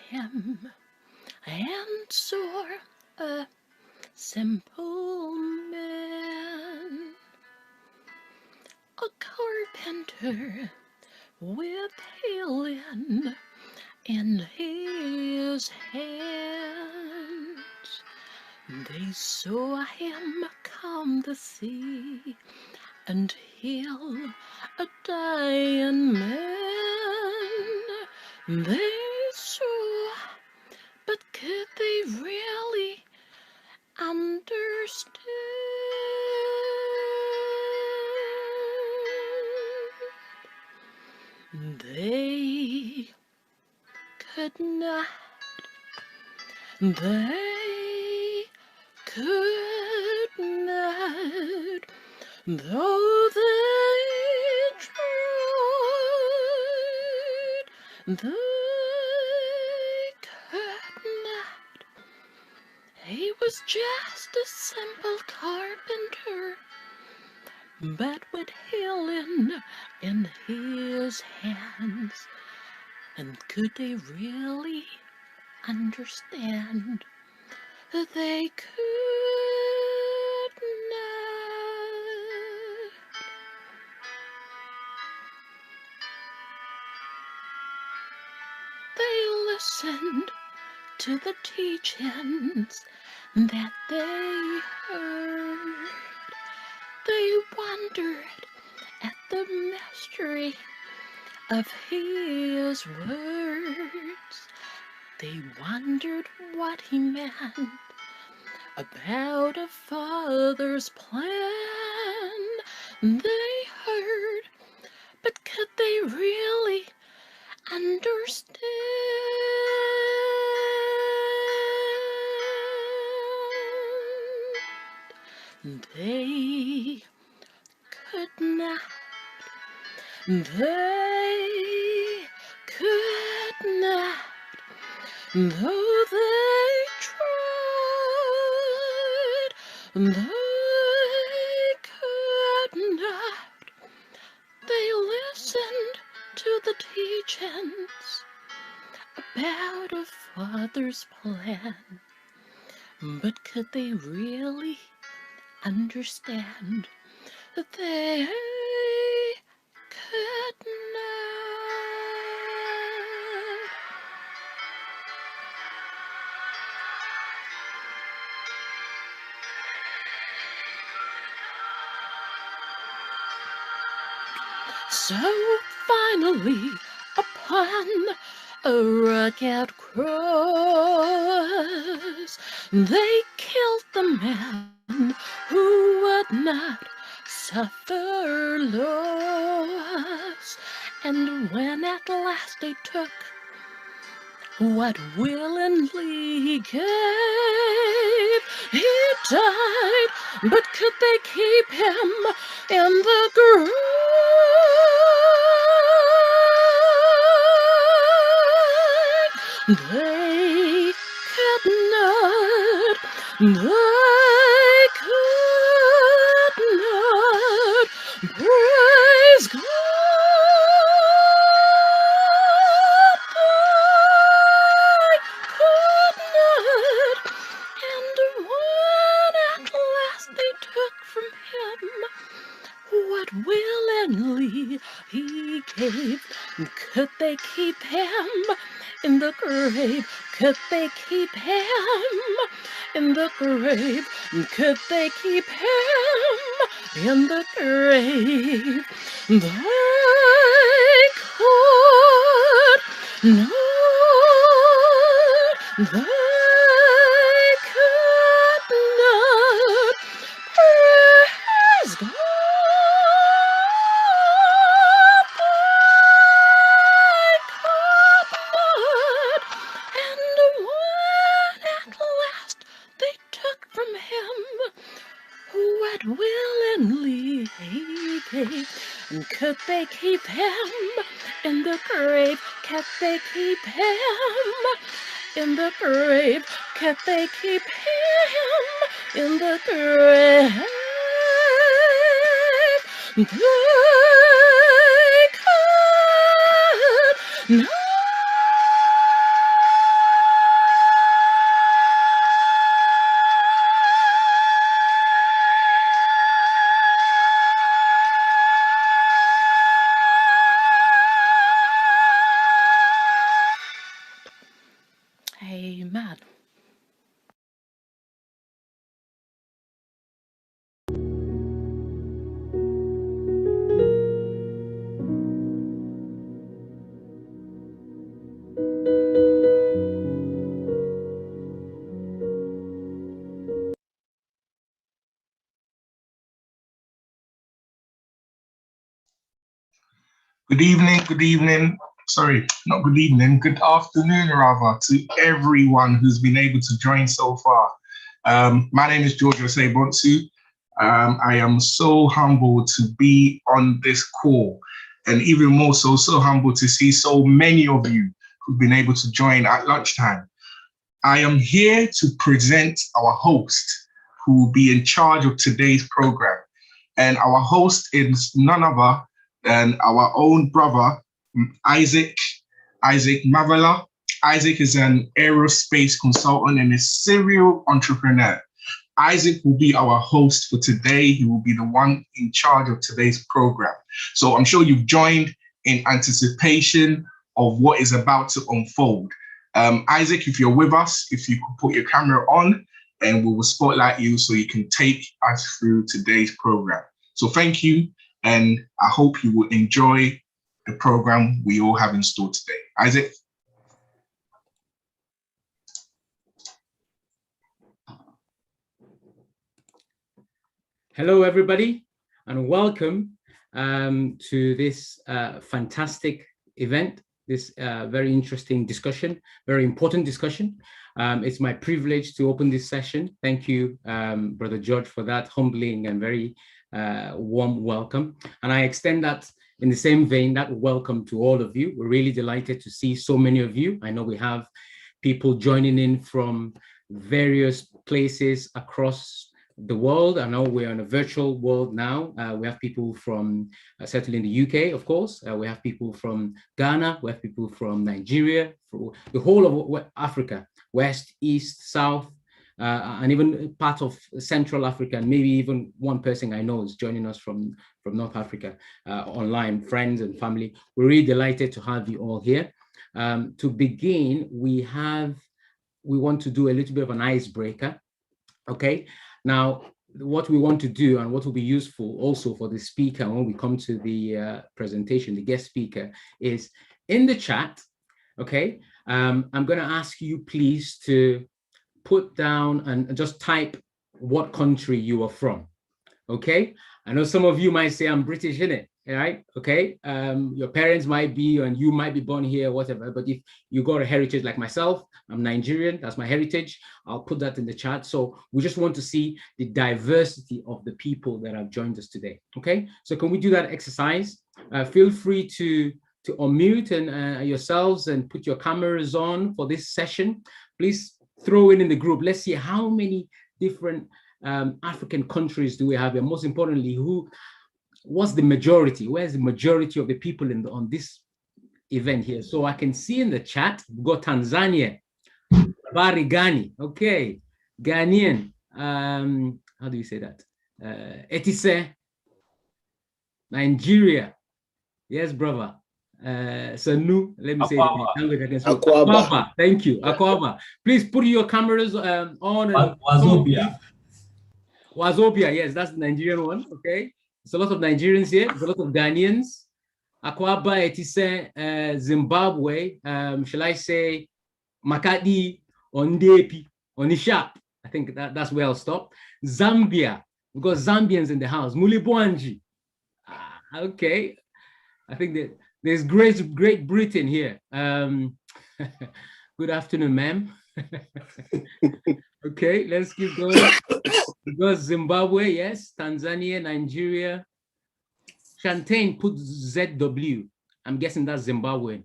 him, and saw a simple man, a carpenter with a lin in his hands. They saw him come the sea and heal a dying man. They saw, but could they really understand? They could not. They could not, though they tried. They could not. He was just a simple carpenter, but with healing in his hands. And could they really understand? They could not. They listened to the teachings that they heard. They wondered at the mystery of his words. They wondered what he meant about a father's plan. They heard, but could they really understand? They could not. They could not, though they tried. They could not. They listened to the teachings about a father's plan, but could they really understand? They could not. So finally, upon a rugged cross, they killed the man who would not suffer loss. And when at last they took what willingly he gave, he died, but could they keep him in the grave? They could not. They could not. Praise God. What willingly he gave. Could they keep him in the grave? Could they keep him in the grave? Could they keep him in the grave? They could not. They could not. Praise God. Willingly he gave. And could they keep him in the grave? Could they keep him in the grave? Could they keep him in the grave? They could not. Good evening. Sorry, not good evening. Good afternoon, rather, to everyone who's been able to join so far. My name is George Osei-Bonsu. I am so humbled to be on this call, and even more so, so humbled to see so many of you who've been able to join at lunchtime. I am here to present our host, who will be in charge of today's program. And our host is none other than our own brother, Isaac, Isaac Mavala. Isaac is an aerospace consultant and a serial entrepreneur. Isaac will be our host for today. He will be the one in charge of today's program. So I'm sure you've joined in anticipation of what is about to unfold. Isaac, if you're with us, if you could put your camera on and we will spotlight you so you can take us through today's program. So thank you, and I hope you will enjoy the program we all have in store today. Isaac? Hello, everybody, and welcome to this fantastic event, this very interesting discussion, very important discussion. It's my privilege to open this session. Thank you, Brother George, for that humbling and very warm welcome. And I extend that in the same vein, that welcome to all of you. We're really delighted to see so many of you. I know we have people joining in from various places across the world. I know we're in a virtual world now. We have people from settled in the UK, of course. We have people from Ghana. We have people from Nigeria, from the whole of Africa, West, East, South, and even part of Central Africa. And maybe even one person I know is joining us from North Africa online, friends and family. We're really delighted to have you all here. To begin, we want to do a little bit of an icebreaker. Okay. Now, what we want to do and what will be useful also for the speaker when we come to the presentation, the guest speaker, is in the chat, okay? I'm going to ask you, please, to put down and just type what country you are from, okay? I know some of you might say, I'm British, innit? Right? Okay. Your parents might be, and you might be born here, whatever. But if you got a heritage like myself, I'm Nigerian, that's my heritage. I'll put that in the chat. So we just want to see the diversity of the people that have joined us today. Okay. So can we do that exercise? Feel free to unmute and yourselves and put your cameras on for this session. Please throw it in the group. Let's see how many different African countries do we have here. Most importantly, what's the majority? Where's the majority of the people on this event here? So I can see in the chat, we've got Tanzania, Barigani, okay, Ghanaian, how do you say that? Etise, Nigeria, yes, brother. Sanu, let me say it. Akwaba, thank you, Akwaba. Please put your cameras on. And Wazobia. Wazobia, yes, that's the Nigerian one, okay. There's a lot of Nigerians here. There's a lot of Ghanaians. Akwaba, Etise, Zimbabwe. Shall I say Makadi, Ondepi, Onishap? I think that's where I'll stop. Zambia. We've got Zambians in the house. Mulibwanji. Okay. I think that there's Great Britain here. Good afternoon, ma'am. Okay, let's keep going. We've got Zimbabwe, yes. Tanzania, Nigeria. Shantain put ZW. I'm guessing that's Zimbabwe.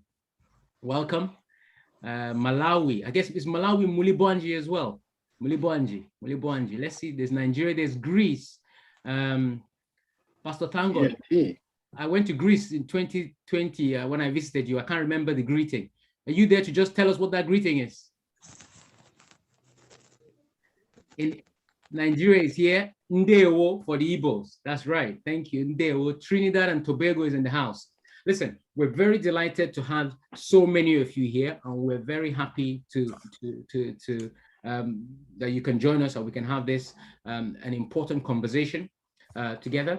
Welcome. Malawi. I guess it's Malawi, Mulibwanji as well. Mulibwanji. Let's see. There's Nigeria. There's Greece. Pastor Tango. Yeah. I went to Greece in 2020 when I visited you. I can't remember the greeting. Are you there to just tell us what that greeting is? In Nigeria is here. Ndewo for the Igbos. That's right. Thank you. Ndewo. Trinidad and Tobago is in the house. Listen, we're very delighted to have so many of you here, and we're very happy that you can join us, or we can have this an important conversation together.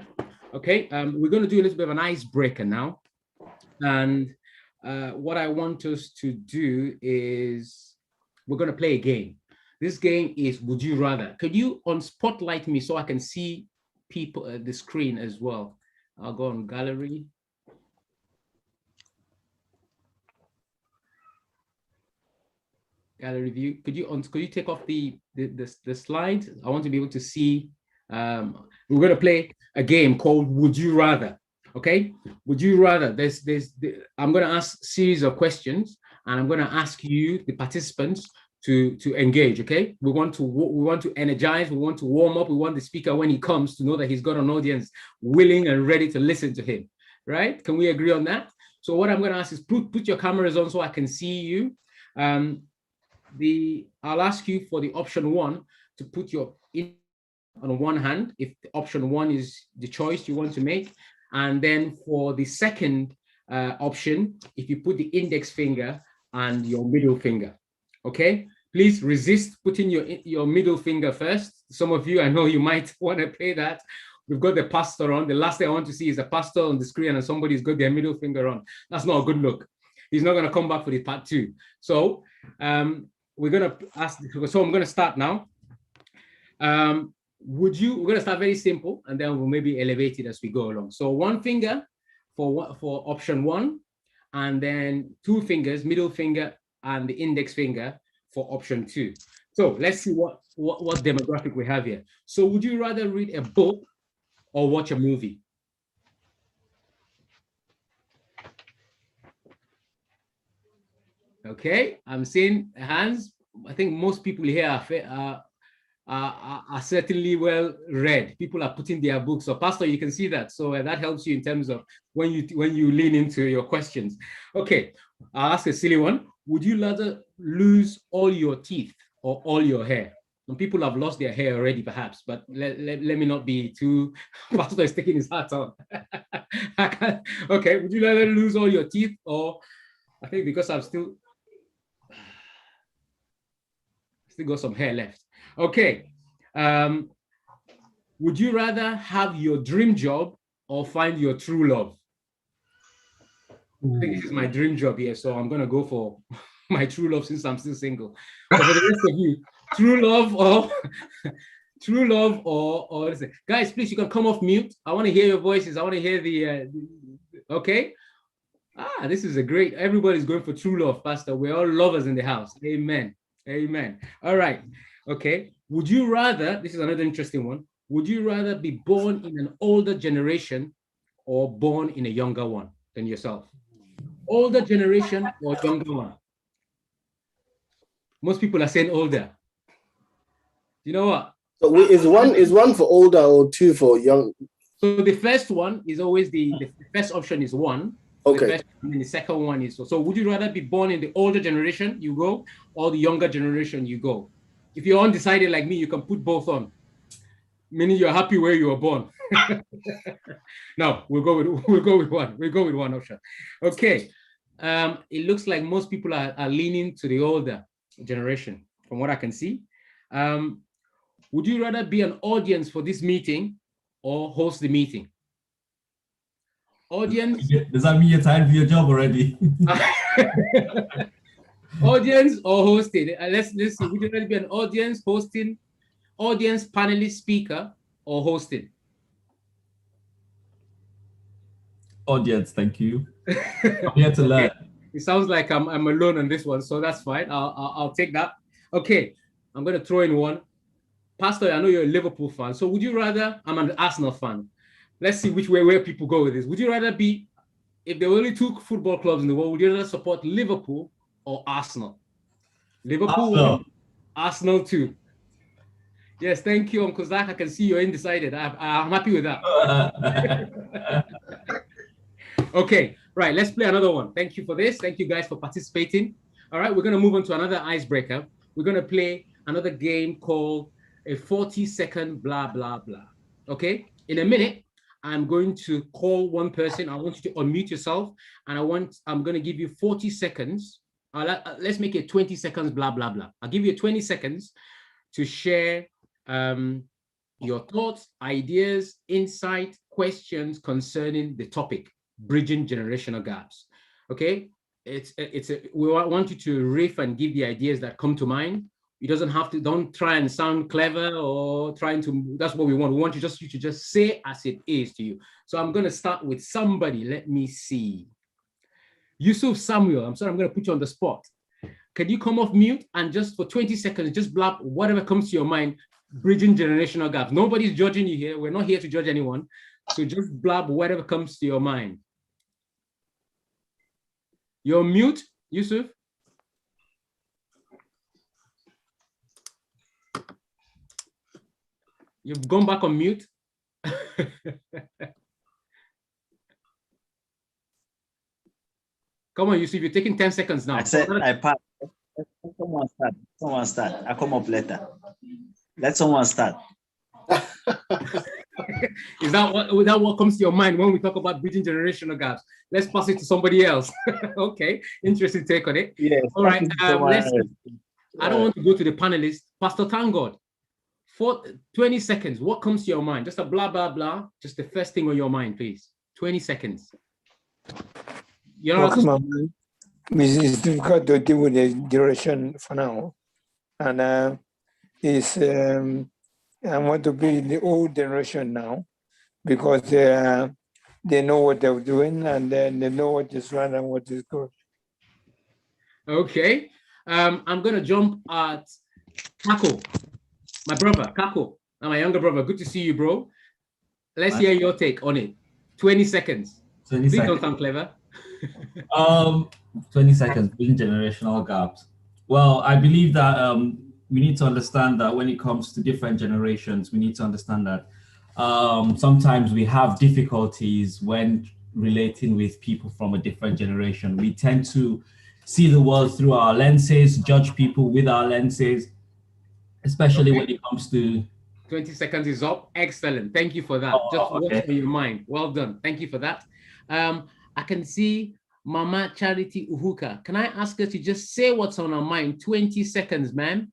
Okay, we're going to do a little bit of an icebreaker now, and what I want us to do is we're going to play a game. This game is Would You Rather. Could you spotlight me so I can see people at the screen as well? I'll go on gallery. gallery view. Could you take off the slide? I want to be able to see. We're going to play a game called Would You Rather. Okay, would you rather? I'm going to ask a series of questions, and I'm going to ask you, the participants, to engage. Okay, we want to energize. We want to warm up. We want the speaker, when he comes, to know that he's got an audience willing and ready to listen to him. Right? Can we agree on that? So what I'm going to ask is put your cameras on so I can see you. I'll ask you for the option 1 to put your on one hand, if the option 1 is the choice you want to make. And then for the second option, if you put the index finger and your middle finger. Okay, please resist putting your middle finger first. Some of you, I know you might want to play that. We've got the pastor on. The last thing I want to see is a pastor on the screen and somebody's got their middle finger on. That's not a good look. He's not going to come back for the part 2. So we're going to ask. So I'm going to start now. We're going to start very simple, and then we'll maybe elevate it as we go along. So 1 finger for option 1, and then 2 fingers, middle finger and the index finger, for option 2. So let's see what demographic we have here. So would you rather read a book or watch a movie? Okay, I'm seeing hands. I think most people here are certainly well read. People are putting their books. So Pastor, you can see that. So that helps you in terms of when you lean into your questions. Okay, I'll ask a silly one. Would you rather lose all your teeth or all your hair? Some people have lost their hair already, perhaps, but let me not be too. Pastor is taking his hat on. Okay, would you rather lose all your teeth, or I think because I've still got some hair left. Okay. Would you rather have your dream job or find your true love? I think this is my dream job here, so I'm going to go for my true love since I'm still single. But for the rest of you, true love or listen. Guys, please, you can come off mute. I want to hear your voices. I want to hear the okay. This is a great, everybody's going for true love, Pastor. We're all lovers in the house. Amen. Amen. All right. Okay. Would you rather, this is another interesting one. Would you rather be born in an older generation or born in a younger one than yourself? Older generation or younger one? Most people are saying older. You know what? So is one for older or 2 for young? So the first one is always the first option is 1. Okay. The first, and the second one is so. Would you rather be born in the older generation, you go, or the younger generation, you go? If you're undecided like me, you can put both on, meaning you're happy where you were born. No, we'll go with one. We'll go with one option. Okay. It looks like most people are leaning to the older generation, from what I can see. Would you rather be an audience for this meeting or host the meeting? Audience. Does that mean you're tired of your job already? Audience or hosting? Let's see. Would you rather be an audience, hosting, audience, panelist, speaker, or hosting? Audience, thank you. I'm here to learn. Okay. It sounds like I'm alone on this one, so that's fine. I'll take that. Okay, I'm going to throw in one. Pastor, I know you're a Liverpool fan, so would you rather? I'm an Arsenal fan. Let's see where people go with this. Would you rather be, if there were only 2 football clubs in the world, would you rather support Liverpool or Arsenal? Liverpool, Arsenal. 1, Arsenal 2. Yes, thank you, Uncle Zach. I can see you're undecided. I'm happy with that. Okay, right. Let's play another one. Thank you for this. Thank you guys for participating. All right, we're going to move on to another icebreaker. We're going to play another game called a 40-second blah, blah, blah. Okay, in a minute, I'm going to call one person. I want you to unmute yourself, and I'm going to give you 40 seconds. Let's make it 20 seconds, blah, blah, blah. I'll give you 20 seconds to share your thoughts, ideas, insight, questions concerning the topic, bridging generational gaps. Okay, we want you to riff and give the ideas that come to mind. It doesn't have to, don't try and sound clever or trying to, that's what we want. We want you to just say as it is to you. So I'm going to start with somebody. Let me see. Yusuf Samuel, I'm sorry, I'm going to put you on the spot. can you come off mute and just for 20 seconds, just blab whatever comes to your mind, bridging generational gaps. Nobody's judging you here. We're not here to judge anyone. So just blab whatever comes to your mind. You're mute, Yusuf. You've gone back on mute. Come on, Yusuf, you're taking 10 seconds now. I said I passed. Someone start. Someone start. I come up later. Let someone start. Is that what comes to your mind when we talk about bridging generational gaps? Let's pass it to somebody else. Okay, interesting take on it. Yes. All right. I don't want to go to the panelists. Pastor Tangod, for 20 seconds, what comes to your mind? Just a blah, blah, blah. Just the first thing on your mind, please. 20 seconds. You know, it's difficult to deal with the duration for now. And I want to be the old generation now because they know what they're doing and then they know what is right and what is good. Okay. I'm going to jump at Kako, my brother, Kako, and my younger brother. Good to see you, bro. Let's hear your take on it. 20 seconds. 20 Please seconds. don't sound clever. 20 seconds, bridging generational gaps. Well, I believe that we need to understand that when it comes to different generations, we need to understand that sometimes we have difficulties when relating with people from a different generation. We tend to see the world through our lenses, judge people with our lenses, especially when it comes to... 20 seconds is up. Excellent. Thank you for that. Just what's on your mind. Well done. Thank you for that. I can see Mama Charity Uhuka. Can I ask her to just say what's on her mind? 20 seconds, ma'am.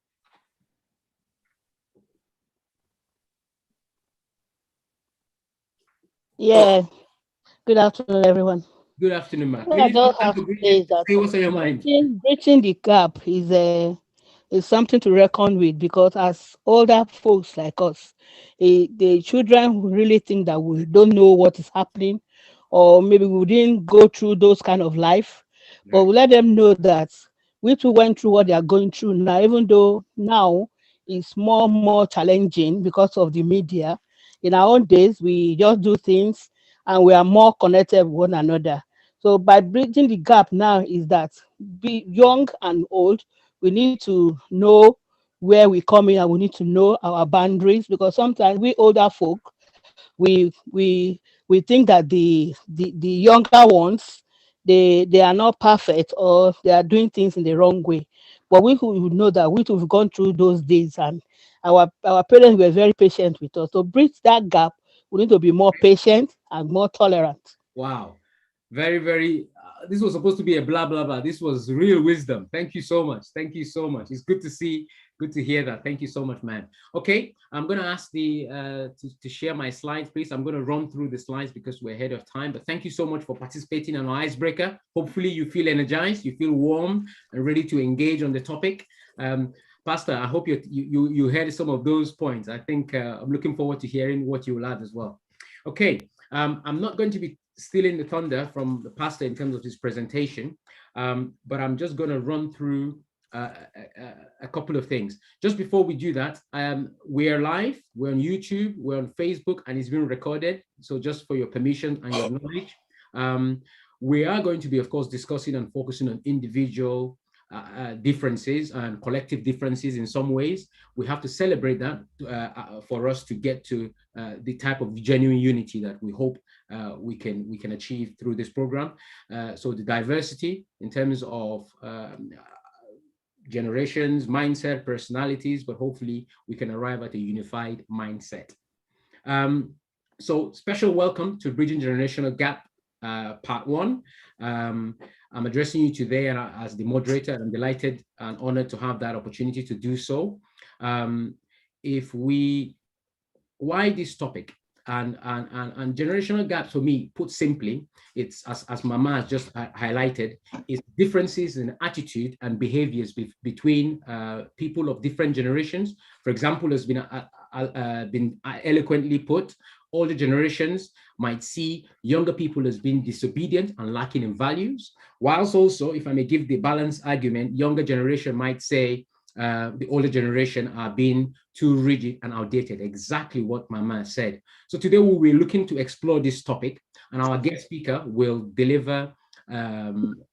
Yeah. Good afternoon, everyone. Good afternoon, ma'am. I just have to say that say what's on your mind. Bridging the gap is something to reckon with, because as older folks like us, the children who really think that we don't know what is happening, or maybe we didn't go through those kind of life, but we let them know that we too went through what they are going through now, even though now it's more challenging because of the media. In our own days, we just do things and we are more connected with one another. So by bridging the gap now is that be young and old, we need to know where we come in and we need to know our boundaries, because sometimes we older folk, we think that the younger ones, they are not perfect or they are doing things in the wrong way. But we who know that we've gone through those days and our parents were very patient with us. So bridge that gap, we need to be more patient and more tolerant. Wow. Very, very, this was supposed to be a blah, blah, blah. This was real wisdom. Thank you so much. Thank you so much. It's good to see, good to hear that. Thank you so much, man. Okay, I'm going to ask to share my slides, please. I'm going to run through the slides because we're ahead of time. But thank you so much for participating on our icebreaker. Hopefully you feel energized, you feel warm and ready to engage on the topic. Pastor, I hope you heard some of those points. I think I'm looking forward to hearing what you will add as well. Okay, I'm not going to be stealing the thunder from the pastor in terms of his presentation, but I'm just going to run through a couple of things. Just before we do that, we are live, we're on YouTube, we're on Facebook, and it's being recorded. So just for your permission and your knowledge, we are going to be, of course, discussing and focusing on individual differences and collective differences in some ways. We have to celebrate that for us to get to the type of genuine unity that we hope we can achieve through this program. So the diversity in terms of generations, mindset, personalities, but hopefully we can arrive at a unified mindset. So special welcome to Bridging Generational Gap Part 1. I'm addressing you today and as the moderator. I'm delighted and honored to have that opportunity to do so. Why this topic? And generational gaps, for me, put simply, it's as Mama has just highlighted, is differences in attitude and behaviors between people of different generations. For example, has been eloquently put, older generations might see younger people as being disobedient and lacking in values, whilst also, if I may give the balanced argument, younger generation might say the older generation are being too rigid and outdated, exactly what Mama said. So today we'll be looking to explore this topic, and our guest speaker will deliver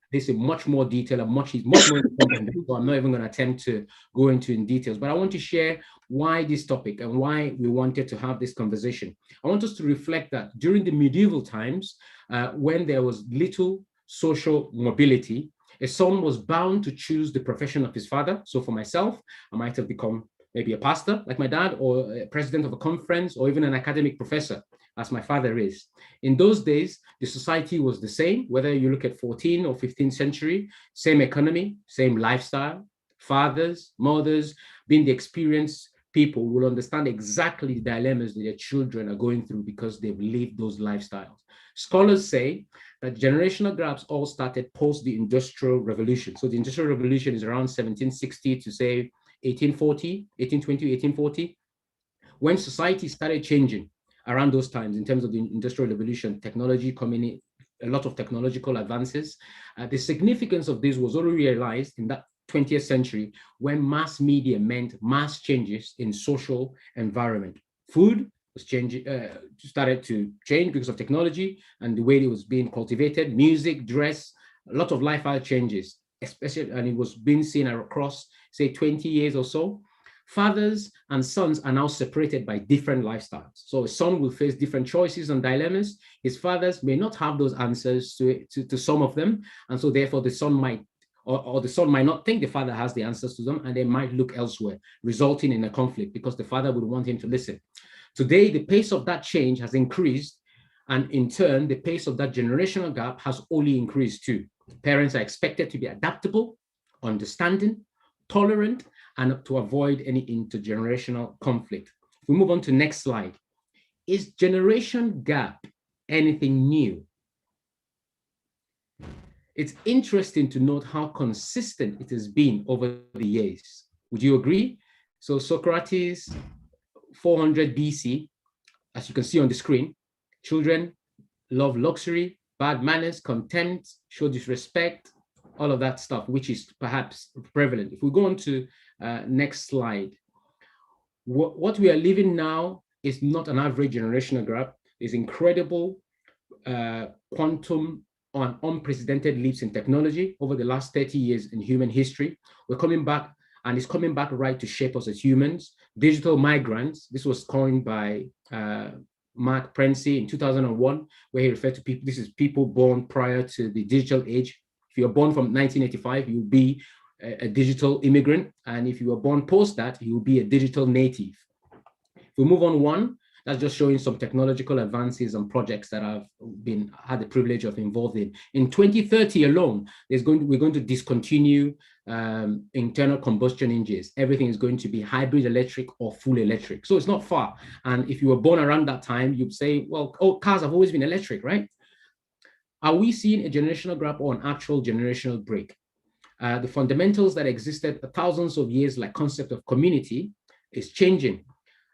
this in much more detail and much more important. So I'm not even going to attempt to go into in details, but I want to share why this topic and why we wanted to have this conversation. I want us to reflect that during the medieval times, when there was little social mobility, a son was bound to choose the profession of his father. So for myself, I might have become maybe a pastor like my dad, or a president of a conference, or even an academic professor, as my father is. In those days, the society was the same, whether you look at 14th or 15th century, same economy, same lifestyle. Fathers, mothers, being the experienced people, will understand exactly the dilemmas that their children are going through because they've lived those lifestyles. Scholars say that generational gaps all started post the Industrial Revolution. So the Industrial Revolution is around 1760 to say 1840, 1820, 1840, when society started changing around those times in terms of the Industrial Revolution, technology coming in, a lot of technological advances. The significance of this was already realized in that 20th century when mass media meant mass changes in social environment. Food was changing, started to change because of technology and the way it was being cultivated. Music, dress, a lot of lifestyle changes, especially, and it was being seen across, say, 20 years or so. Fathers and sons are now separated by different lifestyles. So a son will face different choices and dilemmas. His fathers may not have those answers to some of them. And so therefore the son might, or the son might not think the father has the answers to them, and they might look elsewhere, resulting in a conflict because the father would want him to listen. Today, the pace of that change has increased, and in turn, the pace of that generational gap has only increased too. Parents are expected to be adaptable, understanding, tolerant, and to avoid any intergenerational conflict. If we move on to next slide. Is generation gap anything new? It's interesting to note how consistent it has been over the years. Would you agree? So Socrates, 400 BC, as you can see on the screen, children love luxury, bad manners, contempt, show disrespect, all of that stuff, which is perhaps prevalent. If we go on to next slide, what we are living now is not an average generational gap. It's incredible quantum on unprecedented leaps in technology over the last 30 years in human history. We're coming back, and it's coming back right to shape us as humans. Digital migrants, this was coined by Mark Prensey in 2001, where he referred to people, this is people born prior to the digital age. If you're born from 1985, you'll be a digital immigrant. And if you were born post that, you'll be a digital native. If we move on one, that's just showing some technological advances and projects that I've had the privilege of involved in. In 2030 alone, we're going to discontinue internal combustion engines. Everything is going to be hybrid electric or full electric. So it's not far. And if you were born around that time, you'd say, well, cars have always been electric, right? Are we seeing a generational gap or an actual generational break? The fundamentals that existed for thousands of years, like concept of community, is changing.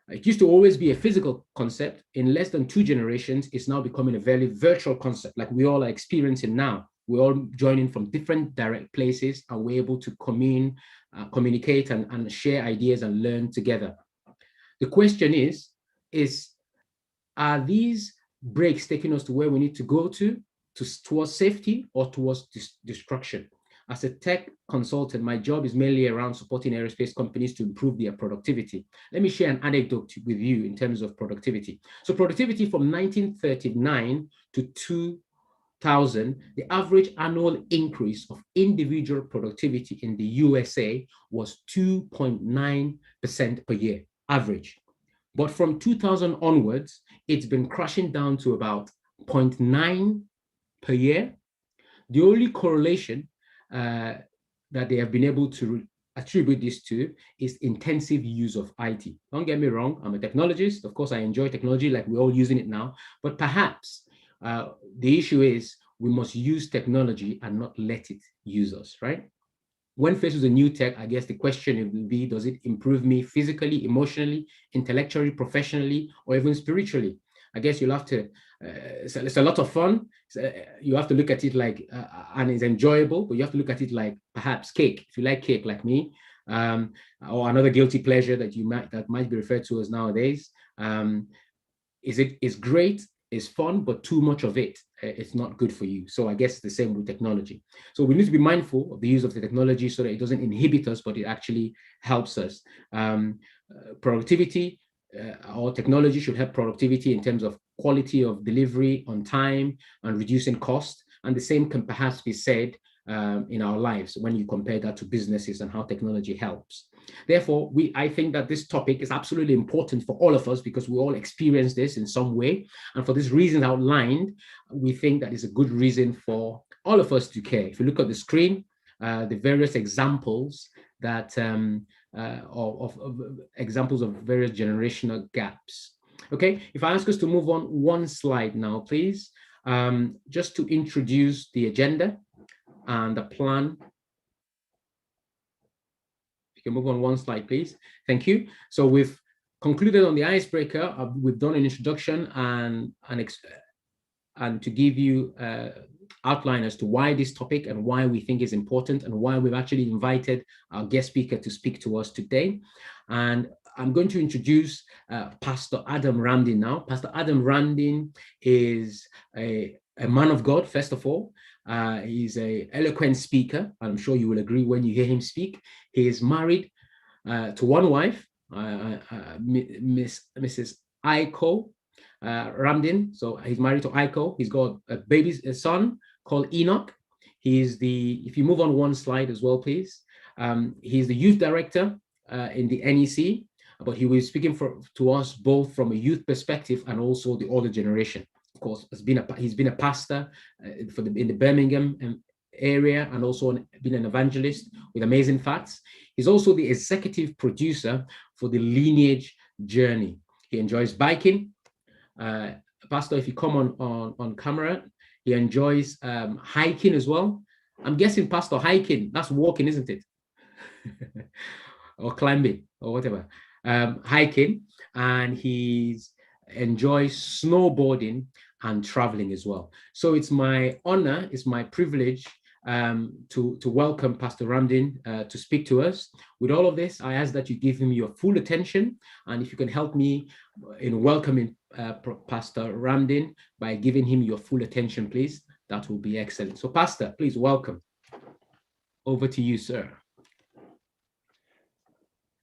It used to always be a physical concept. In less than 2 generations, it's now becoming a very virtual concept, like we all are experiencing now. We're all joining from different direct places, and we're able to communicate and share ideas and learn together. The question is are these breaks taking us to where we need to go towards safety or towards destruction? As a tech consultant, my job is mainly around supporting aerospace companies to improve their productivity. Let me share an anecdote with you in terms of productivity. So productivity from 1939 to 2000, the average annual increase of individual productivity in the USA was 2.9% per year, average. But from 2000 onwards, it's been crashing down to about 0.9 per year. The only correlation that they have been able to attribute this to is intensive use of IT. Don't get me wrong, I'm a technologist. Of course, I enjoy technology like we're all using it now, but perhaps the issue is we must use technology and not let it use us, right? When faced with a new tech, I guess the question will be, does it improve me physically, emotionally, intellectually, professionally, or even spiritually? I guess you'll have to, it's a lot of fun. You have to look at it like, and it's enjoyable, but you have to look at it like perhaps cake. If you like cake like me, or another guilty pleasure that might be referred to as nowadays, is great, is fun, but too much of it, it's not good for you. So I guess the same with technology. So we need to be mindful of the use of the technology so that it doesn't inhibit us, but it actually helps us. Productivity or technology should help productivity in terms of quality of delivery on time and reducing cost. And the same can perhaps be said in our lives when you compare that to businesses and how technology helps. Therefore, I think that this topic is absolutely important for all of us because we all experience this in some way. And for this reason outlined, we think that is a good reason for all of us to care. If you look at the screen, the various examples that of examples of various generational gaps. Okay, if I ask us to move on one slide now, please, just to introduce the agenda and the plan. If you can move on one slide, please. Thank you. So we've concluded on the icebreaker. We've done an introduction and to give you outline as to why this topic and why we think is important and why we've actually invited our guest speaker to speak to us today. And I'm going to introduce Pastor Adam Ramdin now. Pastor Adam Ramdin is a man of God, first of all. He's an eloquent speaker. I'm sure you will agree when you hear him speak. He is married to one wife, Mrs. Aiko Ramdin. So he's married to Aiko. He's got a son called Enoch. He's if you move on one slide as well, please. He's the youth director in the NEC, but he was speaking to us both from a youth perspective and also the older generation. Of course, he's been a pastor in the Birmingham area and also been an evangelist with Amazing Facts. He's also the executive producer for the Lineage Journey. He enjoys biking. Pastor, if you come on camera, he enjoys hiking as well. I'm guessing, Pastor, hiking, that's walking, isn't it? Or climbing or whatever. Hiking, and he enjoys snowboarding and traveling as well. So it's my honor, it's my privilege to welcome Pastor Ramdin to speak to us. With all of this, I ask that you give him your full attention, and if you can help me in welcoming Pastor Ramdin by giving him your full attention, please, that will be excellent. So Pastor, please welcome. Over to you, sir.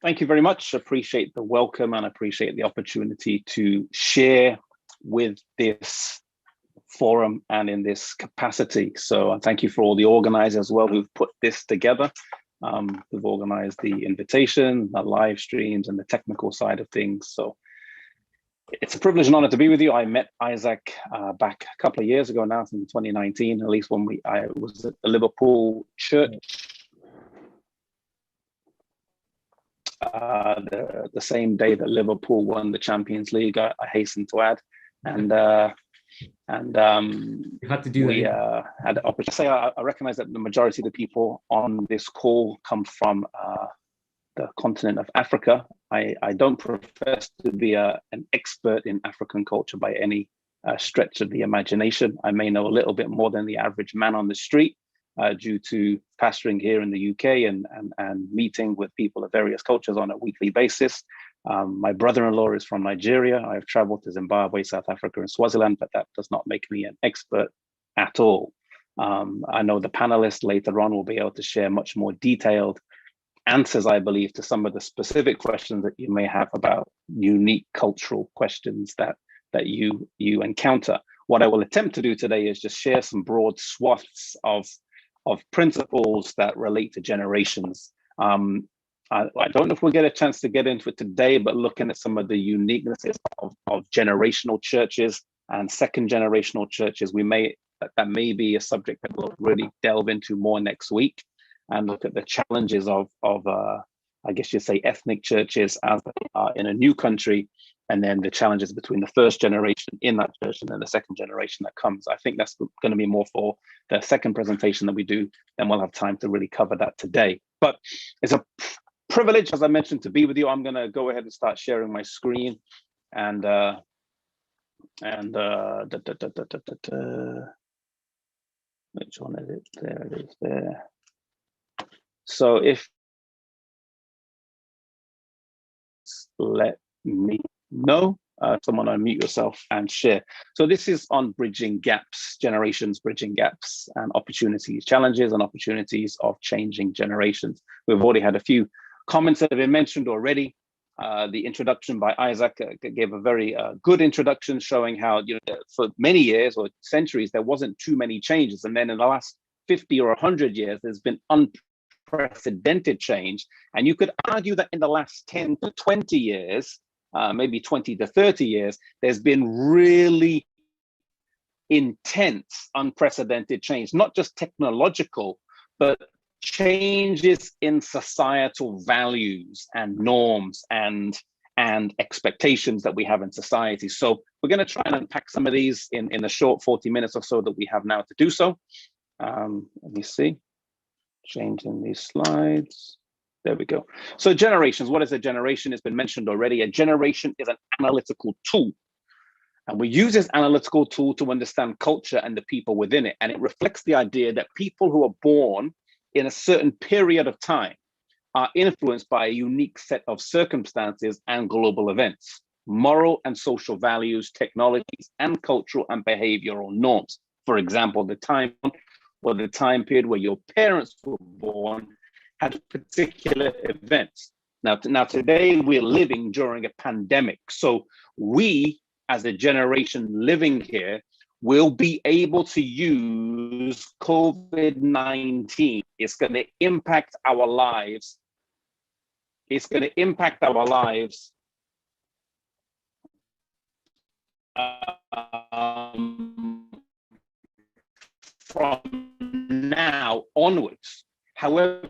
Thank you very much. Appreciate the welcome and appreciate the opportunity to share with this forum and in this capacity. So thank you for all the organizers as well who've put this together, who've organized the invitation, the live streams and the technical side of things. So it's a privilege and honor to be with you. I met Isaac back a couple of years ago now, in 2019, at least when I was at the Liverpool church. The same day that Liverpool won the Champions League, I hasten to add, and you had to do we had the opportunity. I recognize that the majority of the people on this call come from the continent of Africa. I don't profess to be an expert in African culture by any stretch of the imagination. I may know a little bit more than the average man on the street, due to pastoring here in the UK and meeting with people of various cultures on a weekly basis. My brother-in-law is from Nigeria. I've traveled to Zimbabwe, South Africa, and Swaziland, but that does not make me an expert at all. I know the panelists later on will be able to share much more detailed answers, I believe, to some of the specific questions that you may have about unique cultural questions that you encounter. What I will attempt to do today is just share some broad swaths of principles that relate to generations. I don't know if we'll get a chance to get into it today, but looking at some of the uniquenesses of generational churches and second generational churches, that may be a subject that we'll really delve into more next week and look at the challenges of I guess you'd say ethnic churches as they are in a new country, and then the challenges between the first generation in that church and then the second generation that comes. I think that's going to be more for the second presentation that we do, then we'll have time to really cover that today. But it's a privilege, as I mentioned, to be with you. I'm going to go ahead and start sharing my screen and And which one is it? There it is there. So if let me know, someone unmute yourself and share. So this is on bridging gaps, generations, bridging gaps and opportunities, challenges and opportunities of changing generations. We've already had a few comments that have been mentioned already. The introduction by Isaac gave a very good introduction showing how, for many years or centuries, there wasn't too many changes. And then in the last 50 or 100 years, there's been unprecedented change. And you could argue that in the last 10 to 20 years, maybe 20 to 30 years, there's been really intense, unprecedented change, not just technological, but changes in societal values and norms and expectations that we have in society. So we're going to try and unpack some of these in the short 40 minutes or so that we have now to do so. Let me see, changing these slides. There we go. So generations, what is a generation? It's been mentioned already. A generation is an analytical tool. And we use this analytical tool to understand culture and the people within it. And it reflects the idea that people who are born in a certain period of time are influenced by a unique set of circumstances and global events, moral and social values, technologies, and cultural and behavioral norms. For example, the time or the time period where your parents were born had particular events. Now today we're living during a pandemic. So we, as a generation living here, will be able to use COVID-19. It's going to impact our lives. It's going to impact our lives from now onwards. However,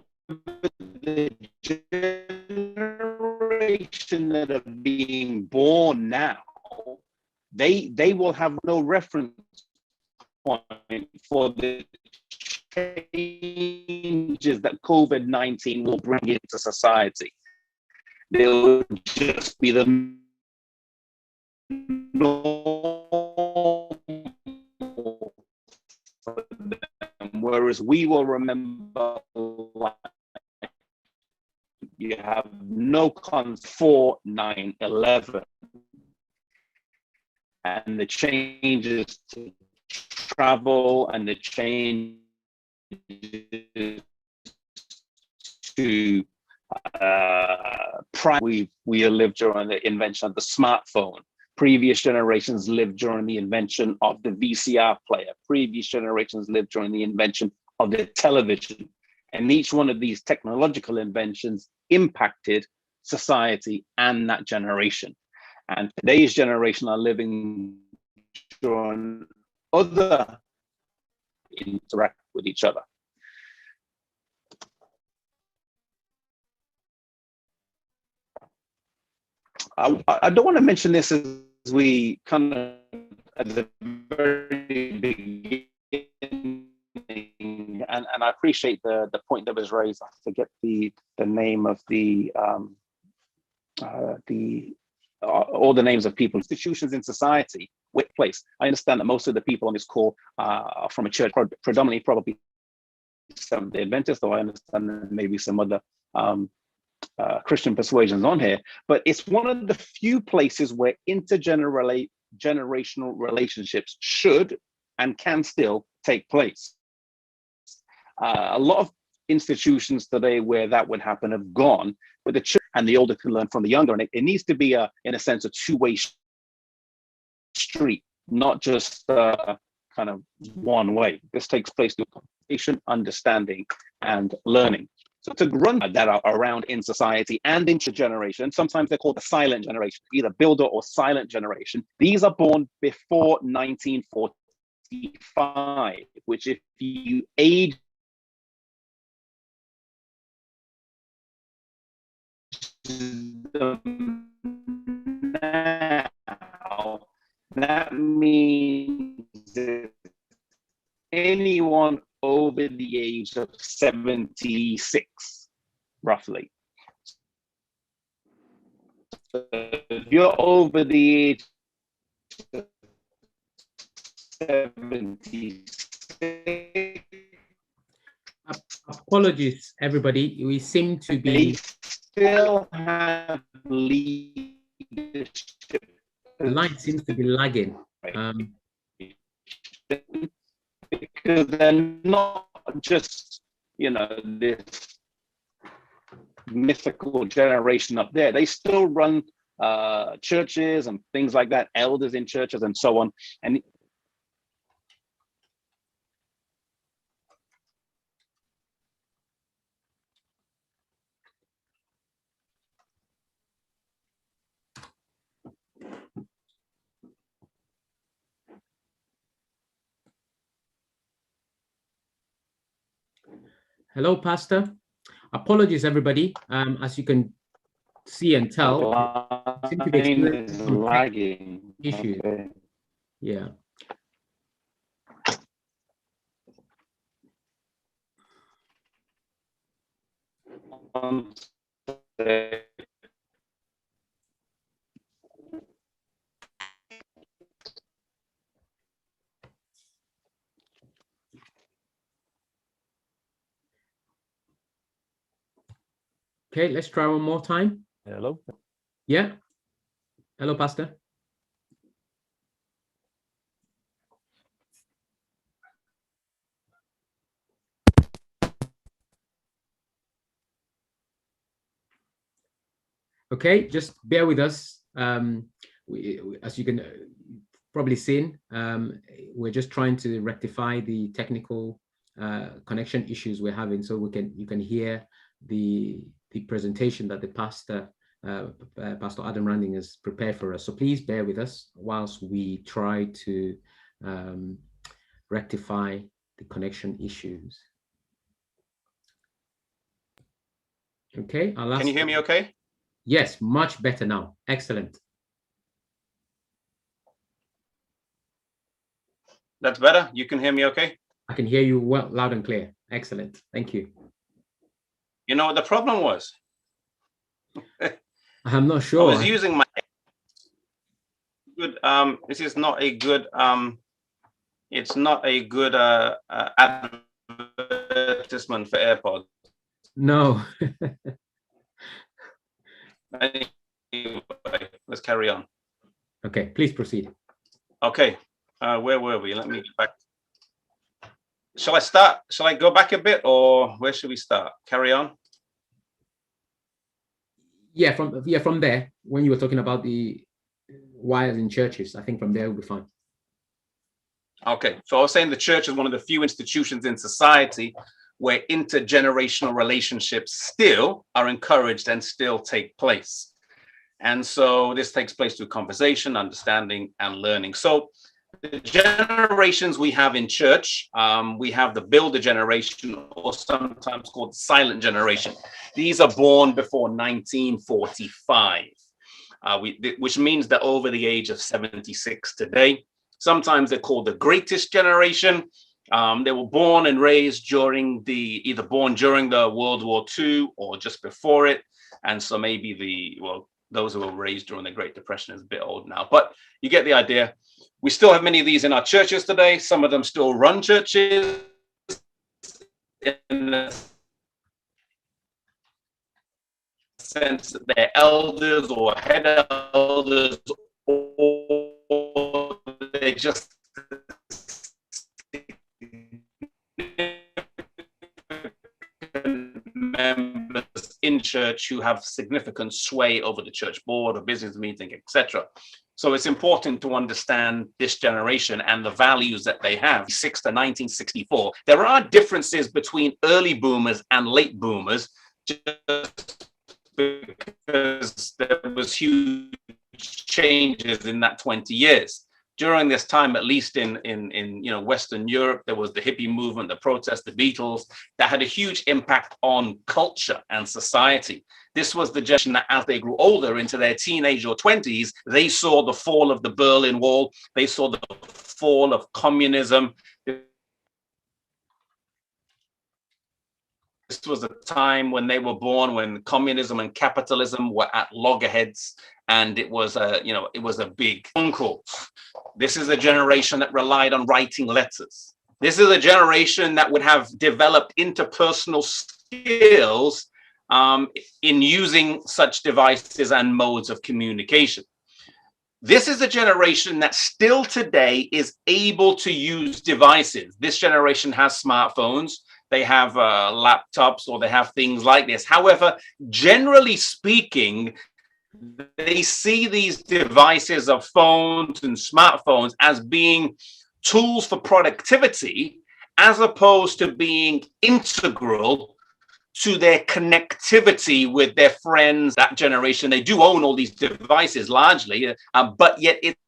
the generation that are being born now, they will have no reference point for the changes that COVID-19 will bring into society. They will just be the normal for them, whereas we will remember life. You have no cons for 9/11 and the changes to travel and the changes to we lived during the invention of the smartphone. Previous generations lived during the invention of the VCR player. Previous generations lived during the invention of the television. And each one of these technological inventions impacted society and that generation. And today's generation are living during other interact with each other. I don't want to mention this as we kind of at the very beginning, and I appreciate the point that was raised. I forget the name of all the names of people, institutions in society, workplace. I understand that most of the people on this call are from a church, predominantly probably some the Adventists, though I understand there maybe some other Christian persuasions on here, but it's one of the few places where intergenerational relationships should and can still take place. A lot of institutions today where that would happen have gone, but the church and the older can learn from the younger, and it needs to be in a sense a two-way street, not just kind of one way. This takes place through communication, understanding, and learning. So to run that are around in society and intergeneration, sometimes they're called the silent generation, either builder or silent generation. These are born before 1945, which if you age them now, that means that anyone over the age of 76, roughly. So if you're over the age of 1976. Apologies, everybody. We seem to They be still have leadership. the line seems to be lagging. Because they're not just, you know, this mythical generation up there. They still run churches and things like that, elders in churches and so on. And Hello, Pastor. Apologies, everybody. As you can see and tell, seem to be experiencing some lagging issues. Okay. Yeah. Okay, let's try one more time. Hello. Yeah. Hello, Pastor. Okay, just bear with us. As you can probably seen, we're just trying to rectify the technical connection issues we're having, so you can hear the presentation that the pastor Pastor Adam Randing has prepared for us. So please bear with us whilst we try to rectify the connection issues. Okay, Can you hear me okay? Yes, much better now. Excellent. That's better. You can hear me okay? I can hear you well, loud and clear. Excellent. Thank you. You know what the problem was? I'm not sure. I was using my good. This is not a good. It's not a good advertisement for AirPods. No. Anyway, let's carry on. Okay, please proceed. Okay, where were we? Let me get back. Shall I start? Shall I go back a bit, or where should we start? Carry on. Yeah, from there, when you were talking about the wires in churches, I think from there will be fine. Okay, so I was saying the church is one of the few institutions in society where intergenerational relationships still are encouraged and still take place. And so this takes place through conversation, understanding, and learning. So the generations we have in church, we have the builder generation, or sometimes called the silent generation. These are born before 1945, which means they're over the age of 76 today. Sometimes they're called the greatest generation. They were born and raised during either born during the World War II or just before it. And so maybe those who were raised during the Great Depression is a bit old now, but you get the idea. We still have many of these in our churches today. Some of them still run churches in the sense that they're elders or head elders, or they just members in church who have significant sway over the church board or business meeting, etc. So it's important to understand this generation and the values that they have. 6 to 1964. There are differences between early boomers and late boomers, just because there was huge changes in that 20 years. During this time, at least in Western Europe, there was the hippie movement, the protests, the Beatles, that had a huge impact on culture and society. This was the generation that, as they grew older into their teenage or 20s, they saw the fall of the Berlin Wall, they saw the fall of communism, this this was a time when they were born, when communism and capitalism were at loggerheads, and it was a big uncle. This is a generation that relied on writing letters. This is a generation that would have developed interpersonal skills in using such devices and modes of communication. This is a generation that still today is able to use devices. This generation has smartphones, they have laptops, or they have things like this. However, generally speaking, they see these devices of phones and smartphones as being tools for productivity, as opposed to being integral to their connectivity with their friends. That generation, they do own all these devices largely, but yet it's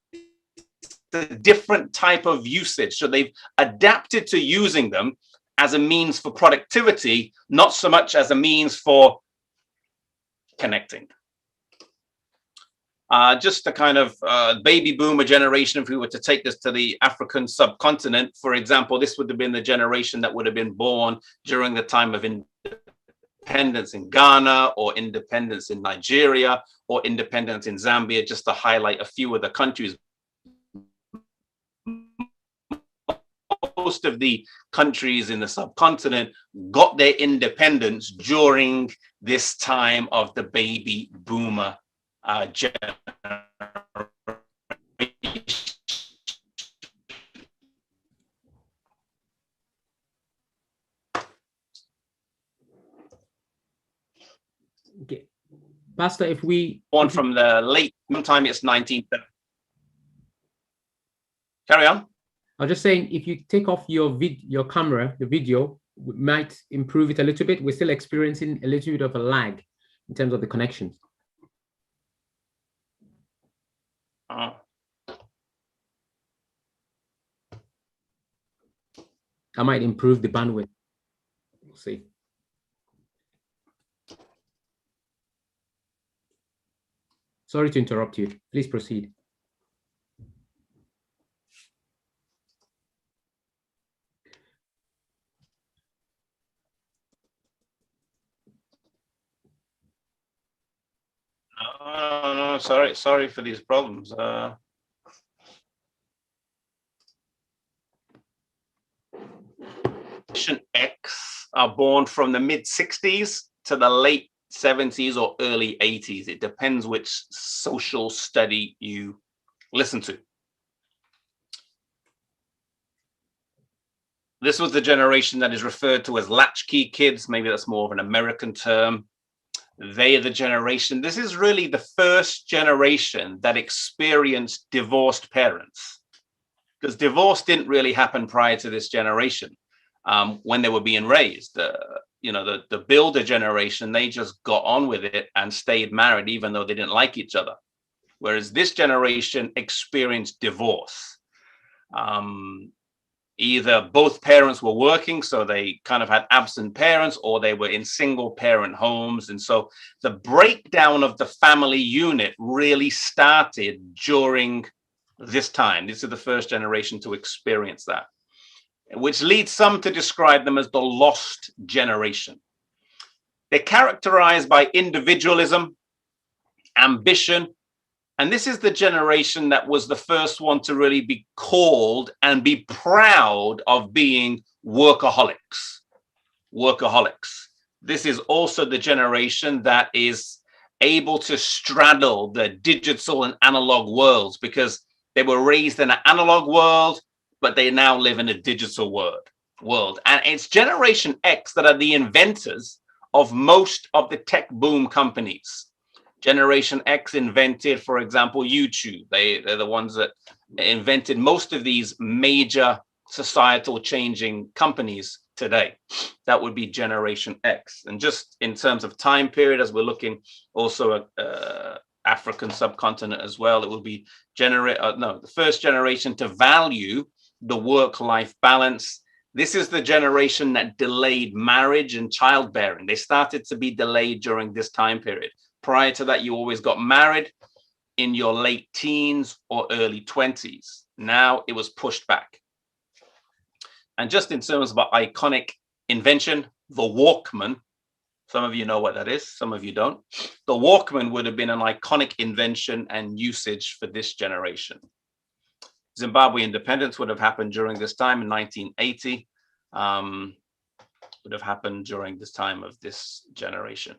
a different type of usage. So they've adapted to using them as a means for productivity, not so much as a means for connecting. Just a kind of baby boomer generation, if we were to take this to the African subcontinent, for example, this would have been the generation that would have been born during the time of independence in Ghana, or independence in Nigeria, or independence in Zambia, just to highlight a few of the countries. Most of the countries in the subcontinent got their independence during this time of the baby boomer generation. Okay, Pastor, if we on from the late sometime, it's 19. Carry on. I was just saying, if you take off your camera, the video, we might improve it a little bit. We're still experiencing a little bit of a lag in terms of the connections. I might improve the bandwidth. We'll see. Sorry to interrupt you. Please proceed. No, sorry for these problems. X are born from the mid 60s to the late 70s or early 80s. It depends which social study you listen to. This was the generation that is referred to as latchkey kids. Maybe that's more of an American term. They are the generation. This is really the first generation that experienced divorced parents, because divorce didn't really happen prior to this generation when they were being raised. The builder generation, they just got on with it and stayed married even though they didn't like each other. Whereas this generation experienced divorce. Either both parents were working, so they kind of had absent parents, or they were in single parent homes. And so the breakdown of the family unit really started during this time. This is the first generation to experience that, which leads some to describe them as the lost generation. They're characterized by individualism, ambition, and this is the generation that was the first one to really be called and be proud of being workaholics. Workaholics. This is also the generation that is able to straddle the digital and analog worlds, because they were raised in an analog world, but they now live in a digital world. And it's Generation X that are the inventors of most of the tech boom companies. Generation X invented, for example, YouTube. They're the ones that invented most of these major societal changing companies today. That would be Generation X. And just in terms of time period, as we're looking also at African subcontinent as well, it will be the first generation to value the work-life balance. This is the generation that delayed marriage and childbearing. They started to be delayed during this time period. Prior to that, you always got married in your late teens or early 20s. Now it was pushed back. And just in terms of an iconic invention, the Walkman. Some of you know what that is, some of you don't. The Walkman would have been an iconic invention and usage for this generation. Zimbabwe independence would have happened during this time in 1980. Would have happened during this time of this generation.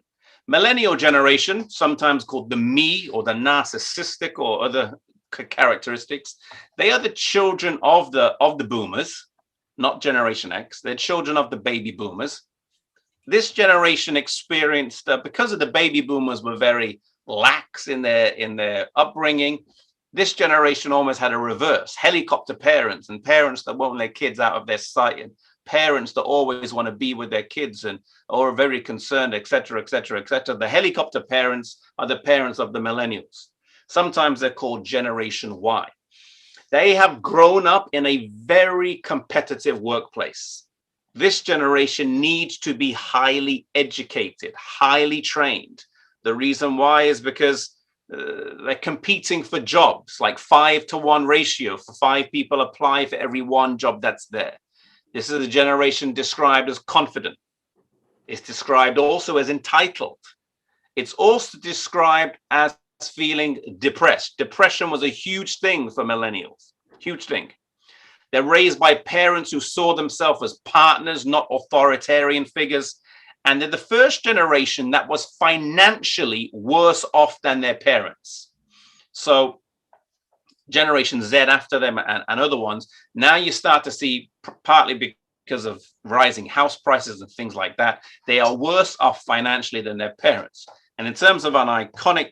Millennial generation, sometimes called the me or the narcissistic or other characteristics, they are the children of the boomers, not Generation X. They're children of the baby boomers. This generation experienced, because of the baby boomers were very lax in their upbringing, this generation almost had a reverse. Helicopter parents and parents that won't let kids out of their sight, and parents that always want to be with their kids and are very concerned, etc., etc., etc. The helicopter parents are the parents of the millennials. Sometimes they're called Generation Y. They have grown up in a very competitive workplace. This generation needs to be highly educated, highly trained. The reason why is because they're competing for jobs, like 5-to-1 ratio. For 5 people apply for every 1 job that's there. This is a generation described as confident. It's described also as entitled. It's also described as feeling depressed. Depression was a huge thing for millennials, huge thing. They're raised by parents who saw themselves as partners, not authoritarian figures. And they're the first generation that was financially worse off than their parents. So Generation Z after them and other ones, now you start to see, partly because of rising house prices and things like that, they are worse off financially than their parents. And in terms of an iconic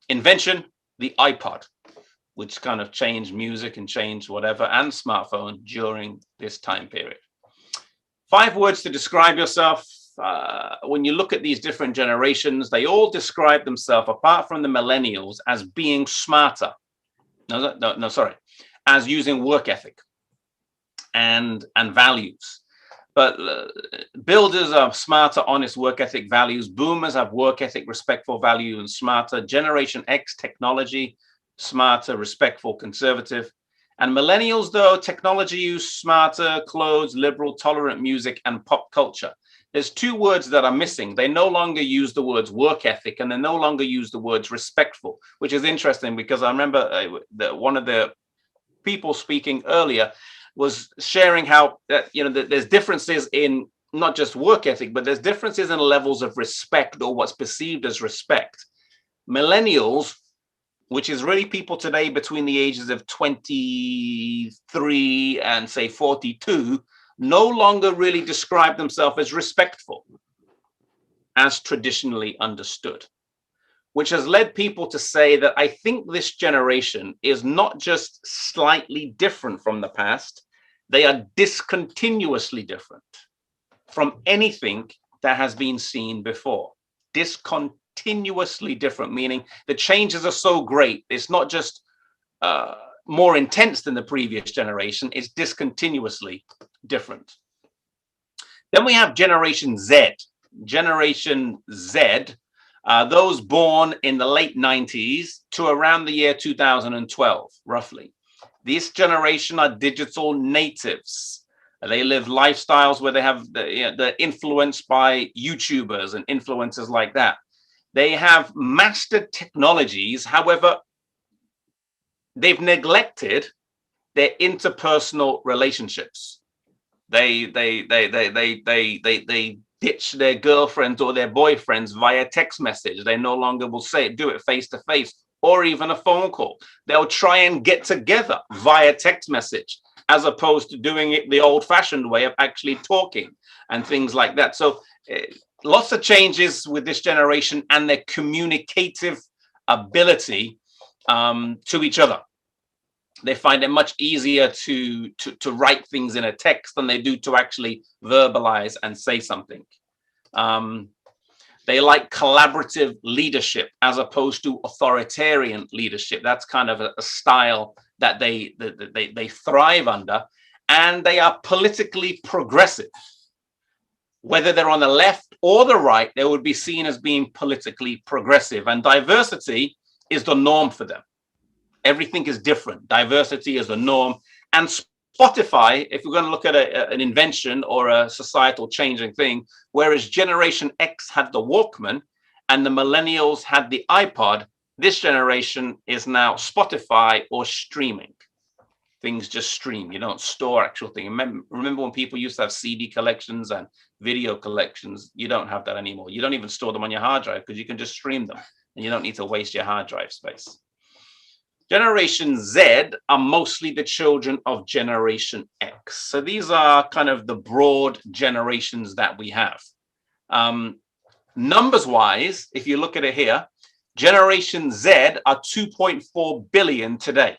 invention, the iPod, which kind of changed music and changed whatever, and smartphone during this time period. 5 words to describe yourself. When you look at these different generations, they all describe themselves, apart from the millennials, as being smarter. Sorry, as using work ethic and values. But builders are smarter, honest, work ethic, values. Boomers have work ethic, respectful, value, and smarter. Generation X, technology, smarter, respectful, conservative. And millennials, though, technology use, smarter, clothes, liberal, tolerant, music, and pop culture. There's 2 words that are missing. They no longer use the words work ethic, and they no longer use the words respectful, which is interesting because I remember one of the people speaking earlier was sharing how that there's differences in not just work ethic, but there's differences in levels of respect or what's perceived as respect. Millennials, which is really people today between the ages of 23 and say 42, no longer really describe themselves as respectful, as traditionally understood, which has led people to say that I think this generation is not just slightly different from the past, they are discontinuously different from anything that has been seen before. Discontinuously different, meaning the changes are so great, it's not just more intense than the previous generation, it's discontinuously different. Then we have Generation Z. Generation Z, those born in the late 90s to around the year 2012, roughly. This generation are digital natives. They live lifestyles where they have they're influenced by YouTubers and influencers like that. They have mastered technologies. However, they've neglected their interpersonal relationships. They ditch their girlfriends or their boyfriends via text message. They no longer will do it face to face or even a phone call. They'll try and get together via text message, as opposed to doing it the old-fashioned way of actually talking and things like that. So lots of changes with this generation and their communicative ability to each other. They find it much easier to write things in a text than they do to actually verbalize and say something. They like collaborative leadership as opposed to authoritarian leadership. That's kind of a style that they thrive under, and they are politically progressive. Whether they're on the left or the right, they would be seen as being politically progressive, and diversity is the norm for them. Everything is different. Diversity is the norm, and Spotify, if we're going to look at an invention or a societal changing thing, whereas Generation X had the Walkman and the millennials had the iPod, this generation is now Spotify or streaming. Things just stream. You don't store actual things. Remember when people used to have CD collections and video collections? You don't have that anymore. You don't even store them on your hard drive because you can just stream them and you don't need to waste your hard drive space. Generation Z are mostly the children of Generation X. So these are kind of the broad generations that we have. Numbers wise, if you look at it here, Generation Z are 2.4 billion today,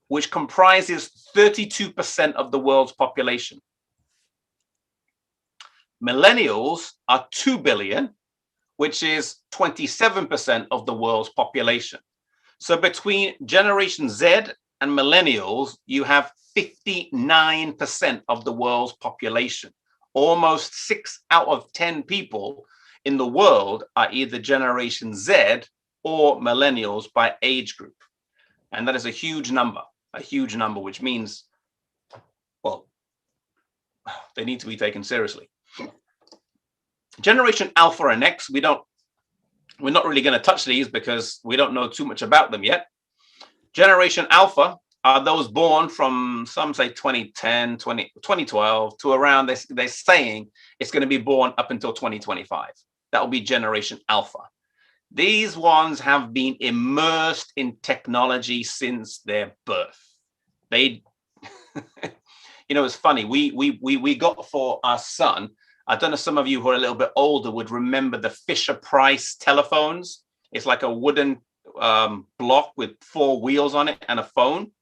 which comprises 32% of the world's population. Millennials are 2 billion, which is 27% of the world's population. So between Generation Z and millennials, you have 59% of the world's population. Almost 6 out of 10 people in the world are either Generation Z or millennials by age group. And that is a huge number, which means, well, they need to be taken seriously. Generation Alpha and X, we're not really going to touch these because we don't know too much about them yet. Generation Alpha are those born from, some say 2010, 2012 to around, they're saying it's going to be born up until 2025. That will be Generation Alpha. These ones have been immersed in technology since their birth. They, you know, it's funny. We got for our son, I don't know, some of you who are a little bit older would remember the Fisher-Price telephones. It's like a wooden block with 4 wheels on it and a phone.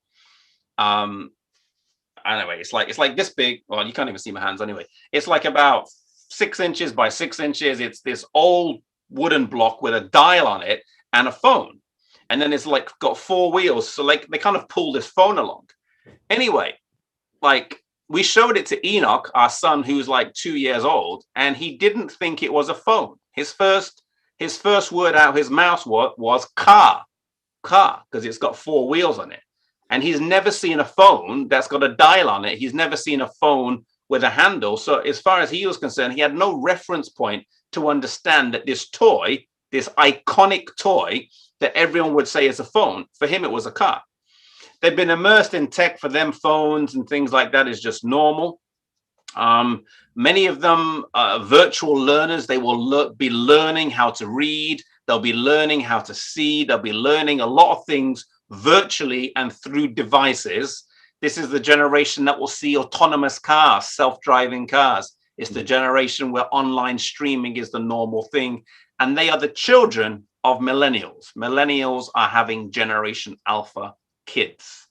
Anyway, it's like this big. Well, you can't even see my hands anyway. It's like about 6 inches by 6 inches. It's this old wooden block with a dial on it and a phone. And then it's like got 4 wheels. So like they kind of pull this phone along. Anyway, like, we showed it to Enoch, our son, who's like 2 years old, and he didn't think it was a phone. His first word out his mouth was car, because it's got 4 wheels on it. And he's never seen a phone that's got a dial on it. He's never seen a phone with a handle. So as far as he was concerned, he had no reference point to understand that this toy, this iconic toy that everyone would say is a phone, for him, it was a car. They've been immersed in tech. For them, phones and things like that is just normal. Many of them are virtual learners. They will be learning how to read. They'll be learning how to see. They'll be learning a lot of things virtually and through devices. This is the generation that will see autonomous cars, self-driving cars. It's the generation where online streaming is the normal thing. And they are the children of millennials. Millennials are having Generation Alpha kids.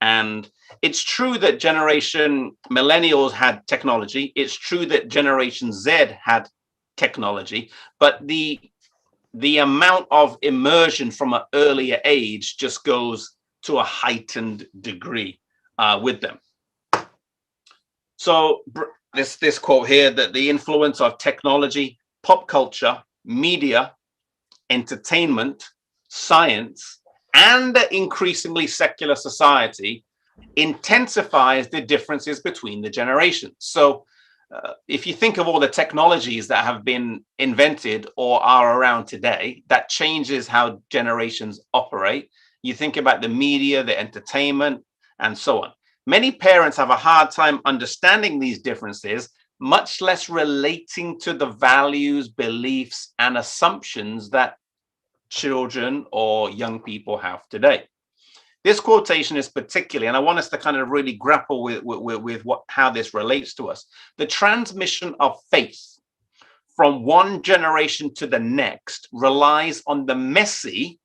And it's true that Generation Millennials had technology. It's true that Generation Z had technology, but the amount of immersion from an earlier age just goes to a heightened degree with them. So this quote here, that the influence of technology, pop culture, media, entertainment, science, and the increasingly secular society intensifies the differences between the generations. So if you think of all the technologies that have been invented or are around today, that changes how generations operate. You think about the media, the entertainment, and so on. Many parents have a hard time understanding these differences, much less relating to the values, beliefs, and assumptions that children or young people have today. This quotation is particularly, and I want us to kind of really grapple with how this relates to us. The transmission of faith from one generation to the next relies on the messy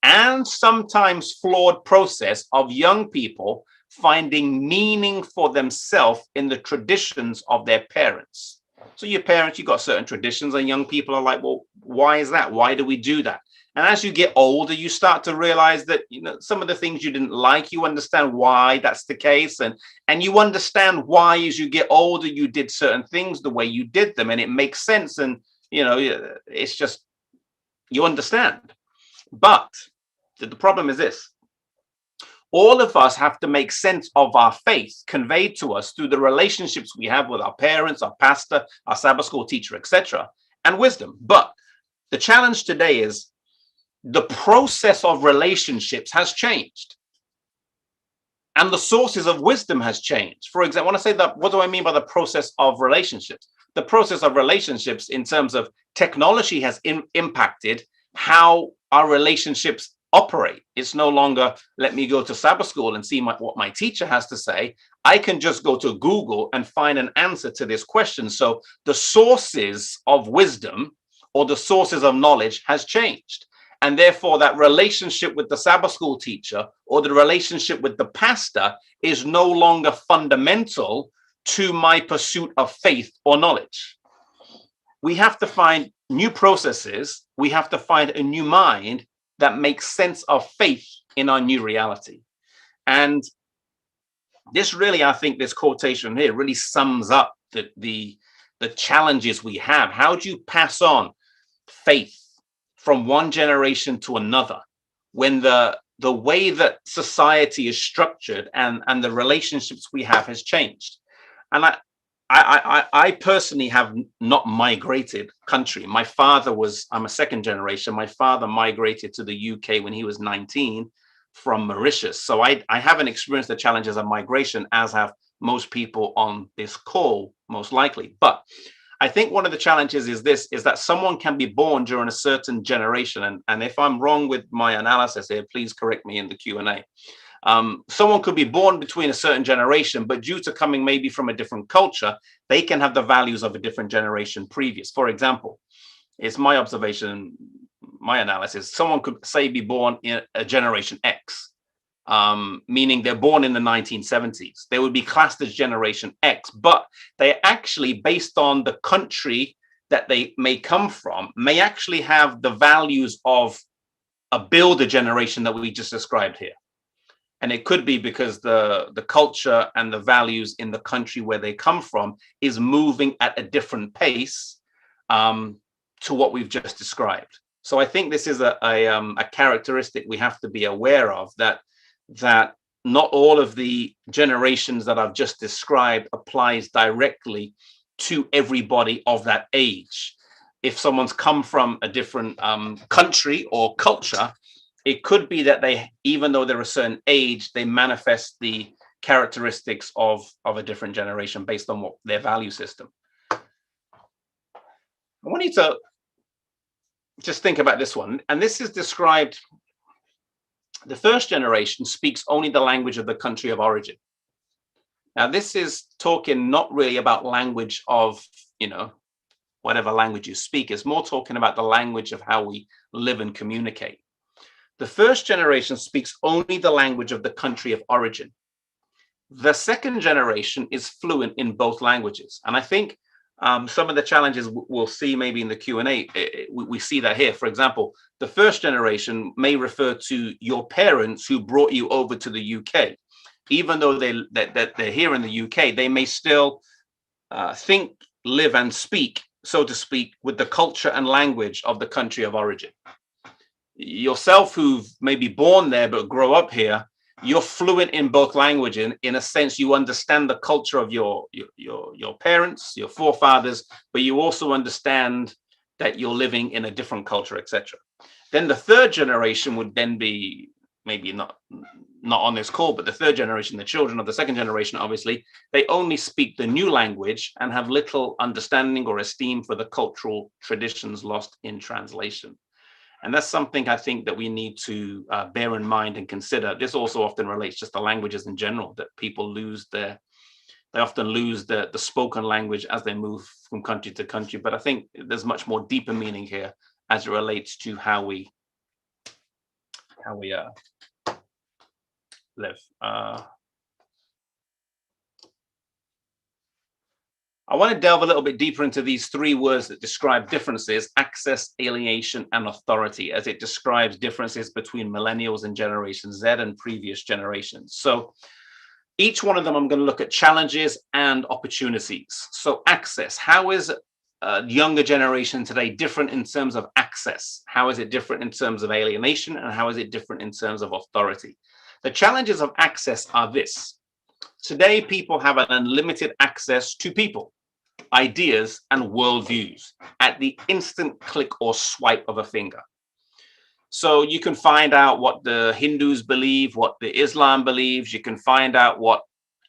and sometimes flawed process of young people finding meaning for themselves in the traditions of their parents. So your parents, you've got certain traditions, and young people are like, well, why is that? Why do we do that? And as you get older, you start to realize that, you know, some of the things you didn't like, you understand why that's the case. And you understand why, as you get older, you did certain things the way you did them, and it makes sense. And, you know, it's just, you understand. But the problem is this: all of us have to make sense of our faith conveyed to us through the relationships we have with our parents, our pastor, our Sabbath school teacher, etc., and wisdom. But the challenge today is the process of relationships has changed. And the sources of wisdom has changed. For example, when I say that, what do I mean by the process of relationships? The process of relationships in terms of technology has impacted how our relationships operate. It's no longer, let me go to Sabbath school and see what my teacher has to say. I can just go to Google and find an answer to this question. So the sources of wisdom or the sources of knowledge has changed. And therefore, that relationship with the Sabbath school teacher or the relationship with the pastor is no longer fundamental to my pursuit of faith or knowledge. We have to find new processes. We have to find a new mind that makes sense of faith in our new reality. And this really, I think this quotation here really sums up the challenges we have. How do you pass on faith from one generation to another when the way that society is structured and the relationships we have has changed? And I personally have not migrated country. My father I'm a second generation. My father migrated to the UK when he was 19 from Mauritius. So I haven't experienced the challenges of migration, as have most people on this call, most likely. But I think one of the challenges is that someone can be born during a certain generation. And if I'm wrong with my analysis here, please correct me in the Q&A. Someone could be born between a certain generation, but due to coming maybe from a different culture, they can have the values of a different generation previous. For example, it's my observation, my analysis, someone could say be born in a generation X, meaning they're born in the 1970s. They would be classed as generation X, but they actually, based on the country that they may come from, may actually have the values of a builder generation that we just described here. And it could be because the culture and the values in the country where they come from is moving at a different pace to what we've just described. So I think this is a characteristic we have to be aware of, that not all of the generations that I've just described applies directly to everybody of that age. If someone's come from a different country or culture, it could be that they, even though they're a certain age, they manifest the characteristics of a different generation based on what their value system. I want you to just think about this one. And this is described, the first generation speaks only the language of the country of origin. Now, this is talking not really about language of, whatever language you speak. It's more talking about the language of how we live and communicate. The first generation speaks only the language of the country of origin. The second generation is fluent in both languages. And I think some of the challenges we'll see maybe in the Q&A, we see that here. For example, the first generation may refer to your parents who brought you over to the UK. Even though they're here in the UK, they may still think, live and speak, so to speak, with the culture and language of the country of origin. Yourself, who've maybe born there but grow up here, you're fluent in both languages. In a sense, you understand the culture of your parents, your forefathers, but you also understand that you're living in a different culture, etc. Then the third generation would then be maybe not on this call, but the third generation, the children of the second generation, obviously, they only speak the new language and have little understanding or esteem for the cultural traditions lost in translation. And that's something I think that we need to bear in mind and consider. This also often relates just to languages in general, that people they often lose the spoken language as they move from country to country. But I think there's much more deeper meaning here as it relates to how we live. I want to delve a little bit deeper into these three words that describe differences: access, alienation, and authority, as it describes differences between millennials and Generation Z and previous generations. So each one of them, I'm going to look at challenges and opportunities. So access, how is the younger generation today different in terms of access? How is it different in terms of alienation? And how is it different in terms of authority? The challenges of access are this. Today, people have an unlimited access to people, ideas, and worldviews at the instant click or swipe of a finger. So you can find out what the Hindus believe, what the Islam believes. You can find out what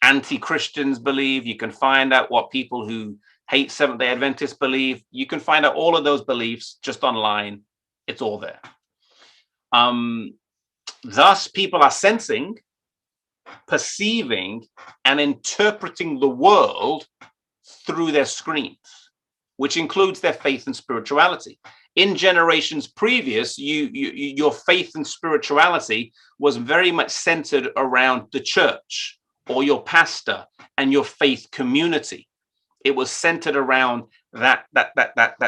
anti-Christians believe. You can find out what people who hate Seventh-day Adventists believe. You can find out all of those beliefs just online. It's all there. Thus, people are sensing, perceiving, and interpreting the world through their screens, which includes their faith and spirituality. In generations previous, your faith and spirituality was very much centered around the church or your pastor and your faith community. It was centered around that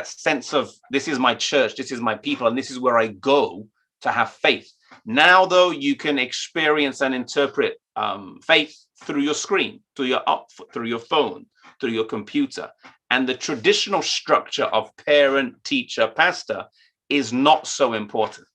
sense of, this is my church, this is my people, and this is where I go to have faith. Now, though, you can experience and interpret faith through your screen, through your phone, through your computer. And the traditional structure of parent, teacher, pastor is not so important.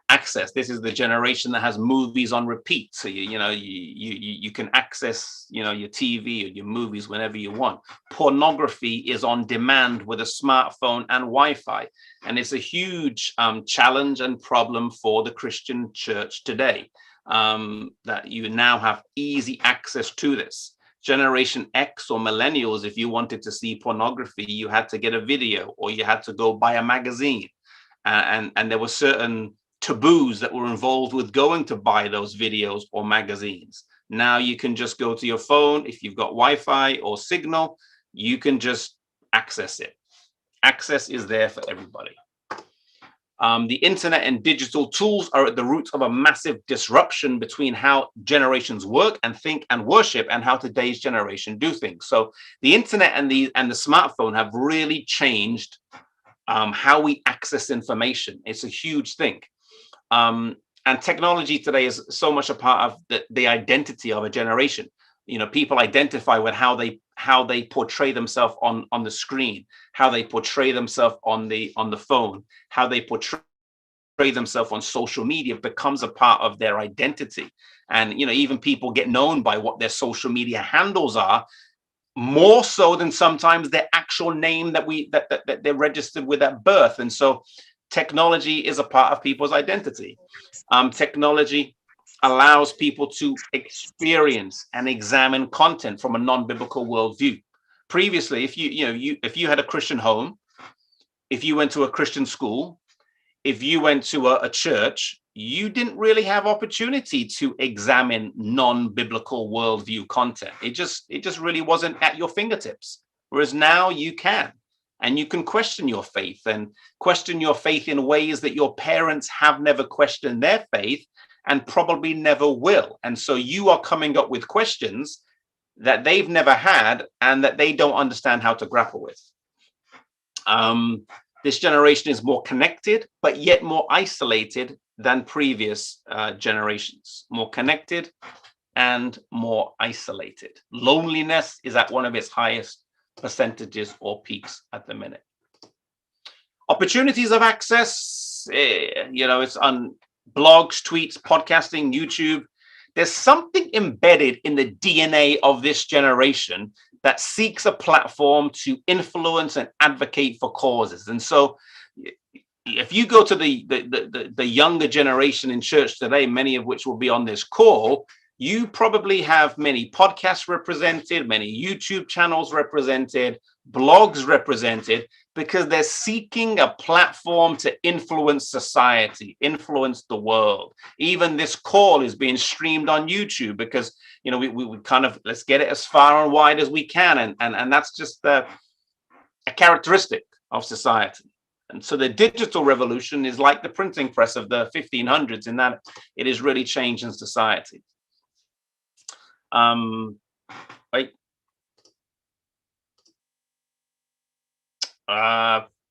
Access. This is the generation that has movies on repeat. So you can access your TV or your movies whenever you want. Pornography is on demand with a smartphone and Wi-Fi, and it's a huge challenge and problem for the Christian church today, that you now have easy access to this. Generation X or millennials, if you wanted to see pornography, you had to get a video or you had to go buy a magazine, and there were certain taboos that were involved with going to buy those videos or magazines. Now you can just go to your phone. If you've got Wi-Fi or signal, you can just access it. Access is there for everybody. The internet and digital tools are at the root of a massive disruption between how generations work and think and worship and how today's generation do things. So the internet and the smartphone have really changed how we access information. It's a huge thing. And technology today is so much a part of the identity of a generation. People identify with how they portray themselves on the screen, how they portray themselves on the phone, how they portray themselves on social media becomes a part of their identity. And even people get known by what their social media handles are, more so than sometimes their actual name that they're registered with at birth. And so technology is a part of people's identity. Technology allows people to experience and examine content from a non-biblical worldview. Previously, if you had a Christian home, if you went to a Christian school, if you went to a church, you didn't really have opportunity to examine non-biblical worldview content. It just really wasn't at your fingertips. Whereas now you can. And you can question your faith in ways that your parents have never questioned their faith and probably never will. And so you are coming up with questions that they've never had and that they don't understand how to grapple with. This generation is more connected, but yet more isolated than previous generations. More connected and more isolated. Loneliness is at one of its highest percentages or peaks at the minute. Opportunities of access, it's on blogs, tweets, podcasting, YouTube. There's something embedded in the DNA of this generation that seeks a platform to influence and advocate for causes. And so if you go to the younger generation in church today, many of which will be on this call, you probably have many podcasts represented, many YouTube channels represented, blogs represented, because they're seeking a platform to influence society, influence the world. Even this call is being streamed on YouTube because, we kind of, let's get it as far and wide as we can. And that's just a characteristic of society. And so the digital revolution is like the printing press of the 1500s in that it is really changing society.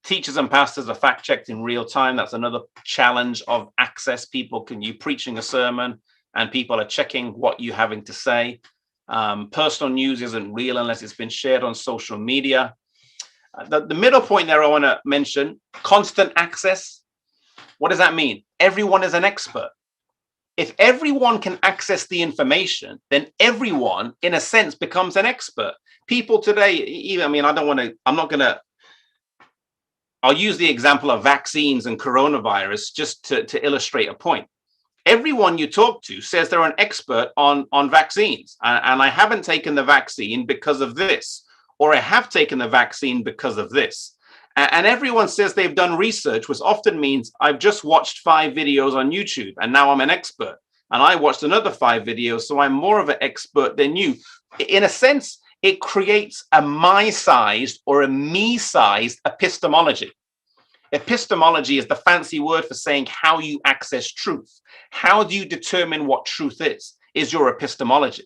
Teachers and pastors are fact-checked in real time. That's another challenge of access. You preaching a sermon and people are checking what you're having to say. Personal news isn't real unless it's been shared on social media. The middle point there I want to mention, constant access. What does that mean? Everyone is an expert. If everyone can access the information, then everyone, in a sense, becomes an expert. People today, even, I mean, I'll use the example of vaccines and coronavirus just to illustrate a point. Everyone you talk to says they're an expert on vaccines, and I haven't taken the vaccine because of this, or I have taken the vaccine because of this. And everyone says they've done research, which often means I've just watched 5 videos on YouTube and now I'm an expert. And I watched another 5 videos, so I'm more of an expert than you. In a sense, it creates a my-sized or a me-sized epistemology. Epistemology is the fancy word for saying how you access truth. How do you determine what truth is your epistemology.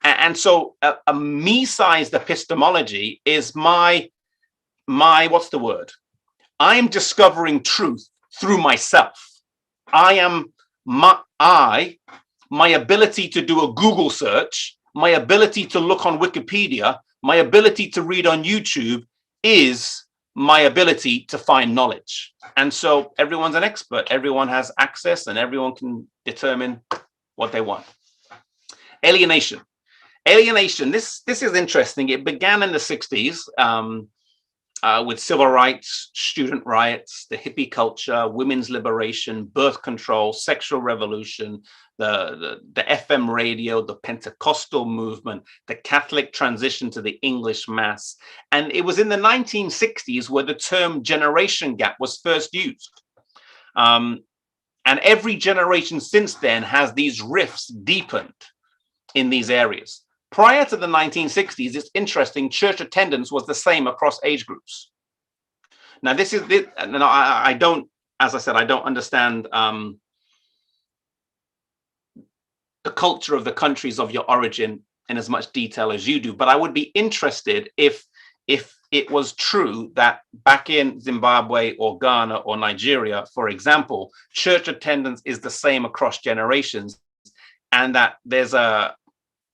And so a me-sized epistemology is my, what's the word? I'm discovering truth through myself. My ability to do a Google search, my ability to look on Wikipedia, my ability to read on YouTube is my ability to find knowledge. And so everyone's an expert, everyone has access, and everyone can determine what they want. Alienation. Alienation, this is interesting. It began in the 60s with civil rights, student riots, the hippie culture, women's liberation, birth control, sexual revolution, the FM radio, the Pentecostal movement, the Catholic transition to the English mass. And it was in the 1960s where the term generation gap was first used. And every generation since then has these rifts deepened in these areas. Prior to the 1960s, it's interesting, church attendance was the same across age groups. Now, this is, I don't, as I said, I don't understand the culture of the countries of your origin in as much detail as you do, but I would be interested if it was true that back in Zimbabwe or Ghana or Nigeria, for example, church attendance is the same across generations, and that there's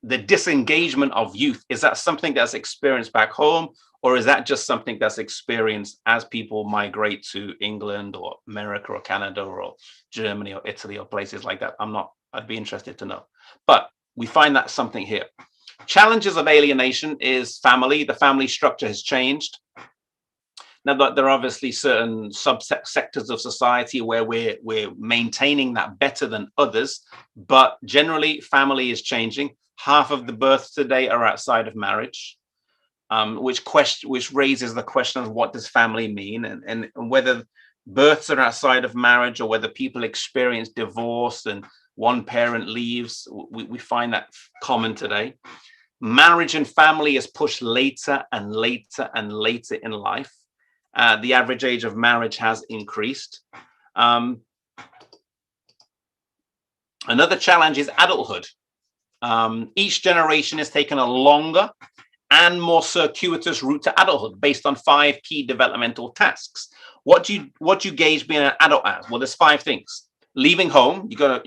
the disengagement of youth. Is that something that's experienced back home, or is that just something that's experienced as people migrate to England or America or Canada or Germany or Italy or places like that? I'd be interested to know. But we find that something here. Challenges of alienation is family. The family structure has changed. Now, there are obviously certain subsectors of society where we're maintaining that better than others, but generally family is changing. Half of the births today are outside of marriage, which raises the question of what does family mean, and whether births are outside of marriage or whether people experience divorce and one parent leaves. We find that common today. Marriage and family is pushed later and later and later in life. The average age of marriage has increased. Another challenge is adulthood. Each generation has taken a longer and more circuitous route to adulthood based on 5 key developmental tasks. What do you gauge being an adult as? Well, there's 5 things. Leaving home, you gotta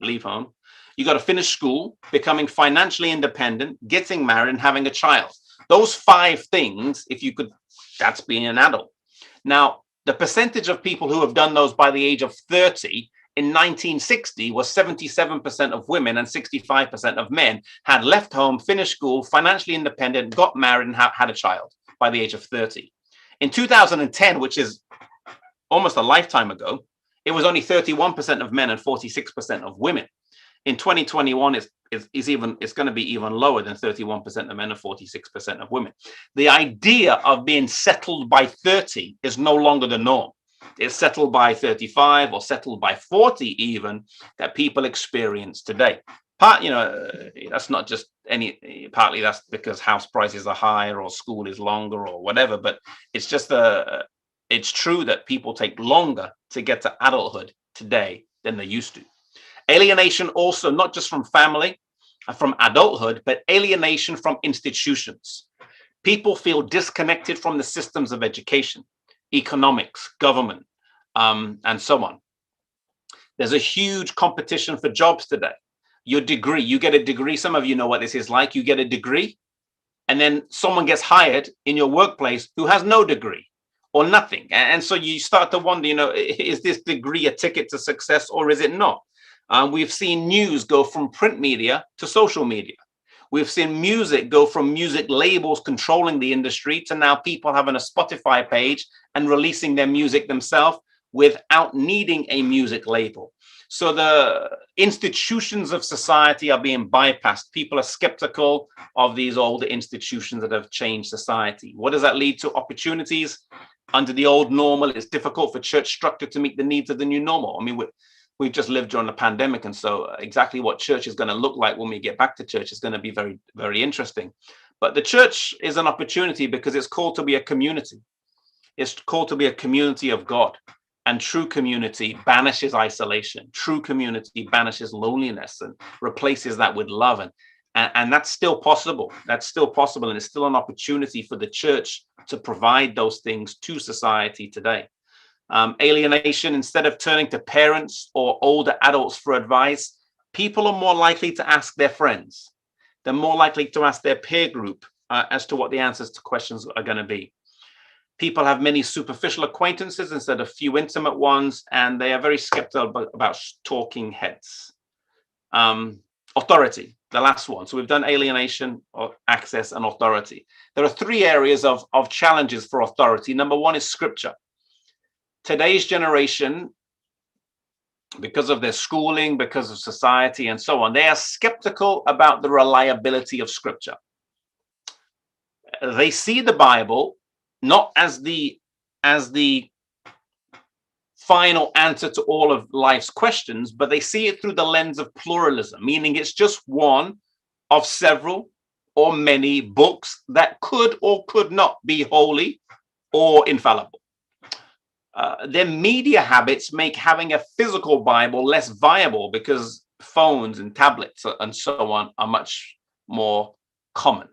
leave home. You gotta finish school, becoming financially independent, getting married, and having a child. Those 5 things, that's being an adult. Now, the percentage of people who have done those by the age of 30 in 1960 was 77% of women and 65% of men had left home, finished school, financially independent, got married, and had a child by the age of 30. In 2010, which is almost a lifetime ago, it was only 31% of men and 46% of women. In 2021, it's going to be even lower than 31% of men and 46% of women. The idea of being settled by 30 is no longer the norm. It's settled by 35 or settled by 40 even that people experience today. That's not just partly that's because house prices are higher or school is longer or whatever, but it's just it's true that people take longer to get to adulthood today than they used to. Alienation also, not just from family, from adulthood, but alienation from institutions. People feel disconnected from the systems of education, economics, government, and so on. There's a huge competition for jobs today. Your degree, you get a degree. Some of you know what this is like. You get a degree, and then someone gets hired in your workplace who has no degree or nothing. And so you start to wonder, is this degree a ticket to success or is it not? We've seen news go from print media to social media. We've seen music go from music labels controlling the industry to now people having a Spotify page and releasing their music themselves without needing a music label. So the institutions of society are being bypassed. People are skeptical of these older institutions that have changed society. What does that lead to? Opportunities. Under the old normal, it's difficult for church structure to meet the needs of the new normal. I mean, we've just lived during the pandemic, and so exactly what church is going to look like when we get back to church is going to be very, very interesting. But the church is an opportunity because it's called to be a community. It's called to be a community of God. And true community banishes isolation. True community banishes loneliness and replaces that with love. And that's still possible. That's still possible. And it's still an opportunity for the church to provide those things to society today. Alienation, instead of turning to parents or older adults for advice, people are more likely to ask their friends. They're more likely to ask their peer group as to what the answers to questions are going to be. People have many superficial acquaintances instead of few intimate ones, and they are very skeptical about talking heads. Authority, the last one. So we've done alienation, or access, and authority. There are three areas of challenges for authority. Number one is scripture. Today's generation, because of their schooling, because of society and so on, they are skeptical about the reliability of scripture. They see the Bible not as the final answer to all of life's questions, but they see it through the lens of pluralism, meaning it's just one of several or many books that could or could not be holy or infallible. Their media habits make having a physical Bible less viable because phones and tablets and so on are much more common.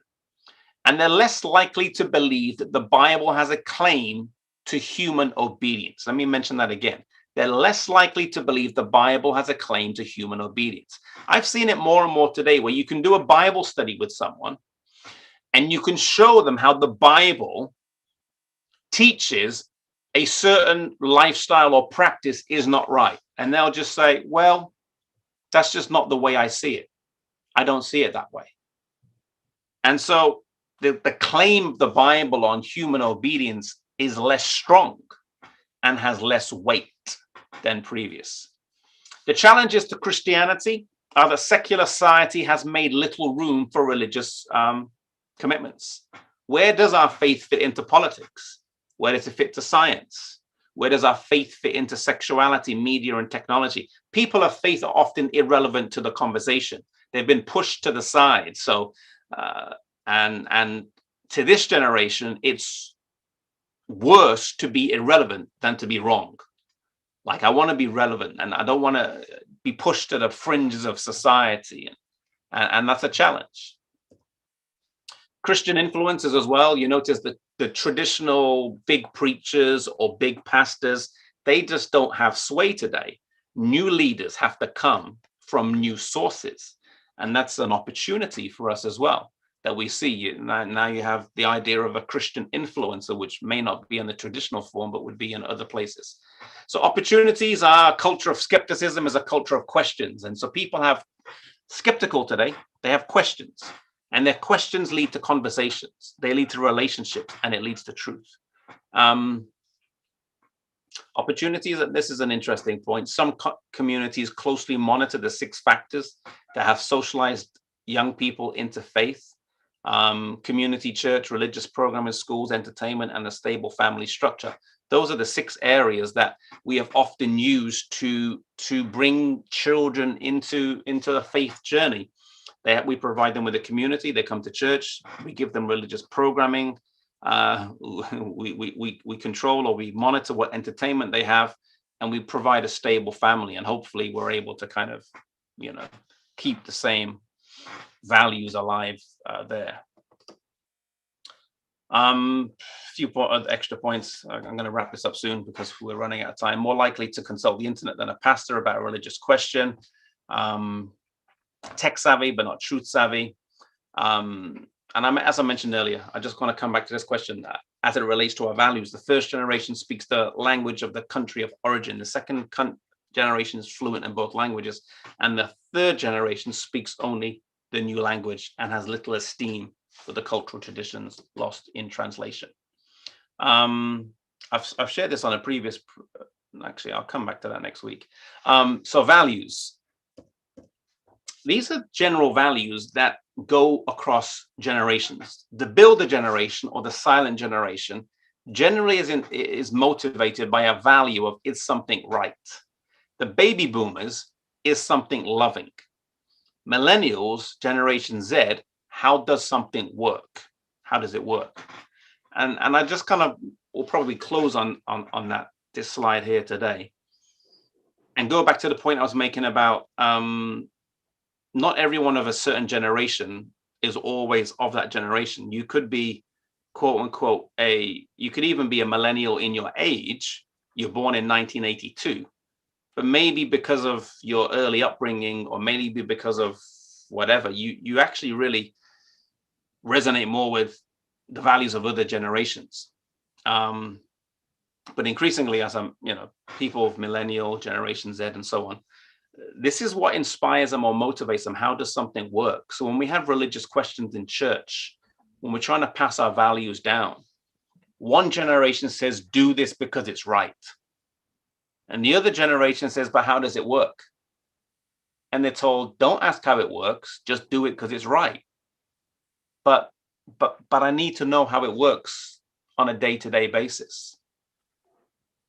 And they're less likely to believe that the Bible has a claim to human obedience. Let me mention that again. They're less likely to believe the Bible has a claim to human obedience. I've seen it more and more today where you can do a Bible study with someone and you can show them how the Bible teaches a certain lifestyle or practice is not right. And they'll just say, well, that's just not the way I see it. I don't see it that way. And so the claim of the Bible on human obedience is less strong and has less weight than previous. The challenges to Christianity are that secular society has made little room for religious commitments. Where does our faith fit into politics? Where does it fit to science? Where does our faith fit into sexuality, media, and technology? People of faith are often irrelevant to the conversation. They've been pushed to the side. So, and to this generation, it's worse to be irrelevant than to be wrong. Like, I want to be relevant and I don't want to be pushed to the fringes of society. And that's a challenge. Christian influences as well. You notice that the traditional big preachers or big pastors, they just don't have sway today. New leaders have to come from new sources. And that's an opportunity for us as well, that we see. Now you have the idea of a Christian influencer, which may not be in the traditional form, but would be in other places. So opportunities are a culture of skepticism, is a culture of questions. And so people have skeptical today, they have questions. And their questions lead to conversations, they lead to relationships, and it leads to truth. Opportunities, this is an interesting point. Some communities closely monitor the 6 factors that have socialized young people into faith: community, church, religious programming, schools, entertainment, and a stable family structure. Those are the 6 areas that we have often used to bring children into a faith journey. We provide them with a community. They come to church. We give them religious programming. We control or we monitor what entertainment they have, and we provide a stable family. And hopefully, we're able to kind of, keep the same values alive there. Few extra points. I'm going to wrap this up soon because we're running out of time. More likely to consult the internet than a pastor about a religious question. Tech savvy, but not truth savvy. And as I mentioned earlier, I just want to come back to this question as it relates to our values. The first generation speaks the language of the country of origin. The second generation is fluent in both languages, and the third generation speaks only the new language and has little esteem for the cultural traditions lost in translation. I've shared this on a previous, actually, I'll come back to that next week. So values. These are general values that go across generations. The builder generation or the silent generation generally is motivated by a value of is something right. The baby boomers is something loving. Millennials, Generation Z, how does something work? How does it work? And I just kind of will probably close on that this slide here today, and go back to the point I was making about not everyone of a certain generation is always of that generation. You could be, quote unquote, you could even be a millennial in your age. You're born in 1982, but maybe because of your early upbringing, or maybe because of whatever, you actually really resonate more with the values of other generations. But increasingly, as I'm, people of millennial, Generation Z, and so on, this is what inspires them or motivates them. How does something work? So when we have religious questions in church, when we're trying to pass our values down, one generation says, do this because it's right. And the other generation says, but how does it work? And they're told, don't ask how it works, just do it because it's right. But I need to know how it works on a day-to-day basis.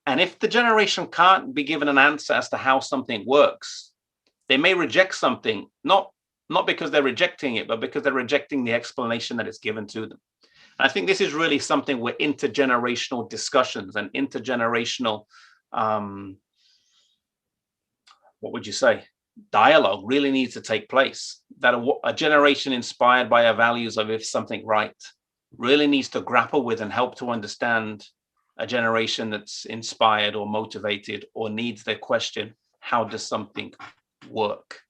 And if the generation can't be given an answer as to how something works, they may reject something, not because they're rejecting it, but because they're rejecting the explanation that is given to them. And I think this is really something where intergenerational discussions and intergenerational, what would you say, dialogue really needs to take place. That a generation inspired by our values of if something right really needs to grapple with and help to understand a generation that's inspired or motivated or needs their question, how does something work?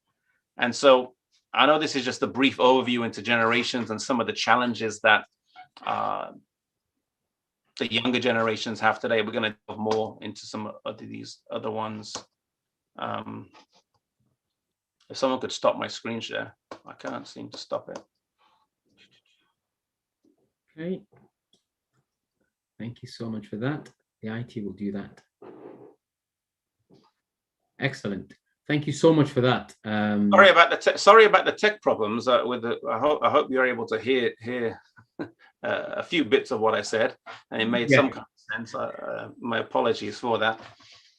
And so I know this is just a brief overview into generations and some of the challenges that the younger generations have today. We're going to delve more into some of these other ones. If someone could stop my screen share, I can't seem to stop it. Okay. Thank you so much for that. The IT will do that. Excellent. Thank you so much for that. Sorry about the tech problems. I hope you're able to hear a few bits of what I said, and it made some kind of sense. My apologies for that.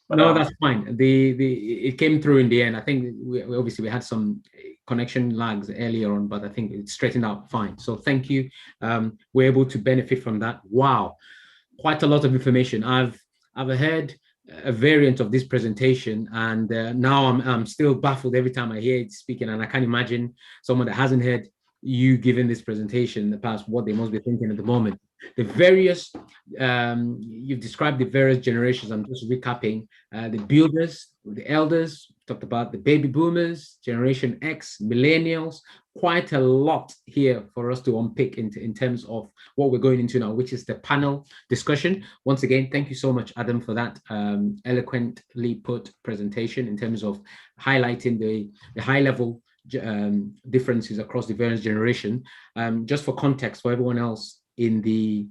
But, no, that's fine. It came through in the end. I think we obviously had some connection lags earlier on, but I think it straightened out fine. So thank you. We're able to benefit from that. Wow, quite a lot of information. I've heard a variant of this presentation, and now I'm still baffled every time I hear it speaking, and I can't imagine someone that hasn't heard you giving this presentation in the past, what they must be thinking at the moment. The various, you've described the various generations. I'm just recapping. The builders, the elders, talked about the baby boomers, Generation X, millennials, quite a lot here for us to unpick in terms of what we're going into now, which is the panel discussion. Once again, thank you so much, Adam, for that eloquently put presentation in terms of highlighting the high level differences across the various generation. Just for context, for everyone else in the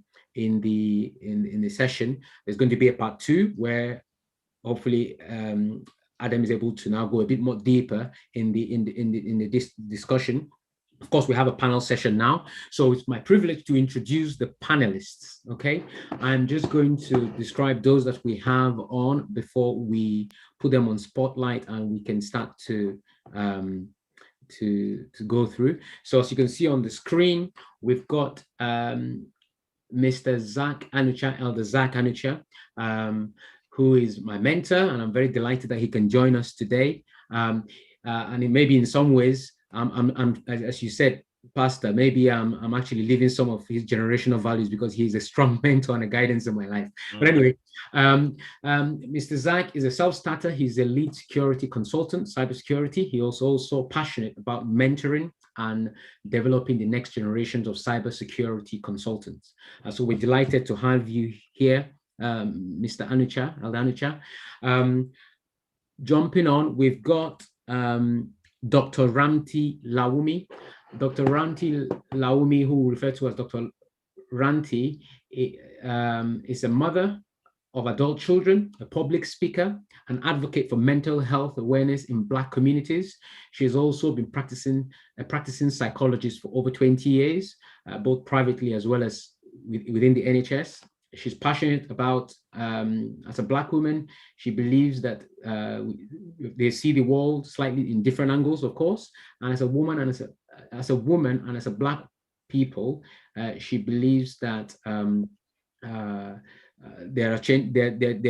session, there's going to be a part 2 where hopefully Adam is able to now go a bit more deeper in the discussion. Of course, we have a panel session now, so it's my privilege to introduce the panelists. Okay, I'm just going to describe those that we have on before we put them on spotlight and we can start to go through. So as you can see on the screen, we've got Mr. Zach Anucha, Elder Zach Anucha, who is my mentor, and I'm very delighted that he can join us today. And it may be in some ways, I'm as you said, Pastor, maybe I'm actually living some of his generational values because he's a strong mentor and a guidance in my life. But anyway, Mr. Zach is a self-starter. He's a lead security consultant, cybersecurity. He also passionate about mentoring and developing the next generations of cybersecurity consultants. So we're delighted to have you here, Mr. Anucha, Elder Anucha. jumping on, we've got Dr. Ramti Lawumi. Dr. Ramti Lawumi, who we refer to as Dr. Ranti, is a mother of adult children, a public speaker, an advocate for mental health awareness in Black communities. She has also been a practicing psychologist for over 20 years, both privately as well as within the NHS. She's passionate about, as a Black woman, she believes that they see the world slightly in different angles, of course. And as a woman and as a Black people, she believes that there are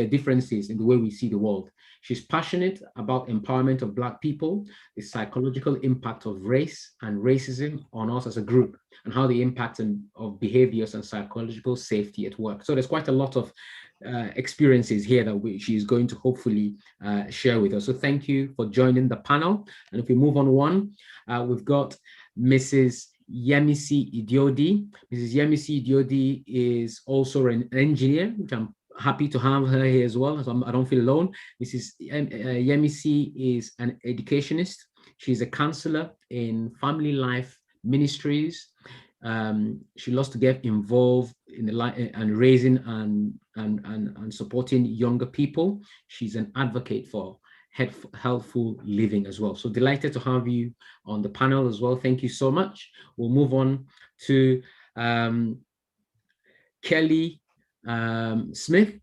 differences in the way we see the world. She's passionate about empowerment of Black people, the psychological impact of race and racism on us as a group, and how the impact of behaviors and psychological safety at work. So there's quite a lot of experiences here that she's going to hopefully share with us. So thank you for joining the panel. And if we move on we've got Mrs. Yemisi Idiodi. Mrs. Yemisi Idiodi is also an engineer, which I'm happy to have her here as well, so I don't feel alone. Mrs. Yemisi is an educationist. She's a counselor in Family Life Ministries. She loves to get involved in and raising and supporting younger people. She's an advocate for healthful living as well. So delighted to have you on the panel as well. Thank you so much. We'll move on to Kelly Smith,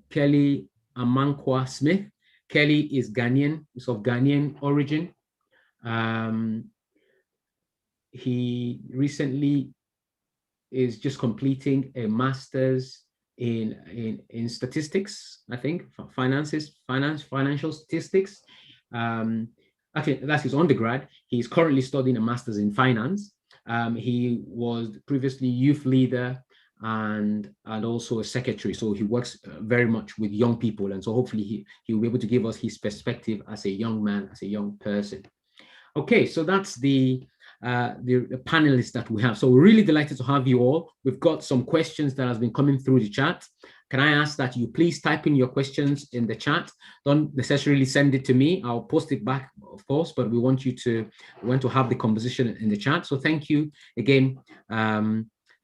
Kelly Amankwa Smith. Kelly is Ghanaian, is of Ghanaian origin. He recently is just completing a master's in statistics, I think, financial statistics. Actually, that's his undergrad. He's currently studying a master's in finance. He was previously youth leader and also a secretary. So he works very much with young people. And so hopefully he will be able to give us his perspective as a young man, as a young person. Okay, so that's the panelists that we have. So we're really delighted to have you all. We've got some questions that has been coming through the chat. Can I ask that you please type in your questions in the chat? Don't necessarily send it to me. I'll post it back, of course, but we want to have the conversation in the chat. So thank you again,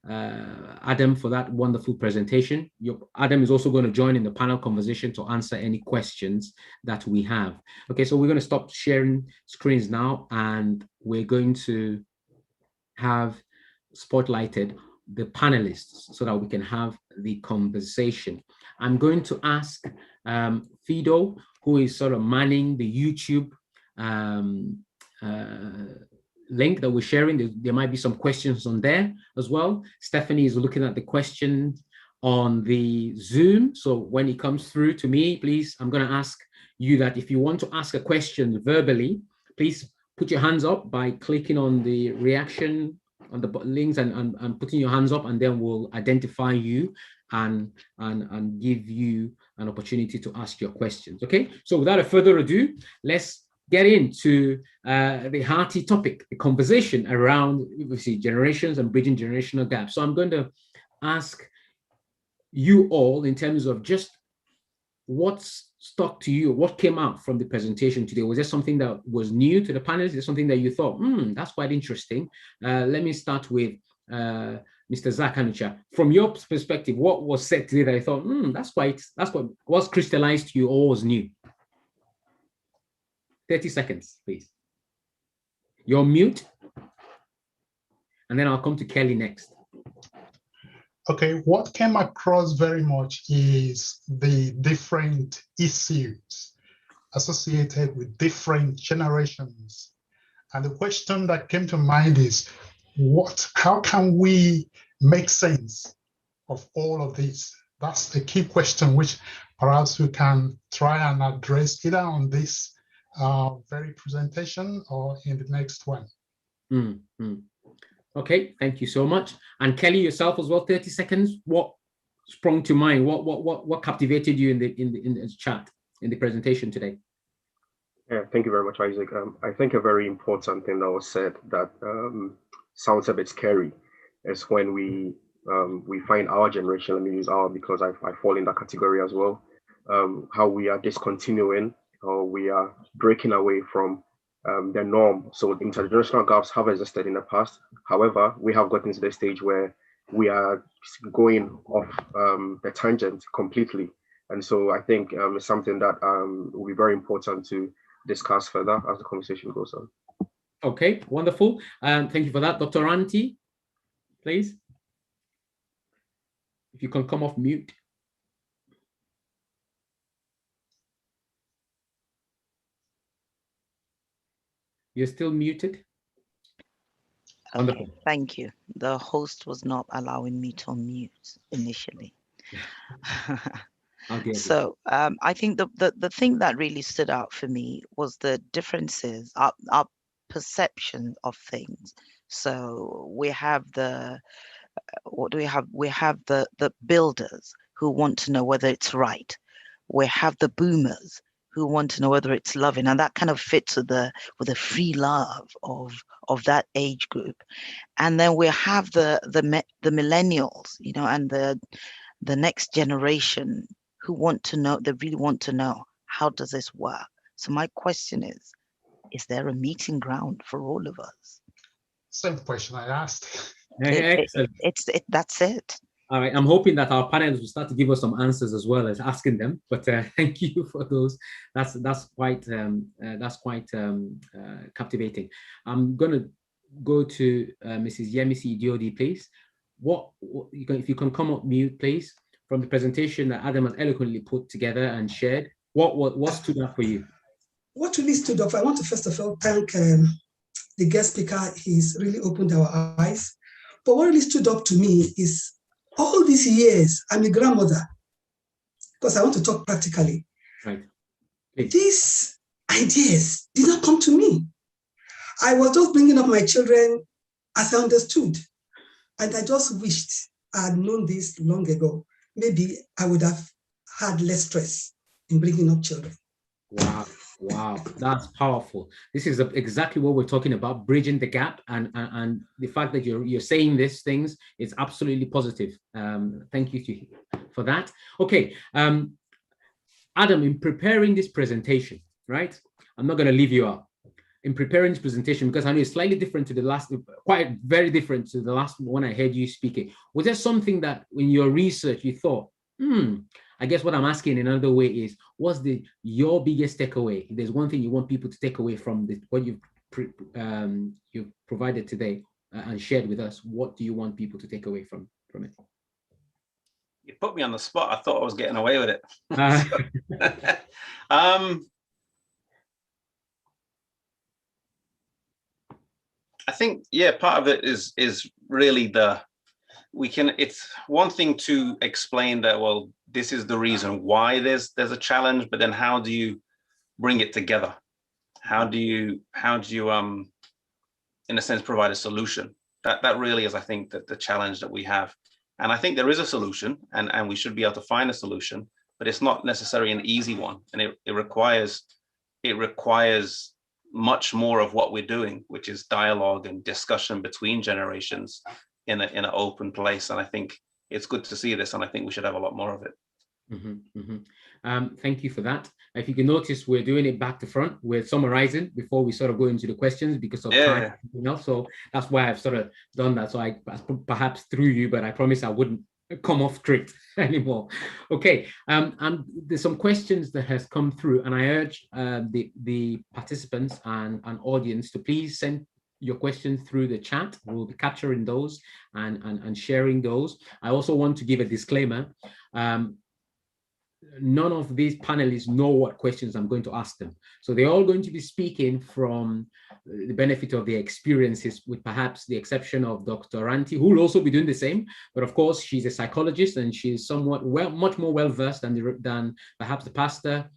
Adam, for that wonderful presentation. Adam is also going to join in the panel conversation to answer any questions that we have. Okay, so we're going to stop sharing screens now, and we're going to have spotlighted the panelists so that we can have the conversation. I'm going to ask Fido, who is sort of manning the YouTube link that we're sharing. There might be some questions on there as well. Stephanie is looking at the questions on the Zoom. So when it comes through to me, please, I'm going to ask you that if you want to ask a question verbally, please put your hands up by clicking on the reaction on the links and putting your hands up, and then we'll identify you and give you an opportunity to ask your questions. Okay, so without further ado, let's get into the hearty topic, the conversation around, obviously, generations and bridging generational gaps. So I'm going to ask you all in terms of just what's stuck to you, what came out from the presentation today. Was there something that was new to the panel? Is there something that you thought, that's quite interesting? Let me start with Mr. Zach Anucha. From your perspective, what was said today that I thought, that's what was crystallized to you or was new? 30 seconds, please. You're mute. And then I'll come to Kelly next. Okay, what came across very much is the different issues associated with different generations. And the question that came to mind is, how can we make sense of all of this? That's the key question, which perhaps we can try and address either on this very presentation or in the next one. Okay, thank you so much. And Kelly, yourself as well, 30 seconds. What sprung to mind? What captivated you in the chat, in the presentation today? Yeah, thank you very much, Isaac. I think a very important thing that was said that sounds a bit scary is when we find our generation, let me use our because I fall in that category as well, how we are discontinuing or we are breaking away from the norm. So intergenerational gaps have existed in the past. However, we have gotten to the stage where we are going off the tangent completely. And so I think it's something that will be very important to discuss further as the conversation goes on. Okay, wonderful. Thank you for that. Dr. Ranti, please. If you can come off mute. You're still muted. Okay, thank you. The host was not allowing me to unmute initially. So I think the thing that really stood out for me was the differences, our perception of things. So we have what do we have? We have the builders who want to know whether it's right. We have the boomers who want to know whether it's loving, and that kind of fits with the free love of that age group. And then we have the millennials, you know, and the next generation who want to know, they really want to know, how does this work? So my question is there a meeting ground for all of us? Same question I asked. Excellent. That's it. All right, I'm hoping that our panelists will start to give us some answers as well as asking them. But thank you for those. That's quite captivating. I'm going to go to Mrs. Yemisi Diodi, please. If you can come up mute, please, from the presentation that Adam has eloquently put together and shared. What stood out for you? What really stood up, I want to first of all thank the guest speaker. He's really opened our eyes. But what really stood up to me is all these years, I'm a grandmother, because I want to talk practically. Right. These ideas did not come to me. I was just bringing up my children as I understood. And I just wished I had known this long ago. Maybe I would have had less stress in bringing up children. Wow, that's powerful. This is exactly what we're talking about, bridging the gap, and the fact that you're saying these things is absolutely positive. Thank you for that. Okay, Adam, in preparing this presentation, right? I'm not going to leave you out. In preparing this presentation, because I know it's slightly different to the last, quite very different to the last one I heard you speaking. Was there something that in your research you thought, I guess what I'm asking in another way is, what's your biggest takeaway? If there's one thing you want people to take away from what you've provided today and shared with us, what do you want people to take away from it? You put me on the spot. I thought I was getting away with it. I think, yeah, part of it is really it's one thing to explain that, well, this is the reason why there's a challenge, but then how do you bring it together? How do you in a sense provide a solution? That really is, I think, that the challenge that we have. And I think there is a solution, and we should be able to find a solution, but it's not necessarily an easy one. And it requires much more of what we're doing, which is dialogue and discussion between generations in an open place. And I think it's good to see this, and I think we should have a lot more of it. Thank you for that. If you can notice, we're doing it back to front. We're summarizing before we sort of go into the questions because of time. So that's why I've sort of done that. So I perhaps threw you, but I promise I wouldn't come off strict anymore. Okay, and there's some questions that has come through, and I urge the participants and audience to please send your questions through the chat. We'll be capturing those and sharing those. I also want to give a disclaimer. None of these panelists know what questions I'm going to ask them. So they're all going to be speaking from the benefit of their experiences, with perhaps the exception of Dr. Ranti, who will also be doing the same. But of course, she's a psychologist and she's somewhat much more well-versed than perhaps the pastor,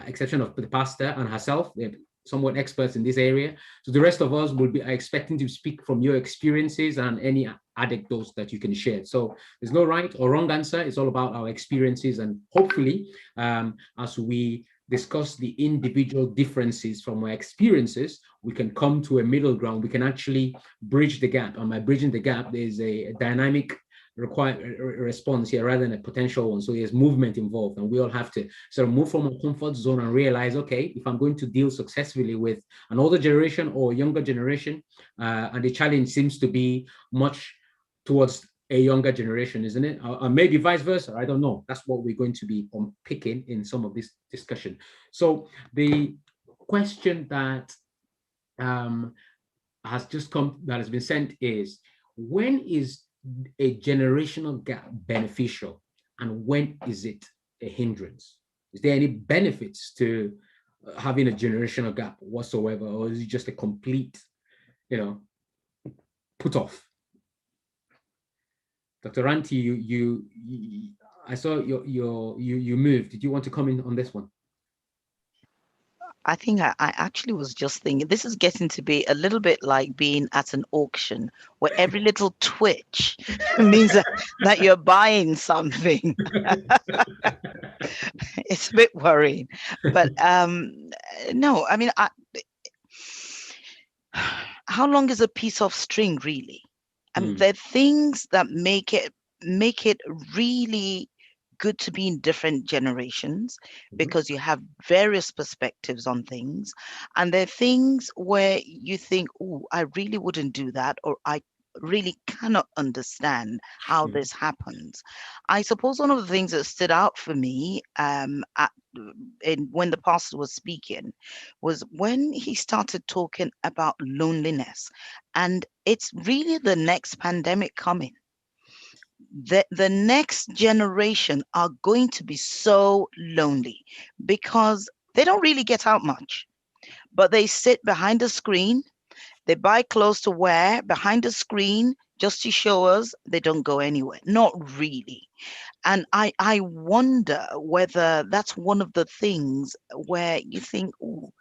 exception of the pastor and herself. They're somewhat experts in this area. So the rest of us will be expecting to speak from your experiences and any anecdotes that you can share. So there's no right or wrong answer. It's all about our experiences, and hopefully as we discuss the individual differences from our experiences, we can come to a middle ground. We can actually bridge the gap. And by bridging the gap, there's a dynamic response here rather than a potential one. So there's movement involved, and we all have to sort of move from a comfort zone and realize, okay, if I'm going to deal successfully with an older generation or younger generation, and the challenge seems to be much towards a younger generation, isn't it? Or maybe vice versa, I don't know. That's what we're going to be unpicking in some of this discussion. So the question that has just come, that has been sent is, when is a generational gap beneficial and when is it a hindrance? Is there any benefits to having a generational gap whatsoever, or is it just a complete, put off? Dr. Ranti, you I saw you moved. Did you want to come in on this one? I think I actually was just thinking, this is getting to be a little bit like being at an auction where every little twitch means that you're buying something. It's a bit worrying. But no, I mean, how long is a piece of string really? I mean, there are things that make it really good to be in different generations because you have various perspectives on things. And there are things where you think, oh, I really wouldn't do that, or I really cannot understand how this happens. I suppose one of the things that stood out for me when the pastor was speaking was when he started talking about loneliness. And it's really the next pandemic coming. The next generation are going to be so lonely because they don't really get out much, but they sit behind a screen. They buy clothes to wear behind a screen just to show us. They don't go anywhere. Not really. And I wonder whether that's one of the things where you think, oh,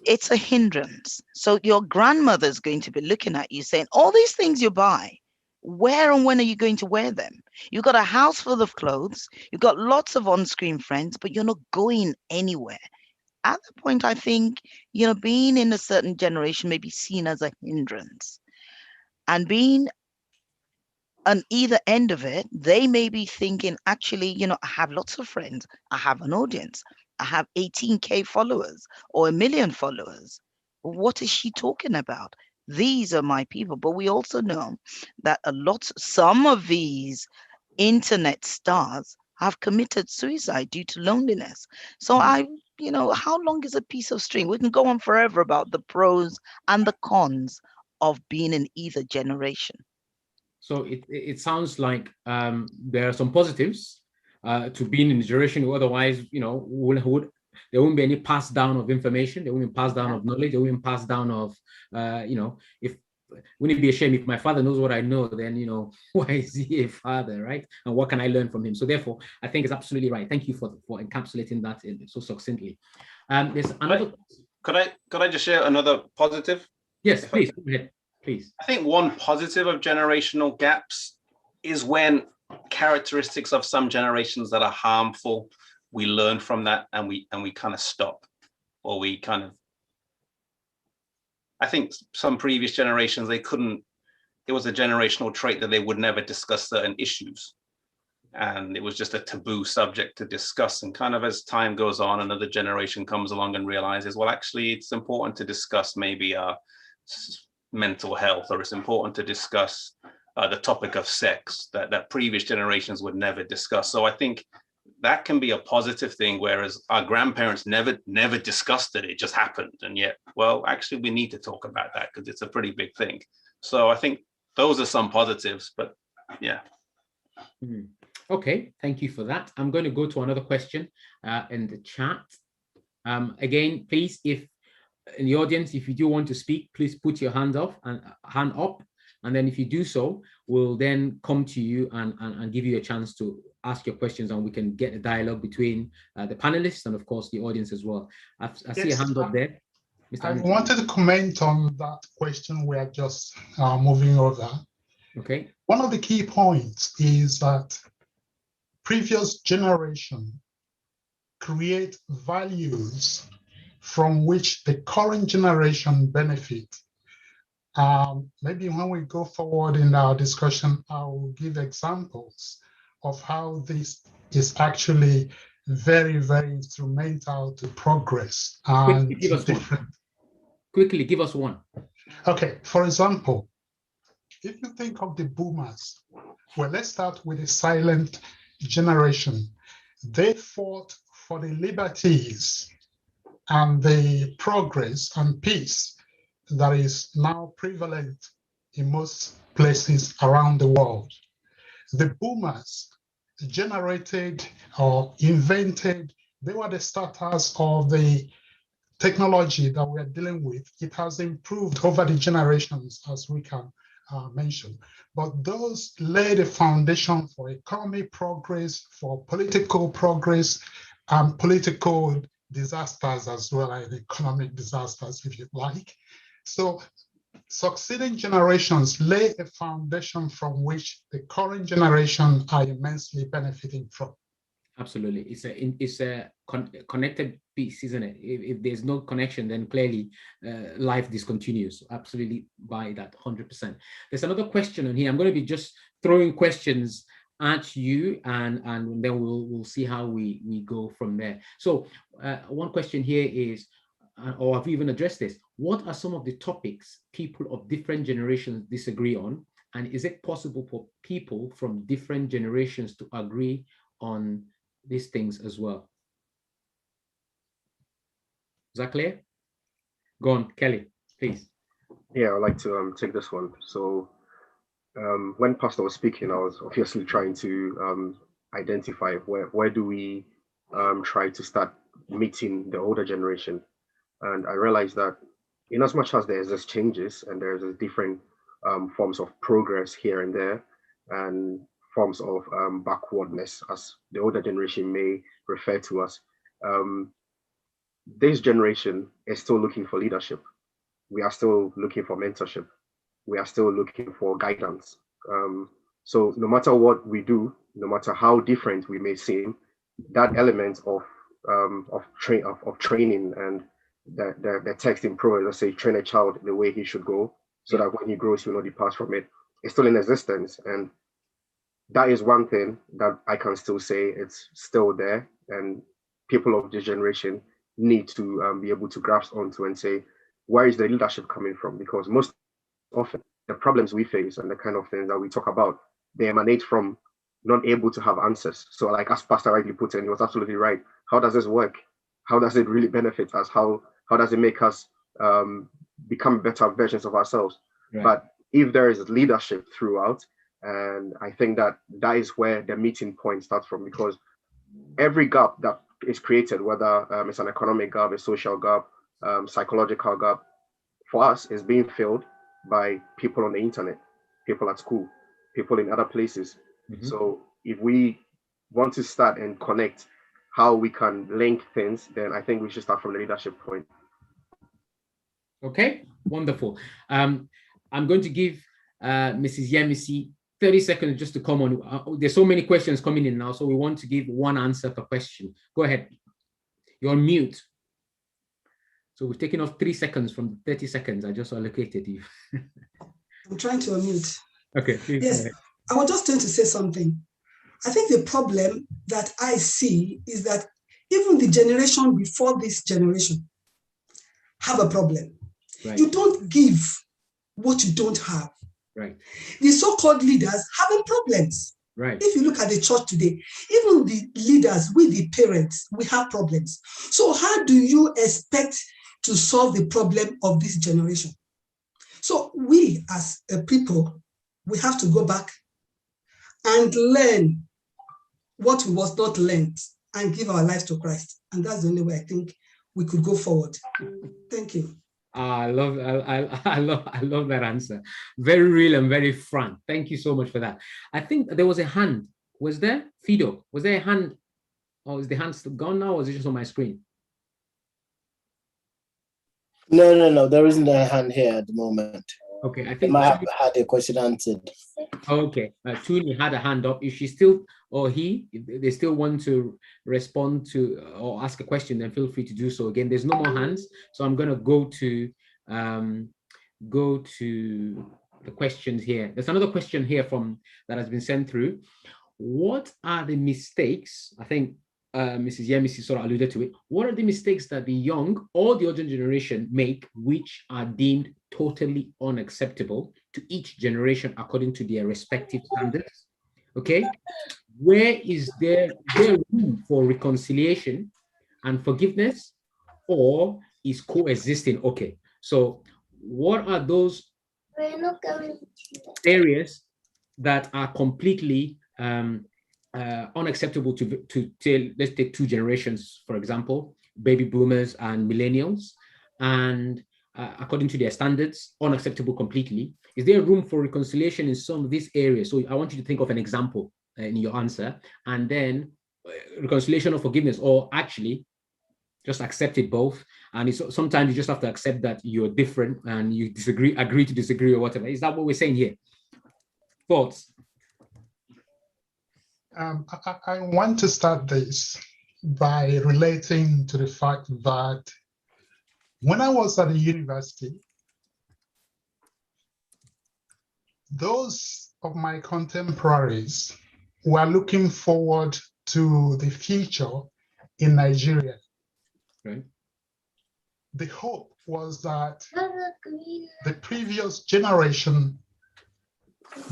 it's a hindrance. So your grandmother's going to be looking at you saying, all these things you buy, where and when are you going to wear them? You've got a house full of clothes, you've got lots of on-screen friends, but you're not going anywhere. At the point, I think, being in a certain generation may be seen as a hindrance. And being on either end of it, they may be thinking, actually, I have lots of friends, I have an audience, I have 18K followers or 1 million followers. What is she talking about? These are my people. But we also know that some of these internet stars have committed suicide due to loneliness. So how long is a piece of string? We can go on forever about the pros and the cons of being in either generation. So it sounds like there are some positives to being in a generation who otherwise, there won't be any pass down of information, there won't be pass down of knowledge, there won't be pass down of, wouldn't it be a shame if my father knows what I know, then, why is he a father, right? And what can I learn from him? So therefore, I think it's absolutely right. Thank you for encapsulating that so succinctly. There's another. Could I just share another positive? Yes, please, go ahead. Please. I think one positive of generational gaps is when characteristics of some generations that are harmful, we learn from that and we kind of stop, or we kind of, I think some previous generations, it was a generational trait that they would never discuss certain issues. And it was just a taboo subject to discuss. And kind of as time goes on, another generation comes along and realizes, well, actually, it's important to discuss maybe mental health, or it's important to discuss the topic of sex that previous generations would never discuss. So I think that can be a positive thing, whereas our grandparents never discussed it. It just happened. And yet, well, actually, we need to talk about that because it's a pretty big thing. So I think those are some positives, but yeah. Okay, thank you for that. I'm going to go to another question in the chat. Again, please, if in the audience, if you do want to speak, please put your hand up, and then if you do so, we'll then come to you and give you a chance to ask your questions, and we can get a dialogue between the panelists and of course the audience as well. I see a hand up there. Mr. I Anthony. wanted to comment on that question we are just moving over. Okay. One of the key points is that previous generation create values from which the current generation benefit. Maybe when we go forward in our discussion, I will give examples of how this is actually very, very instrumental to progress and Quickly, give us one. Quickly, give us one. Okay, for example, if you think of the boomers, well, let's start with the silent generation. They fought for the liberties and the progress and peace that is now prevalent in most places around the world. The boomers generated or invented, they were the starters of the technology that we are dealing with. It has improved over the generations, as we can mention. But those laid a foundation for economic progress, for political progress, and political disasters as well, and economic disasters, if you like. So succeeding generations lay a foundation from which the current generation are immensely benefiting from. Absolutely, it's a connected piece, isn't it? If there's no connection, then clearly life discontinues. Absolutely, by that 100%. There's another question on here. I'm going to be just throwing questions at you, and then we'll see how we go from there. So one question here is, or I've even addressed this. What are some of the topics people of different generations disagree on, and is it possible for people from different generations to agree on these things as well? Is that clear? Go on, Kelly, please. Yeah, I'd like to take this one. So when Pastor was speaking, I was obviously trying to identify where do we try to start meeting the older generation. And I realized that in as much as there's this changes and there's a different forms of progress here and there, and forms of backwardness, as the older generation may refer to us, this generation is still looking for leadership. We are still looking for mentorship. We are still looking for guidance. So no matter what we do, no matter how different we may seem, that element of training and the text in Proverbs, let's say, train a child the way he should go, so that when he grows, he will not depart from it, is still in existence. And that is one thing that I can still say it's still there, and people of this generation need to be able to grasp onto and say, where is the leadership coming from? Because most often the problems we face and the kind of things that we talk about, they emanate from not able to have answers. So like as Pastor rightly put it, he was absolutely right. How does this work? How does it really benefit us? How does it make us become better versions of ourselves? Right. But if there is leadership throughout, and I think that is where the meeting point starts from, because every gap that is created, whether it's an economic gap, a social gap, psychological gap, for us is being filled by people on the internet, people at school, people in other places. Mm-hmm. So if we want to start and connect how we can link things, then I think we should start from the leadership point. Okay, wonderful. I'm going to give Mrs. Yemisi 30 seconds just to come on. There's so many questions coming in now, so we want to give one answer per question. Go ahead. You're on mute. So we've taken off 3 seconds from the 30 seconds I just allocated you. I'm trying to unmute. Okay, please. Yes, I was just trying to say something. I think the problem that I see is that even the generation before this generation have a problem. Right. You don't give what you don't have. Right. The so-called leaders having problems. Right. If you look at the church today, even the leaders, with the parents, we have problems. So how do you expect to solve the problem of this generation? So we as a people, we have to go back and learn what was not learned and give our lives to Christ. And that's the only way I think we could go forward. Thank you. I love that answer. Very real and very frank. Thank you so much for that. I think there was a hand. Was there? Fido, was there a hand? Or is the hand still gone now, or is it just on my screen? No. There isn't a hand here at the moment. Okay, I think I have had a question answered. Okay, Tuni had a hand up. If she still, or he, if they still want to respond to or ask a question, then feel free to do so. Again, there's no more hands, so I'm going to go to go to the questions here. There's another question here that has been sent through. What are the mistakes? I think Mrs. Yemisi sort of alluded to it. What are the mistakes that the young or the older generation make which are deemed totally unacceptable to each generation according to their respective standards? Okay, where is there room for reconciliation and forgiveness, or is coexisting okay? So what are those areas that are completely unacceptable to let's take two generations, for example, baby boomers and millennials, and according to their standards, unacceptable completely? Is there room for reconciliation in some of these areas? So I want you to think of an example in your answer, and then reconciliation or forgiveness, or actually just accept it both. And it's, sometimes you just have to accept that you're different and you agree to disagree or whatever. Is that what we're saying here? Thoughts? I want to start this by relating to the fact that when I was at the university, those of my contemporaries were looking forward to the future in Nigeria. Right. The hope was that the previous generation,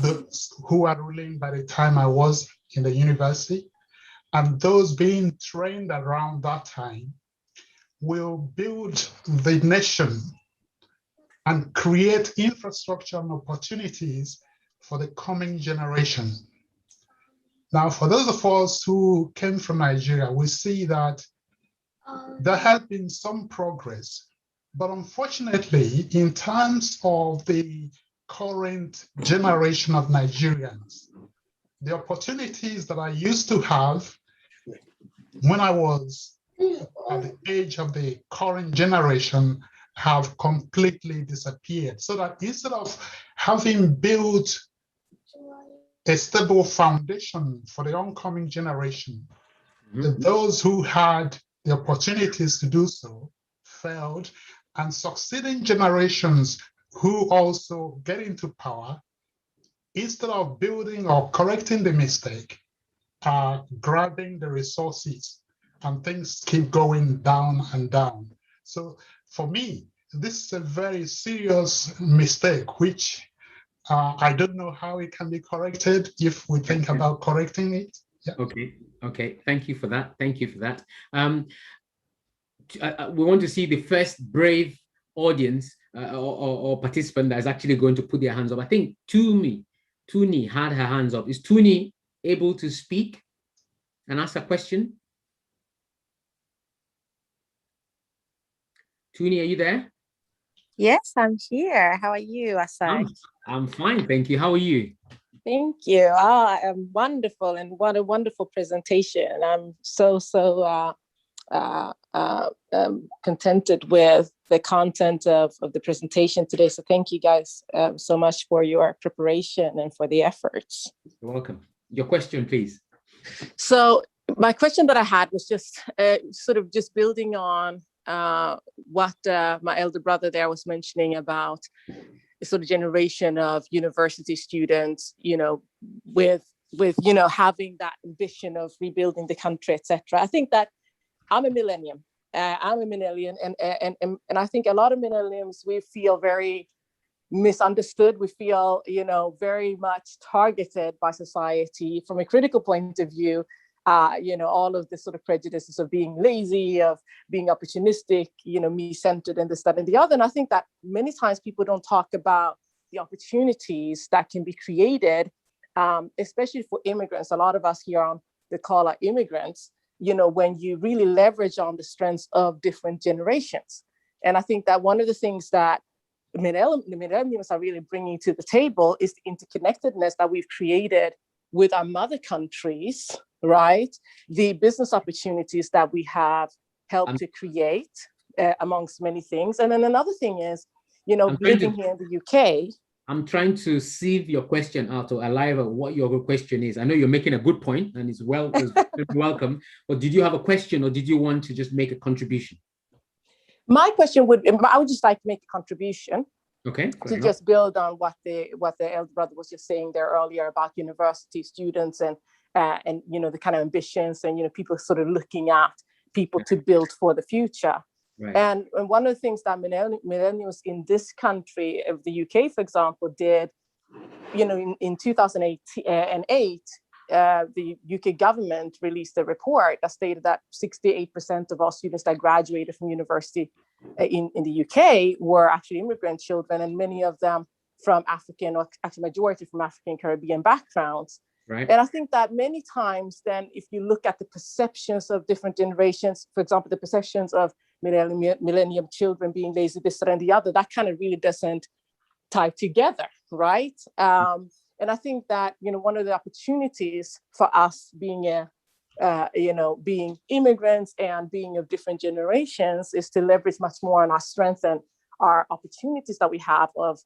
those who were ruling by the time I was in the university, and those being trained around that time, will build the nation and create infrastructure and opportunities for the coming generation. Now, for those of us who came from Nigeria, we see that there has been some progress, but unfortunately, in terms of the current generation of Nigerians, the opportunities that I used to have when I was at the age of the current generation have completely disappeared. So that instead of having built a stable foundation for the oncoming generation, those who had the opportunities to do so failed, and succeeding generations who also get into power, instead of building or correcting the mistake, are grabbing the resources, and things keep going down and down. So for me, this is a very serious mistake, which I don't know how it can be corrected if we think about correcting it. Yeah. Okay. Thank you for that. We want to see the first brave audience or participant that is actually going to put their hands up. I think Tuni had her hands up. Is Tuni able to speak and ask a question? Tuni, are you there? Yes, I'm here. How are you, Asai? I'm fine, thank you. How are you? Thank you. I am wonderful, and what a wonderful presentation. I'm so contented with the content of the presentation today. So thank you guys so much for your preparation and for the efforts. You're welcome. Your question, please. So my question that I had was just sort of just building on what my elder brother there was mentioning about the sort of generation of university students, with having that ambition of rebuilding the country, etc. I think that I'm a millennium. And I think a lot of millennials, we feel very misunderstood. We feel, very much targeted by society from a critical point of view. All of the sort of prejudices of being lazy, of being opportunistic, me-centered, and this, that, and the other. And I think that many times people don't talk about the opportunities that can be created, especially for immigrants. A lot of us here on the call are immigrants, when you really leverage on the strengths of different generations. And I think that one of the things that the millennials are really bringing to the table is the interconnectedness that we've created with our mother countries, right? The business opportunities that we have helped to create, amongst many things. And then another thing is, living here in the UK. I'm trying to sieve your question out, or Aliva, what your question is. I know you're making a good point, and it's welcome. But did you have a question, or did you want to just make a contribution? My question I would just like to make a contribution. Okay. To just build on what the elder brother was just saying there earlier about university students and the kind of ambitions and people sort of looking at people to build for the future. Right. And one of the things that millennials in this country, of the UK, for example, did, in 2008, the UK government released a report that stated that 68% of all students that graduated from university in the UK were actually immigrant children, and many of them from African, or actually majority from African Caribbean backgrounds. Right. And I think that many times then, if you look at the perceptions of different generations, for example, the perceptions of millennium children being lazy, this, and the other, that kind of really doesn't tie together, right? And I think that, one of the opportunities for us being being immigrants and being of different generations is to leverage much more on our strengths and our opportunities that we have of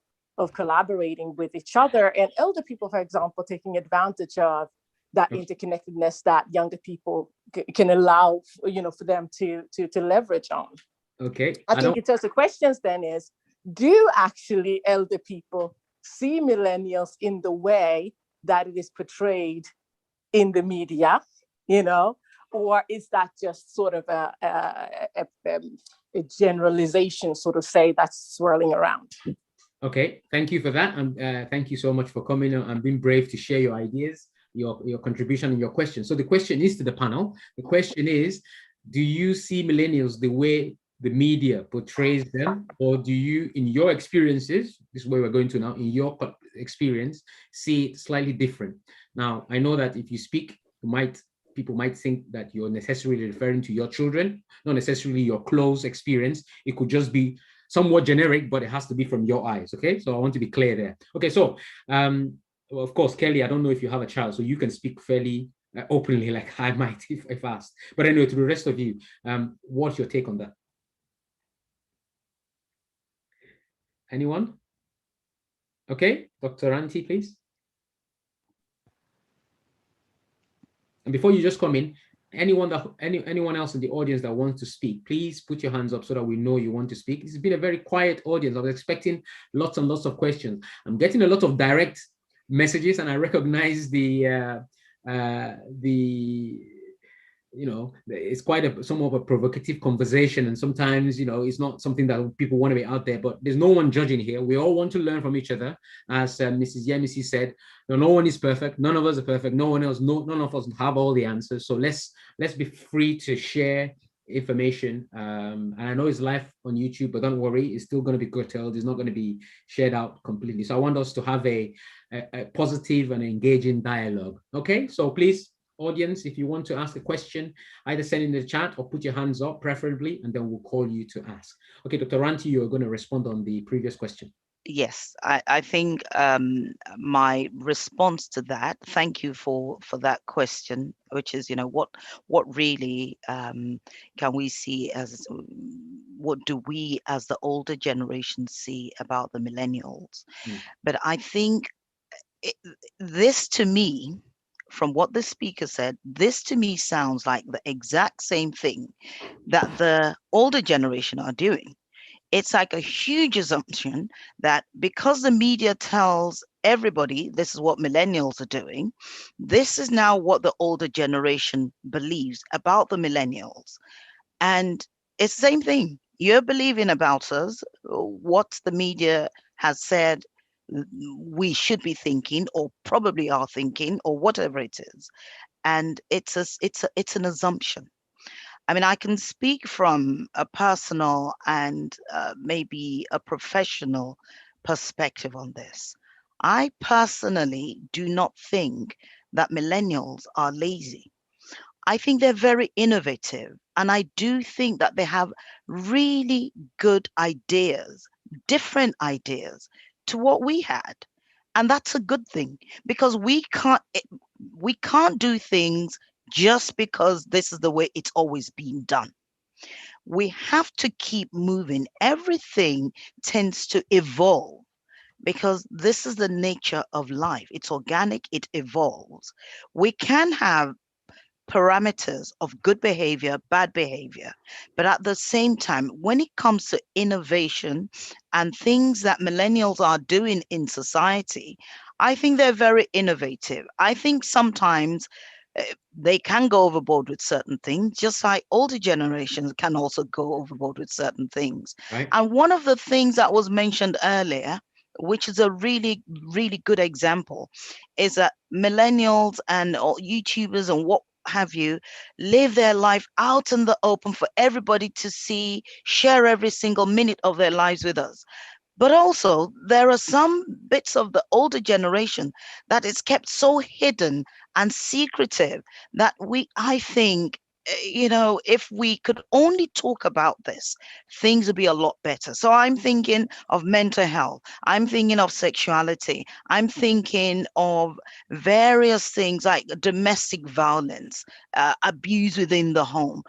collaborating with each other, and elder people, for example, taking advantage of that interconnectedness that younger people can allow, for them to leverage on. Okay. I think in terms of questions then is, do actually elder people see millennials in the way that it is portrayed in the media, or is that just sort of a generalization, sort of say, that's swirling around? Okay, thank you for that. And thank you so much for coming and being brave to share your ideas, your contribution and your question. So the question is to the panel. The question is, do you see millennials the way the media portrays them, or do you, in your experiences, this is where we're going to now, in your experience, see it slightly different? Now, I know that if you speak, people might think that you're necessarily referring to your children, not necessarily your close experience. It could just be somewhat generic, but it has to be from your eyes, okay? So I want to be clear there. Okay, so, well, of course, Kelly, I don't know if you have a child, so you can speak fairly openly, like I might if asked. But anyway, to the rest of you, what's your take on that? Anyone? Okay, Dr. Ranti, please. And before you just come in, anyone else in the audience that wants to speak, please put your hands up so that we know you want to speak. It's been a very quiet audience. I was expecting lots and lots of questions. I'm getting a lot of direct messages, and I recognize it's quite somewhat of a provocative conversation, and sometimes it's not something that people want to be out there, but there's no one judging here. We all want to learn from each other. As Mrs. Yemisi said, no one is perfect, none of us are perfect, none of us have all the answers. So let's be free to share information, and I know it's live on YouTube, but don't worry, it's still going to be curtailed. It's not going to be shared out completely. So I want us to have a positive and engaging dialogue. Okay, so please, audience, if you want to ask a question, either send in the chat or put your hands up, preferably, and then we'll call you to ask. Okay, Dr. Ranti, you're going to respond on the previous question. Yes, I think my response to that, thank you for that question, which is, what really can we see as, what do we as the older generation see about the millennials? But I think this, to me, from what the speaker said, this to me sounds like the exact same thing that the older generation are doing. It's like a huge assumption that because the media tells everybody this is what millennials are doing, this is now what the older generation believes about the millennials. And it's the same thing. You're believing about us, what the media has said we should be thinking, or probably are thinking, or whatever it is. And it's an assumption. I mean, I can speak from a personal and maybe a professional perspective on this. I personally do not think that millennials are lazy. I think they're very innovative, and I do think that they have really good ideas, different ideas to what we had. And that's a good thing, because we can't do things just because this is the way it's always been done. We have to keep moving. Everything tends to evolve because this is the nature of life. It's organic, it evolves. We can have parameters of good behavior, bad behavior. But at the same time, when it comes to innovation and things that millennials are doing in society, I think they're very innovative. I think sometimes they can go overboard with certain things, just like older generations can also go overboard with certain things. Right. And one of the things that was mentioned earlier, which is a really, really good example, is that millennials and YouTubers and what have you live their life out in the open for everybody to see, share every single minute of their lives with us. But also, there are some bits of the older generation that is kept so hidden and secretive that I think, if we could only talk about this, things would be a lot better. So I'm thinking of mental health. I'm thinking of sexuality. I'm thinking of various things like domestic violence, abuse within the home.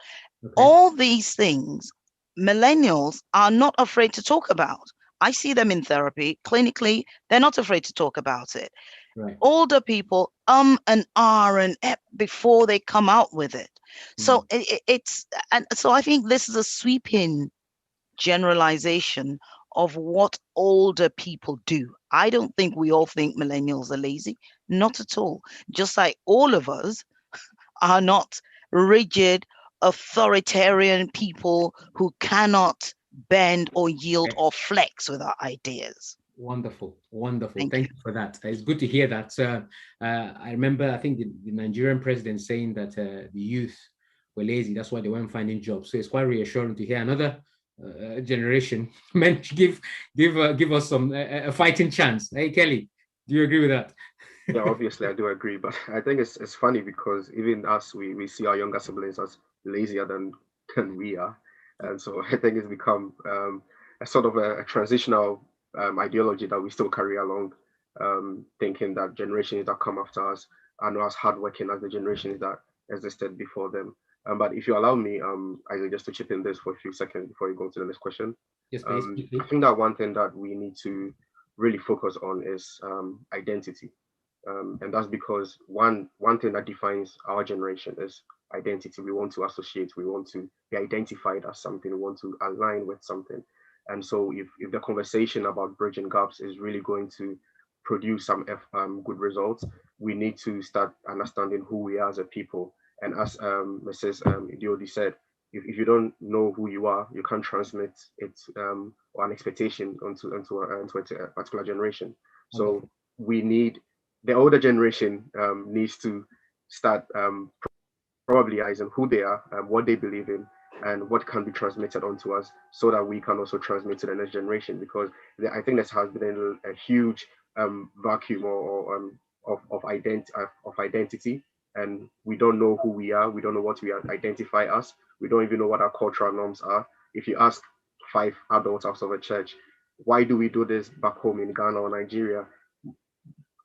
Okay. All these things, millennials are not afraid to talk about. I see them in therapy. Clinically, they're not afraid to talk about it. Right. Older people, and R and F before they come out with it. So so I think this is a sweeping generalization of what older people do. I don't think we all think millennials are lazy. Not at all. Just like all of us are not rigid, authoritarian people who cannot bend or yield or flex with our ideas. Wonderful, wonderful. Thank you for that. It's good to hear that. I remember, I think the Nigerian president saying that the youth were lazy. That's why they weren't finding jobs. So it's quite reassuring to hear another generation meant to give us some a fighting chance. Hey, Kelly, do you agree with that? Yeah, obviously I do agree, but I think it's funny because even us, we see our younger siblings as lazier than we are, and so I think it's become a sort of a transitional ideology that we still carry along, thinking that generations that come after us are not as hardworking as the generations that existed before them. But if you allow me, Isaac, just to chip in this for a few seconds before you go to the next question. Yes, please. I think that one thing that we need to really focus on is identity. And that's because one thing that defines our generation is identity. We want to associate, we want to be identified as something, we want to align with something. And so if the conversation about bridging gaps is really going to produce some good results, we need to start understanding who we are as a people. And as Mrs. Idiodi said, if you don't know who you are, you can't transmit it or an expectation onto a particular generation. So we need the older generation needs to start probably realizing who they are, what they believe in, and what can be transmitted onto us, so that we can also transmit to the next generation. Because I think there has been a huge vacuum of identity, and we don't know who we are. We don't know what we identify as. We don't even know what our cultural norms are. If you ask 5 adults out of a church, why do we do this back home in Ghana or Nigeria?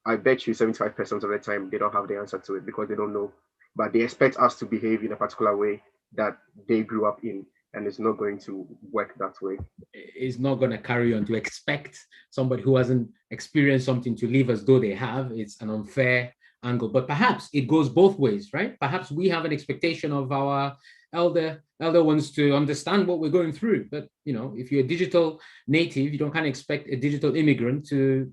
I bet you 75% of the time they don't have the answer to it because they don't know. But they expect us to behave in a particular way that they grew up in, and it's not going to work that way. It's not going to carry on. To expect somebody who hasn't experienced something to live as though they have, it's an unfair angle. But perhaps it goes both ways, right? Perhaps we have an expectation of our elder ones to understand what we're going through. But if you're a digital native, you don't kind of expect a digital immigrant to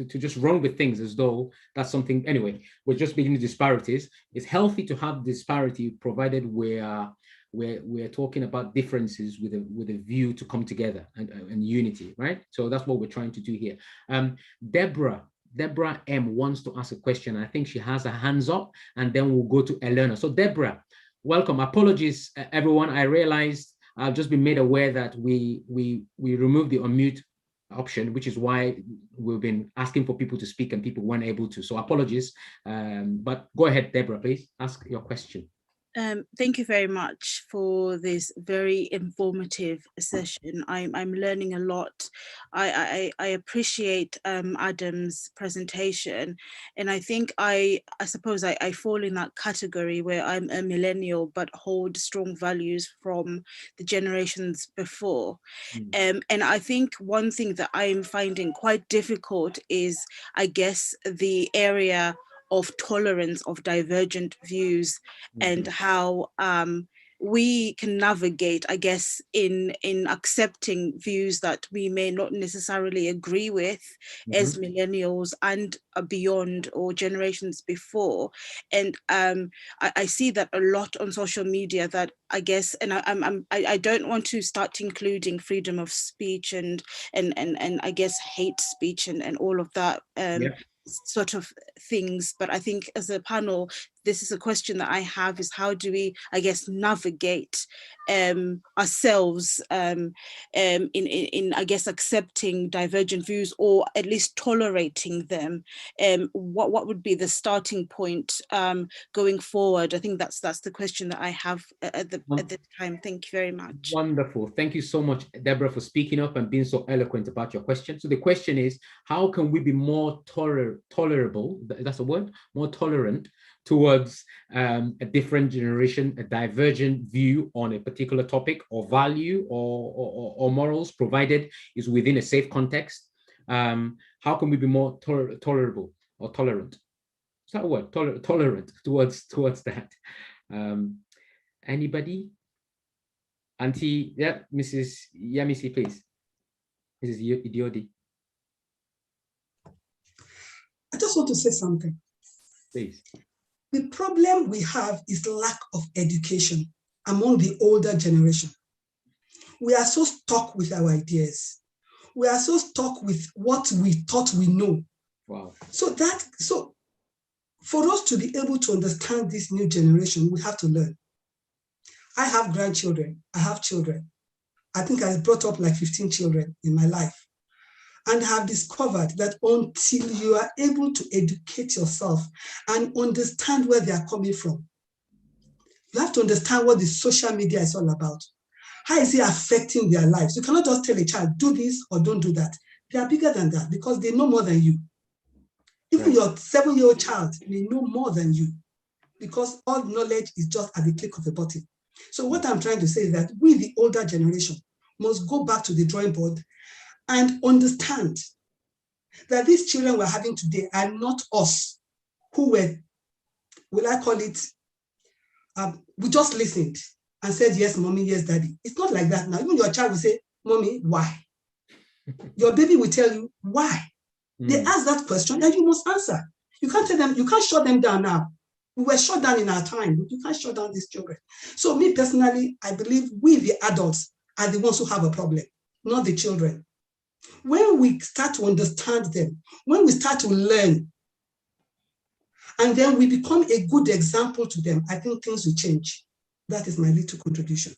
just run with things as though that's something. Anyway, we're just beginning disparities. It's healthy to have disparity, provided we're talking about differences with a view to come together and unity, right? So that's what we're trying to do here. Deborah M wants to ask a question. I think she has her hands up, and then we'll go to Eleanor. So Deborah, welcome. Apologies, everyone. I realized I've just been made aware that we removed the unmute option, which is why we've been asking for people to speak and people weren't able to. So apologies. But go ahead, Deborah, please ask your question. Thank you very much for this very informative session. I'm learning a lot. I appreciate Adam's presentation, and I think I suppose I fall in that category where I'm a millennial but hold strong values from the generations before. And I think one thing that I'm finding quite difficult is, I guess, the area of tolerance of divergent views, and how we can navigate, I guess, in accepting views that we may not necessarily agree with as millennials and beyond, or generations before. And I see that a lot on social media, that I guess, and I don't want to start including freedom of speech and I guess hate speech and all of that sort of things. But I think as a panel, this is a question that I have, is how do we, I guess, navigate ourselves in I guess accepting divergent views, or at least tolerating them. What would be the starting point going forward? I think that's the question that I have at the time. Thank you very much. Wonderful. Thank you so much, Deborah, for speaking up and being so eloquent about your question. So the question is, how can we be more tolerable, that's a word, more tolerant towards a different generation, a divergent view on a particular topic or value or morals, provided is within a safe context? How can we be more tolerable or tolerant? Is that a word? Tolerant towards that? Anybody? Auntie, yeah, Mrs. Yamisi, please. Mrs. Idiodi. I just want to say something. Please. The problem we have is lack of education among the older generation. We are so stuck with our ideas. We are so stuck with what we thought we know. Wow. So for us to be able to understand this new generation, we have to learn. I have grandchildren. I have children. I think I brought up like 15 children in my life, and have discovered that until you are able to educate yourself and understand where they are coming from, you have to understand what the social media is all about. How is it affecting their lives? You cannot just tell a child, do this or don't do that. They are bigger than that because they know more than you. Even your 7-year-old child may know more than you, because all knowledge is just at the click of a button. So what I'm trying to say is that we, the older generation, must go back to the drawing board and understand that these children we're having today are not us who were, will I call it, we just listened and said, yes, mommy, yes, daddy. It's not like that now. Even your child will say, mommy, why? Your baby will tell you, why? They ask that question and you must answer. You can't tell them, you can't shut them down now. We were shut down in our time, but you can't shut down these children. So me personally, I believe we, the adults, are the ones who have a problem, not the children. When we start to understand them, when we start to learn, and then we become a good example to them, I think things will change. That is my little contribution.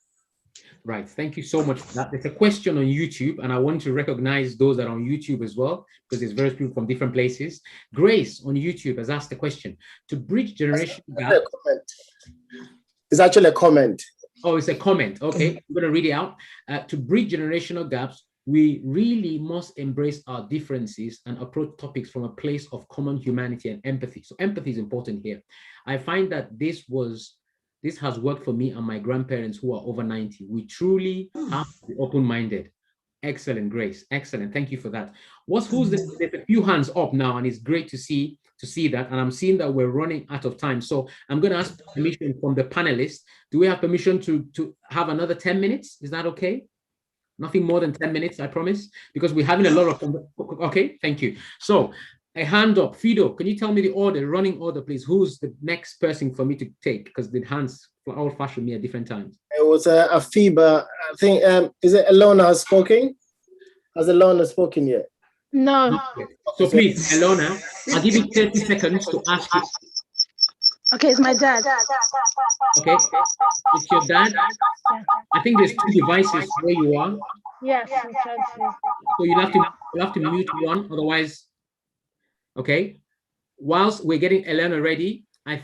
Right, thank you so much for that. There's a question on YouTube, and I want to recognize those that are on YouTube as well, because there's various people from different places. Grace on YouTube has asked the question, to bridge generation gap. It's actually a comment. Oh, it's a comment. Okay, I'm going to read it out. To bridge generational gaps, we really must embrace our differences and approach topics from a place of common humanity and empathy. So empathy is important here. I find that this has worked for me and my grandparents who are over 90. We truly have to be open-minded. Excellent, Grace. Excellent. Thank you for that. There's a few hands up now, and it's great to see that. And I'm seeing that we're running out of time. So I'm going to ask permission from the panelists. Do we have permission to have another 10 minutes? Is that okay? Nothing more than 10 minutes, I promise, because we're having a lot of, okay, thank you. So a hand up. Fido, can you tell me the running order, please? Who's the next person for me to take? Because the hands all flash with me at different times. It was a FIBA. I think, is it Elona has spoken? Has Elona spoken yet? No. So please, Elona, I'll give you 30 seconds to ask you. Okay, it's my dad. Okay, it's your dad. I think there's 2 devices where you are. Yes, I'm trying to. So you'll have to mute one, otherwise. Okay. Whilst we're getting Elena ready, okay,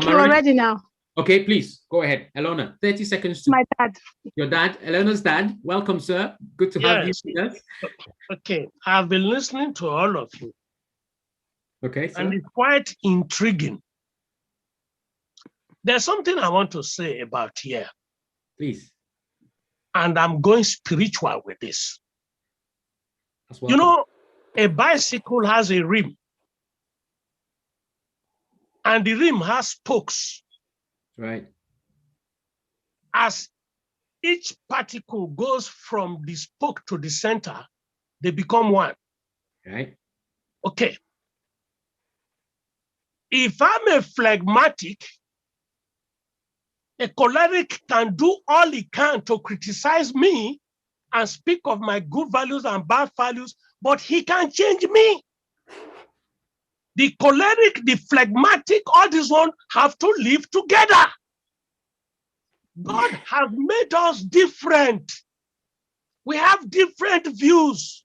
we're ready now. Okay, please go ahead, Elena. 30 seconds to my dad. Your dad, Elena's dad. Welcome, sir. Good to have you with us. Okay, I've been listening to all of you. Okay, sir. And it's quite intriguing. There's something I want to say about here. Please. And I'm going spiritual with this. You know, a bicycle has a rim. and the rim has spokes. Right. As each particle goes from the spoke to the center, they become one. Right. Okay. If I'm a phlegmatic, a choleric can do all he can to criticize me and speak of my good values and bad values, but he can't change me. The choleric, the phlegmatic, all these one have to live together. God has made us different. We have different views.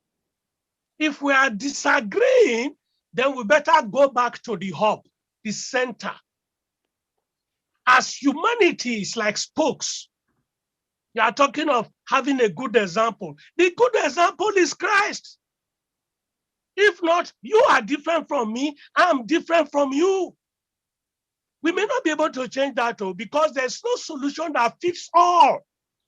If we are disagreeing, then we better go back to the hub, the center. As humanity is like spokes, you are talking of having a good example. The good example is Christ. If not, you are different from me, I'm different from you. We may not be able to change that because there's no solution that fits all.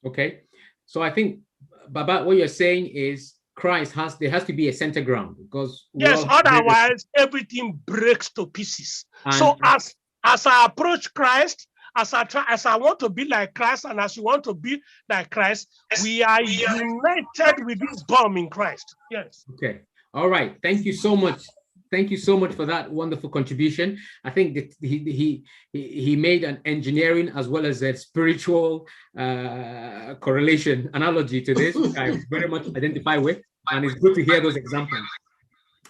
Okay. So I think, Baba, what you're saying is there has to be a center ground because yes, otherwise everything breaks to pieces. So as I approach Christ, as I want to be like Christ, and as you want to be like Christ, we are united with this gum in Christ. Yes. Okay. All right. Thank you so much. Thank you so much for that wonderful contribution. I think that he made an engineering as well as a spiritual correlation analogy to this, which I very much identify with, and it's good to hear those examples.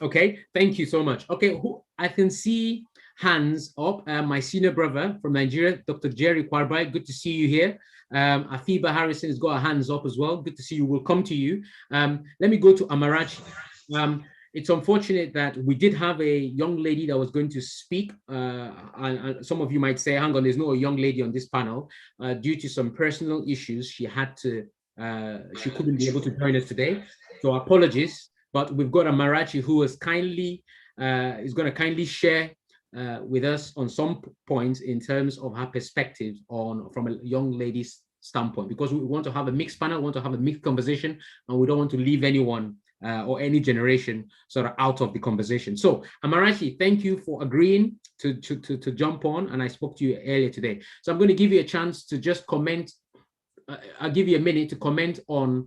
Okay, thank you so much. Okay, I can see hands up. My senior brother from Nigeria, Dr. Jerry Kwarbai, good to see you here. Afiba Harrison has got her hands up as well. Good to see you. We'll come to you. Let me go to Amarachi. It's unfortunate that we did have a young lady that was going to speak, and some of you might say, hang on, there's no young lady on this panel. Due to some personal issues, she couldn't be able to join us today. So apologies, but we've got Amarachi who is going to kindly share with us on some points in terms of her perspective from a young lady's standpoint, because we want to have a mixed panel, we want to have a mixed conversation, and we don't want to leave anyone or any generation sort of out of the conversation. So Amarachi, thank you for agreeing to jump on, and I spoke to you earlier today. So I'm going to give you a chance to just comment. I'll give you a minute to comment on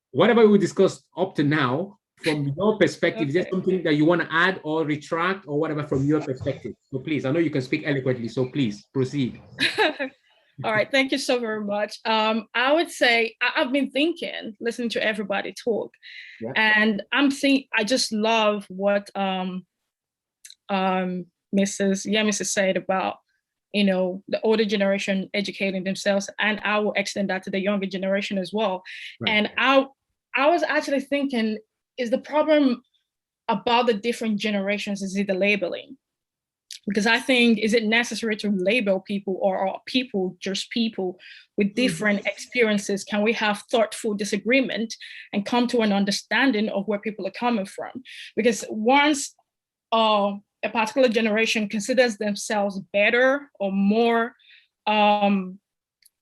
whatever we discussed up to now from your perspective. Okay. Is there something that you want to add or retract or whatever from your perspective? So please, I know you can speak eloquently, so please proceed. All right, thank you so very much. I would say I've been thinking, listening to everybody talk, and I just love what Mrs. Yemis said about, the older generation educating themselves, and I will extend that to the younger generation as well. Right. And I was actually thinking, is the problem about the different generations, is it the labeling? Because I think, is it necessary to label people, or are people just people with different experiences? Can we have thoughtful disagreement and come to an understanding of where people are coming from? Because once a particular generation considers themselves better or more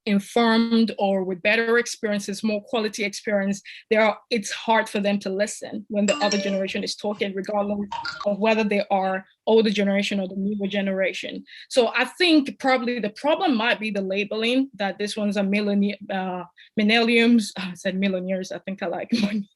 informed or with better experiences, more quality experience, it's hard for them to listen when the other generation is talking, regardless of whether they are older generation or the newer generation. So I think probably the problem might be the labeling, that this one's a millenniums. I said millionaires, I think I like money.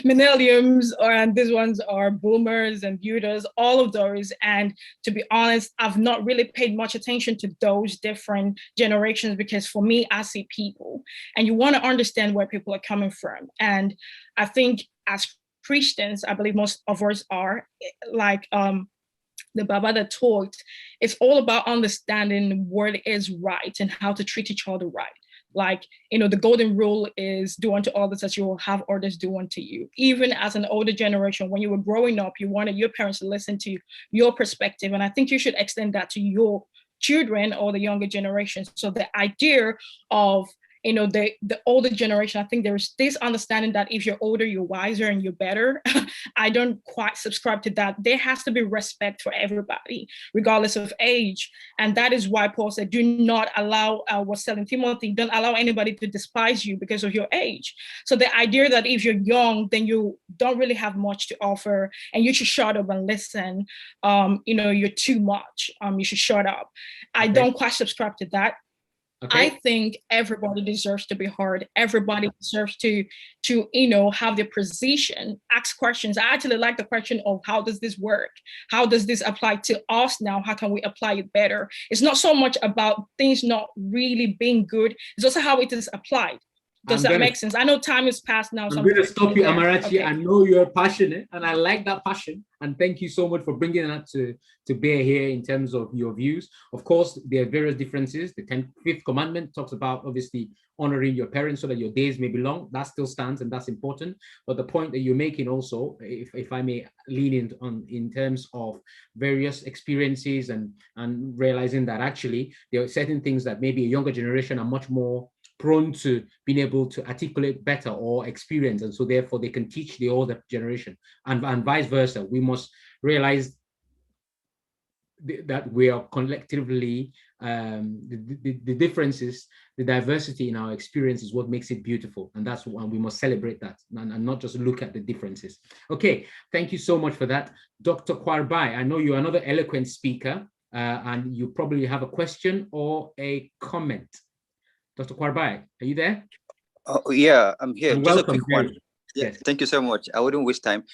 Millenniums, and these ones are boomers and builders, all of those. And to be honest, I've not really paid much attention to those different generations, because for me, I see people, and you want to understand where people are coming from. And I think as Christians, I believe most of us are, like the Baba that talked, it's all about understanding what is right and how to treat each other right. Like, the golden rule is do unto others as you will have others do unto you. Even as an older generation, when you were growing up, you wanted your parents to listen to your perspective. And I think you should extend that to your children or the younger generation. So the idea of the older generation, I think there's this understanding that if you're older, you're wiser and you're better. I don't quite subscribe to that. There has to be respect for everybody, regardless of age. And that is why Paul said, do not allow, what's telling Timothy, don't allow anybody to despise you because of your age. So the idea that if you're young, then you don't really have much to offer and you should shut up and listen, you're too much, you should shut up. I don't quite subscribe to that. I think everybody deserves to be heard. Everybody deserves to have their position, ask questions. I actually like the question of how does this work? How does this apply to us now? How can we apply it better? It's not so much about things not really being good. It's also how it is applied. Does that make sense? I know time has passed now. I'm going to stop you, Amarachi. Okay. I know you're passionate and I like that passion. And thank you so much for bringing that to bear here in terms of your views. Of course, there are various differences. The 5th commandment talks about obviously honoring your parents so that your days may be long. That still stands and that's important. But the point that you're making also, if I may lean in terms of various experiences and realizing that actually there are certain things that maybe a younger generation are much more prone to being able to articulate better or experience, and so therefore they can teach the older generation, and vice versa. We must realize that we are collectively the differences, the diversity in our experience is what makes it beautiful, and that's why we must celebrate that and not just look at the differences. Okay, thank you so much for that. Dr. Kwarbai, I know you're another eloquent speaker, and you probably have a question or a comment. Dr. Kwarbai, are you there? Oh, yeah, I'm here. And just welcome, a quick one. Yeah, yes. Thank you so much. I wouldn't waste time.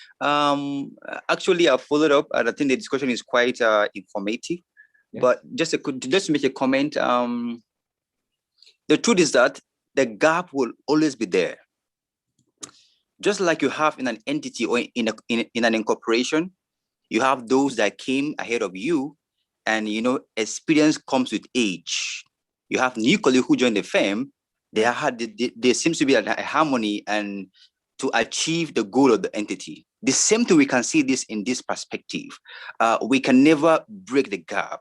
Actually, I followed up, and I think the discussion is quite informative. Yes. But just to make a comment, the truth is that the gap will always be there. Just like you have in an entity or in an incorporation, you have those that came ahead of you, and experience comes with age. You have new colleagues who joined the firm. There seems to be a harmony and to achieve the goal of the entity. The same thing, we can see this in this perspective. We can never break the gap,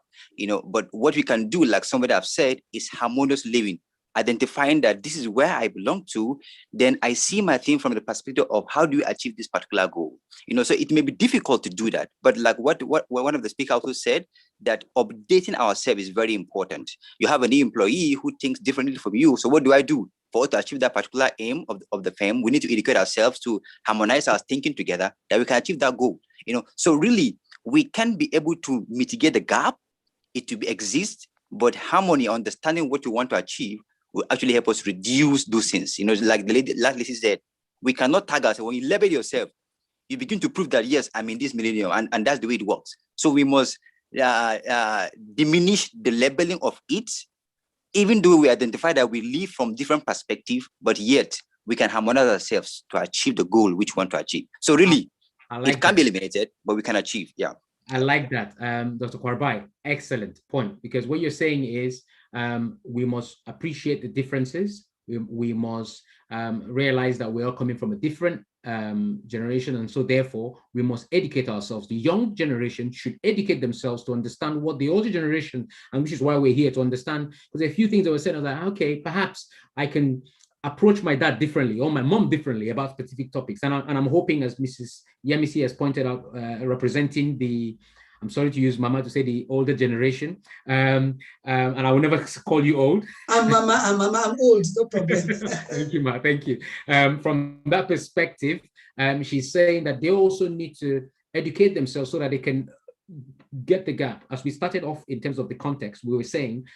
but what we can do, like somebody have said, is harmonious living, identifying that this is where I belong to. Then I see my thing from the perspective of how do we achieve this particular goal. So it may be difficult to do that, but like what one of the speakers also said, that updating ourselves is very important. You have a new employee who thinks differently from you. So what do I do? For us to achieve that particular aim of the firm, we need to educate ourselves to harmonize our thinking together that we can achieve that goal. So really, we can be able to mitigate the gap. It will exist, but harmony, understanding what we want to achieve, will actually help us reduce those things. Like the last lady said, we cannot tag ourselves. When you label yourself, you begin to prove that, yes, I'm in this millennium, and that's the way it works. So we must diminish the labeling of it, even though we identify that we live from different perspectives, but yet we can harmonize ourselves to achieve the goal which we want to achieve. So really, it can be eliminated, but we can achieve, yeah. I like that, Dr. Kwarbai, excellent point, because what you're saying is we must appreciate the differences. We must realize that we are coming from a different generation, and so therefore we must educate ourselves. The young generation should educate themselves to understand what the older generation, and which is why we're here to understand, because there are a few things that were said, I was like, okay, perhaps I can approach my dad differently or my mom differently about specific topics, and I'm hoping, as Mrs. Yemisi has pointed out, representing the, I'm sorry to use Mama to say, the older generation, and I will never call you old. I'm old, no problem. Thank you, Ma, thank you. From that perspective, she's saying that they also need to educate themselves so that they can get the gap. As we started off in terms of the context, we were saying,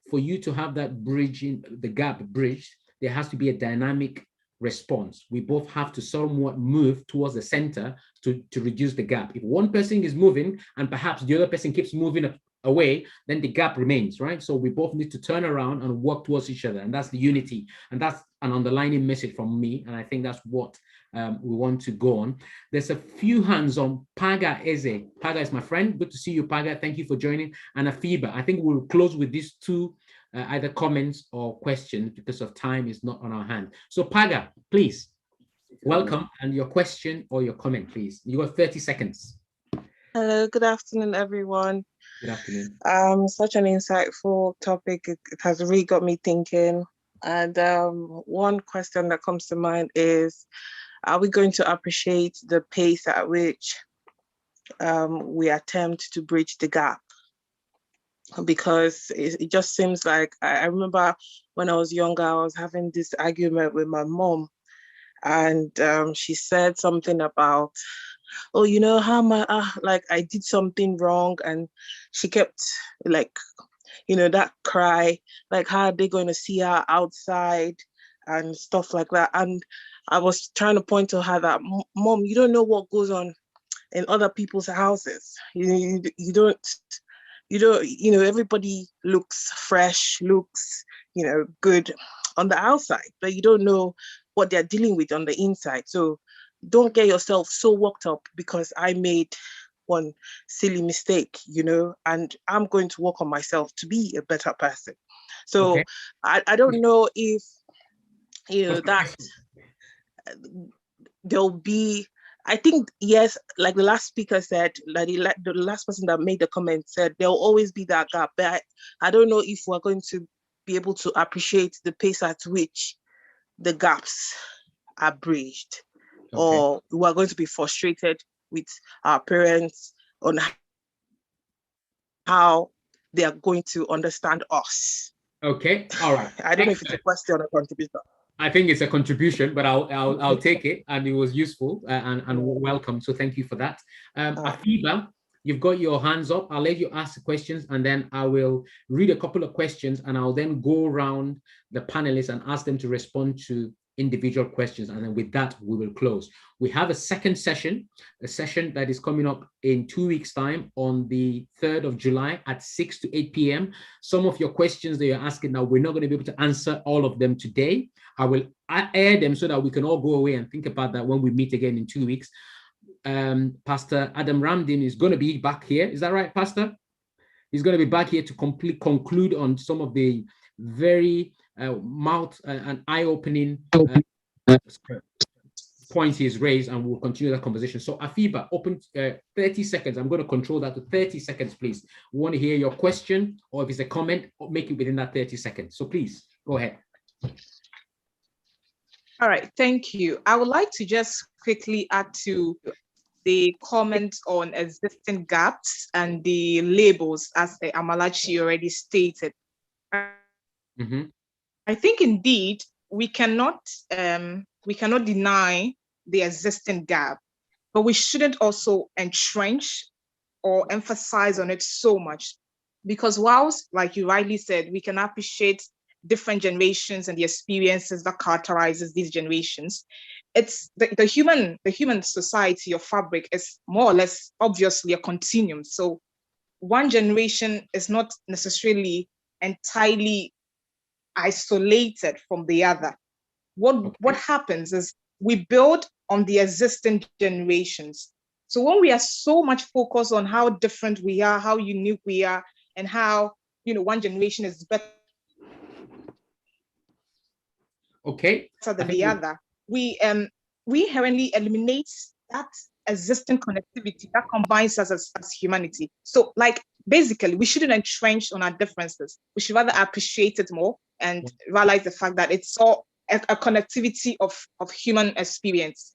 for you to have that bridging, the gap bridged, there has to be a dynamic response. We both have to somewhat move towards the center to reduce the gap. If one person is moving and perhaps the other person keeps moving away, then the gap remains, right? So we both need to turn around and work towards each other, and that's the unity. And that's an underlining message from me, and I think that's what we want to go on. There's a few hands on. Paga Eze. Paga is my friend. Good to see you, Paga. Thank you for joining. And Afiba. I think we'll close with these two either comments or questions because of time is not on our hand. So Paga, please, welcome, and your question or your comment, please. You got 30 seconds. Hello, good afternoon, everyone. Good afternoon. Such an insightful topic. It has really got me thinking. And one question that comes to mind is, are we going to appreciate the pace at which we attempt to bridge the gap? Because it just seems like, I remember when I was younger, I was having this argument with my mom, and she said something about, oh, you know, how my, like I did something wrong, and she kept like, you know, that cry, like how are they going to see her outside and stuff like that. And I was trying to point to her that, Mom, you don't know what goes on in other people's houses. You don't, you know, everybody looks fresh, looks, you know, good on the outside, but you don't know what they're dealing with on the inside. So don't get yourself so worked up because I made one silly mistake, you know, and I'm going to work on myself to be a better person. So Okay. I don't know if, you know, that there'll be, I think, yes, like the last speaker said, like the last person that made the comment said, there'll always be that gap. But I don't know if we're going to be able to appreciate the pace at which the gaps are bridged, or we're going to be frustrated with our parents on how they are going to understand us. Okay, all right. I don't know if it's a question or a contribution. I think it's a contribution, but I'll take it, and it was useful and welcome. So thank you for that. Afiba, you've got your hands up. I'll let you ask the questions, and then I will read a couple of questions, and I'll then go around the panelists and ask them to respond to individual questions. And then with that, we will close. We have a second session, a session that is coming up in 2 weeks' time on the 3rd of July at 6 to 8 p.m. Some of your questions that you're asking now, we're not going to be able to answer all of them today. I will air them so that we can all go away and think about that when we meet again in 2 weeks. Pastor Adam Ramdin is going to be back here. Is that right, Pastor? He's going to be back here to conclude on some of the very mouth and eye-opening points he's raised, and we'll continue that conversation. So Afiba, open 30 seconds. I'm going to control that to 30 seconds, please. We want to hear your question, or if it's a comment, make it within that 30 seconds. So please, go ahead. All right, thank you. I would like to just quickly add to the comments on existing gaps and the labels, as Amalachi already stated. I think indeed we cannot deny the existing gap, but we shouldn't also entrench or emphasize on it so much, because whilst, like you rightly said, we can appreciate different generations and the experiences that characterizes these generations, it's the human society or fabric is more or less obviously a continuum. So one generation is not necessarily entirely isolated from the other. What happens is we build on the existing generations. So when we are so much focused on how different we are, how unique we are, and how, you know, one generation is better than the other, we inherently eliminate that existing connectivity that combines us as humanity. So, like, basically, we shouldn't entrench on our differences. We should rather appreciate it more and realize the fact that it's all a connectivity of human experience.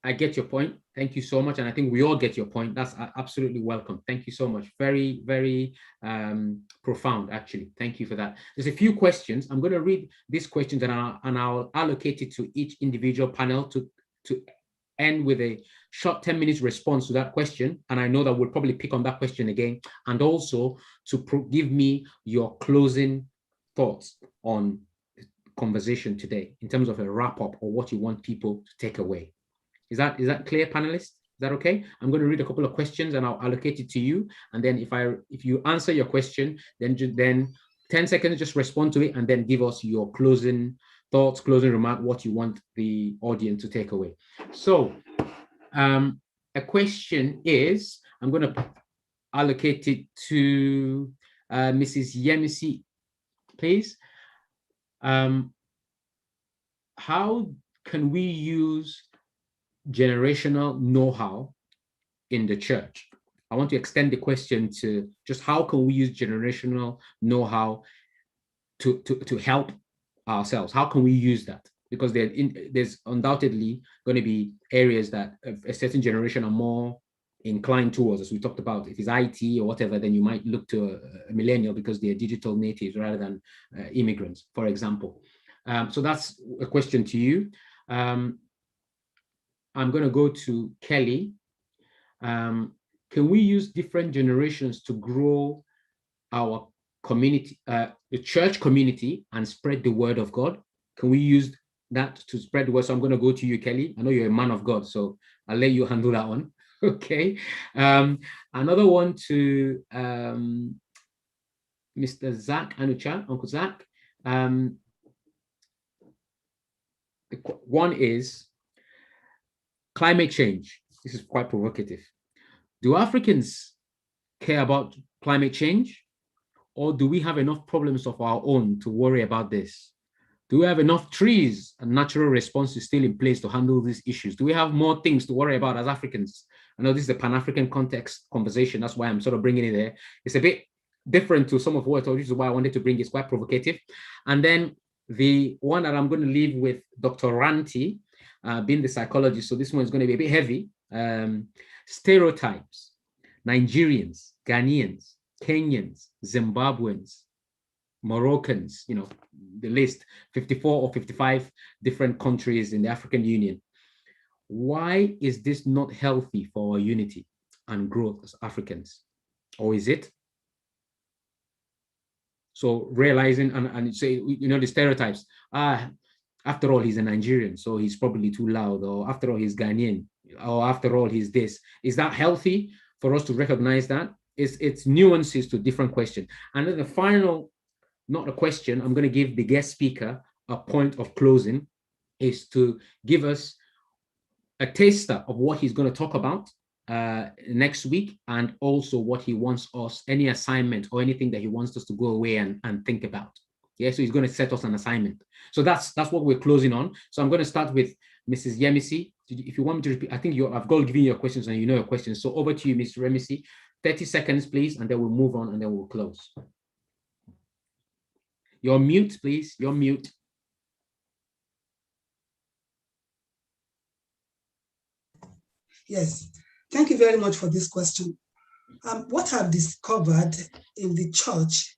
I get your point. Thank you so much. And I think we all get your point. That's absolutely welcome. Thank you so much. Very, very profound, actually. Thank you for that. There's a few questions. I'm going to read these questions, and I'll allocate it to each individual panel to end with a short 10 minutes response to that question. And I know that we'll probably pick on that question again, and also to give me your closing thoughts on the conversation today in terms of a wrap up or what you want people to take away. Is that clear, panelists? Is that okay? I'm going to read a couple of questions and I'll allocate it to you. And then if you answer your question, then 10 seconds, just respond to it and then give us your closing thoughts, closing remark, what you want the audience to take away. So a question is, I'm going to allocate it to Mrs. Yemisi, please. How can we use generational know-how in the church? I want to extend the question to just how can we use generational know-how to help ourselves? How can we use that? Because there's undoubtedly going to be areas that a certain generation are more inclined towards, as we talked about. If it's IT or whatever, then you might look to a millennial because they're digital natives rather than immigrants, for example. So that's a question to you. I'm going to go to Kelly. Can we use different generations to grow our community, the church community, and spread the word of God? Can we use that to spread the word? So I'm going to go to you, Kelly. I know you're a man of God, so I'll let you handle that one. Okay. Another one to Mr. Zach Anucha, Uncle Zach. One is climate change. This is quite provocative. Do Africans care about climate change, or do we have enough problems of our own to worry about this? Do we have enough trees and natural responses still in place to handle these issues? Do we have more things to worry about as Africans? I know this is a Pan-African context conversation. That's why I'm sort of bringing it there. It's a bit different to some of what I told you, which is why I wanted to bring it. It's quite provocative. And then the one that I'm going to leave with Dr. Ranti, being the psychologist. So this one is going to be a bit heavy. Stereotypes. Nigerians, Ghanaians, Kenyans, Zimbabweans, Moroccans, you know, the list, 54 or 55 different countries in the African Union. Why is this not healthy for our unity and growth as Africans? Or is it? So realizing and say, you know, the stereotypes, after all, he's a Nigerian, so he's probably too loud, or after all, he's Ghanaian, or after all, he's this. Is that healthy for us to recognize that? It's nuances to different questions. And then the final, not a question, I'm going to give the guest speaker a point of closing, is to give us a taster of what he's going to talk about next week, and also what he wants us, any assignment or anything that he wants us to go away and think about. Yeah, so he's going to set us an assignment. So that's what we're closing on. So I'm going to start with Mrs. Yemisi. If you want me to repeat, I think I've got to give you your questions and you know your questions. So over to you, Mr. Yemisi. 30 seconds, please, and then we'll move on and then we'll close. You're mute, please. You're mute. Yes, thank you very much for this question. What I've discovered in the church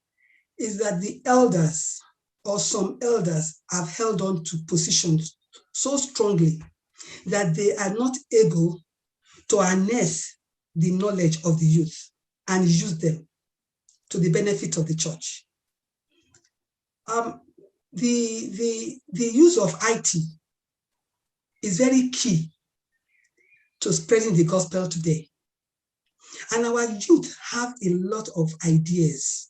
is that the elders, or some elders, have held on to positions so strongly that they are not able to harness the knowledge of the youth and use them to the benefit of the church. The use of IT is very key to spreading the gospel today. And our youth have a lot of ideas.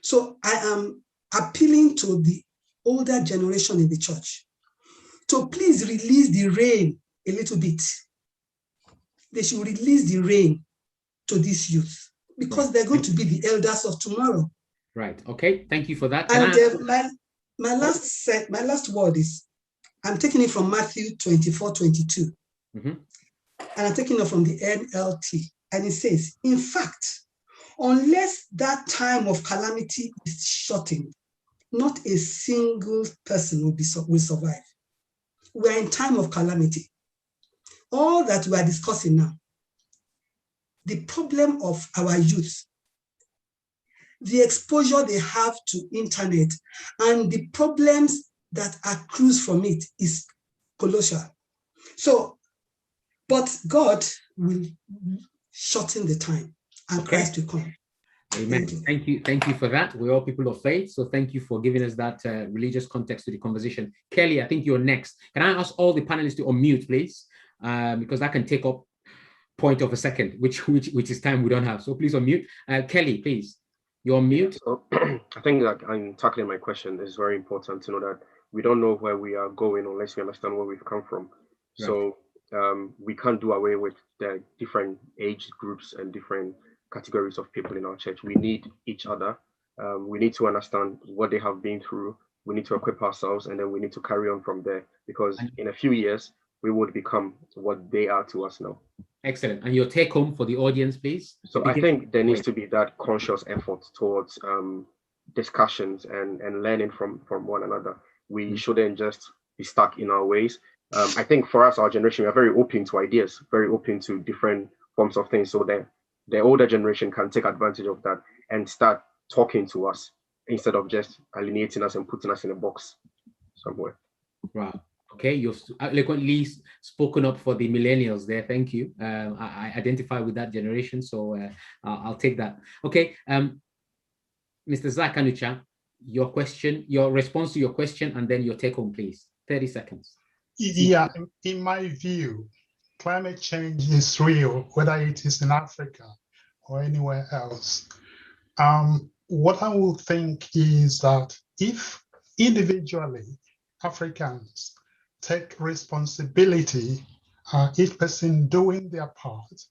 So I am appealing to the older generation in the church to please release the rein a little bit. They should release the rein to this youth, because they're going to be the elders of tomorrow. Right. Okay. Thank you for that. And my last word is, I'm taking it from Matthew 24:22. Mm-hmm. And I'm taking it from the NLT. And it says, in fact, unless that time of calamity is shortened, not a single person will survive. We're in time of calamity. All that we are discussing now, the problem of our youth, the exposure they have to internet, and the problems that accrues from it is colossal. So, but God will shorten the time, and Christ will come. Amen. Thank you for that. We're all people of faith, so thank you for giving us that religious context to the conversation. Kelly, I think you're next. Can I ask all the panelists to unmute, please? Because that can take up point of a second, which is time we don't have. So please unmute. Kelly, please. You're on mute. So I think that I'm tackling my question. It's very important to know that we don't know where we are going unless we understand where we've come from. Right. So we can't do away with the different age groups and different categories of people in our church. We need each other. We need to understand what they have been through. We need to equip ourselves, and then we need to carry on from there, because in a few years, we would become what they are to us now. Excellent. And your take home for the audience, please? So I think there needs to be that conscious effort towards discussions and learning from one another. We shouldn't just be stuck in our ways. I think for us, our generation, we are very open to ideas, very open to different forms of things, so that the older generation can take advantage of that and start talking to us instead of just alienating us and putting us in a box somewhere. Right. Okay, you've eloquently spoken up for the millennials there. Thank you. I identify with that generation, so I'll take that. Okay, Mr. Zach Anucha, your question, your response to your question, and then your take home, please. 30 seconds. Yeah, in my view, climate change is real, whether it is in Africa or anywhere else. What I will think is that if individually Africans take responsibility, each person doing their part,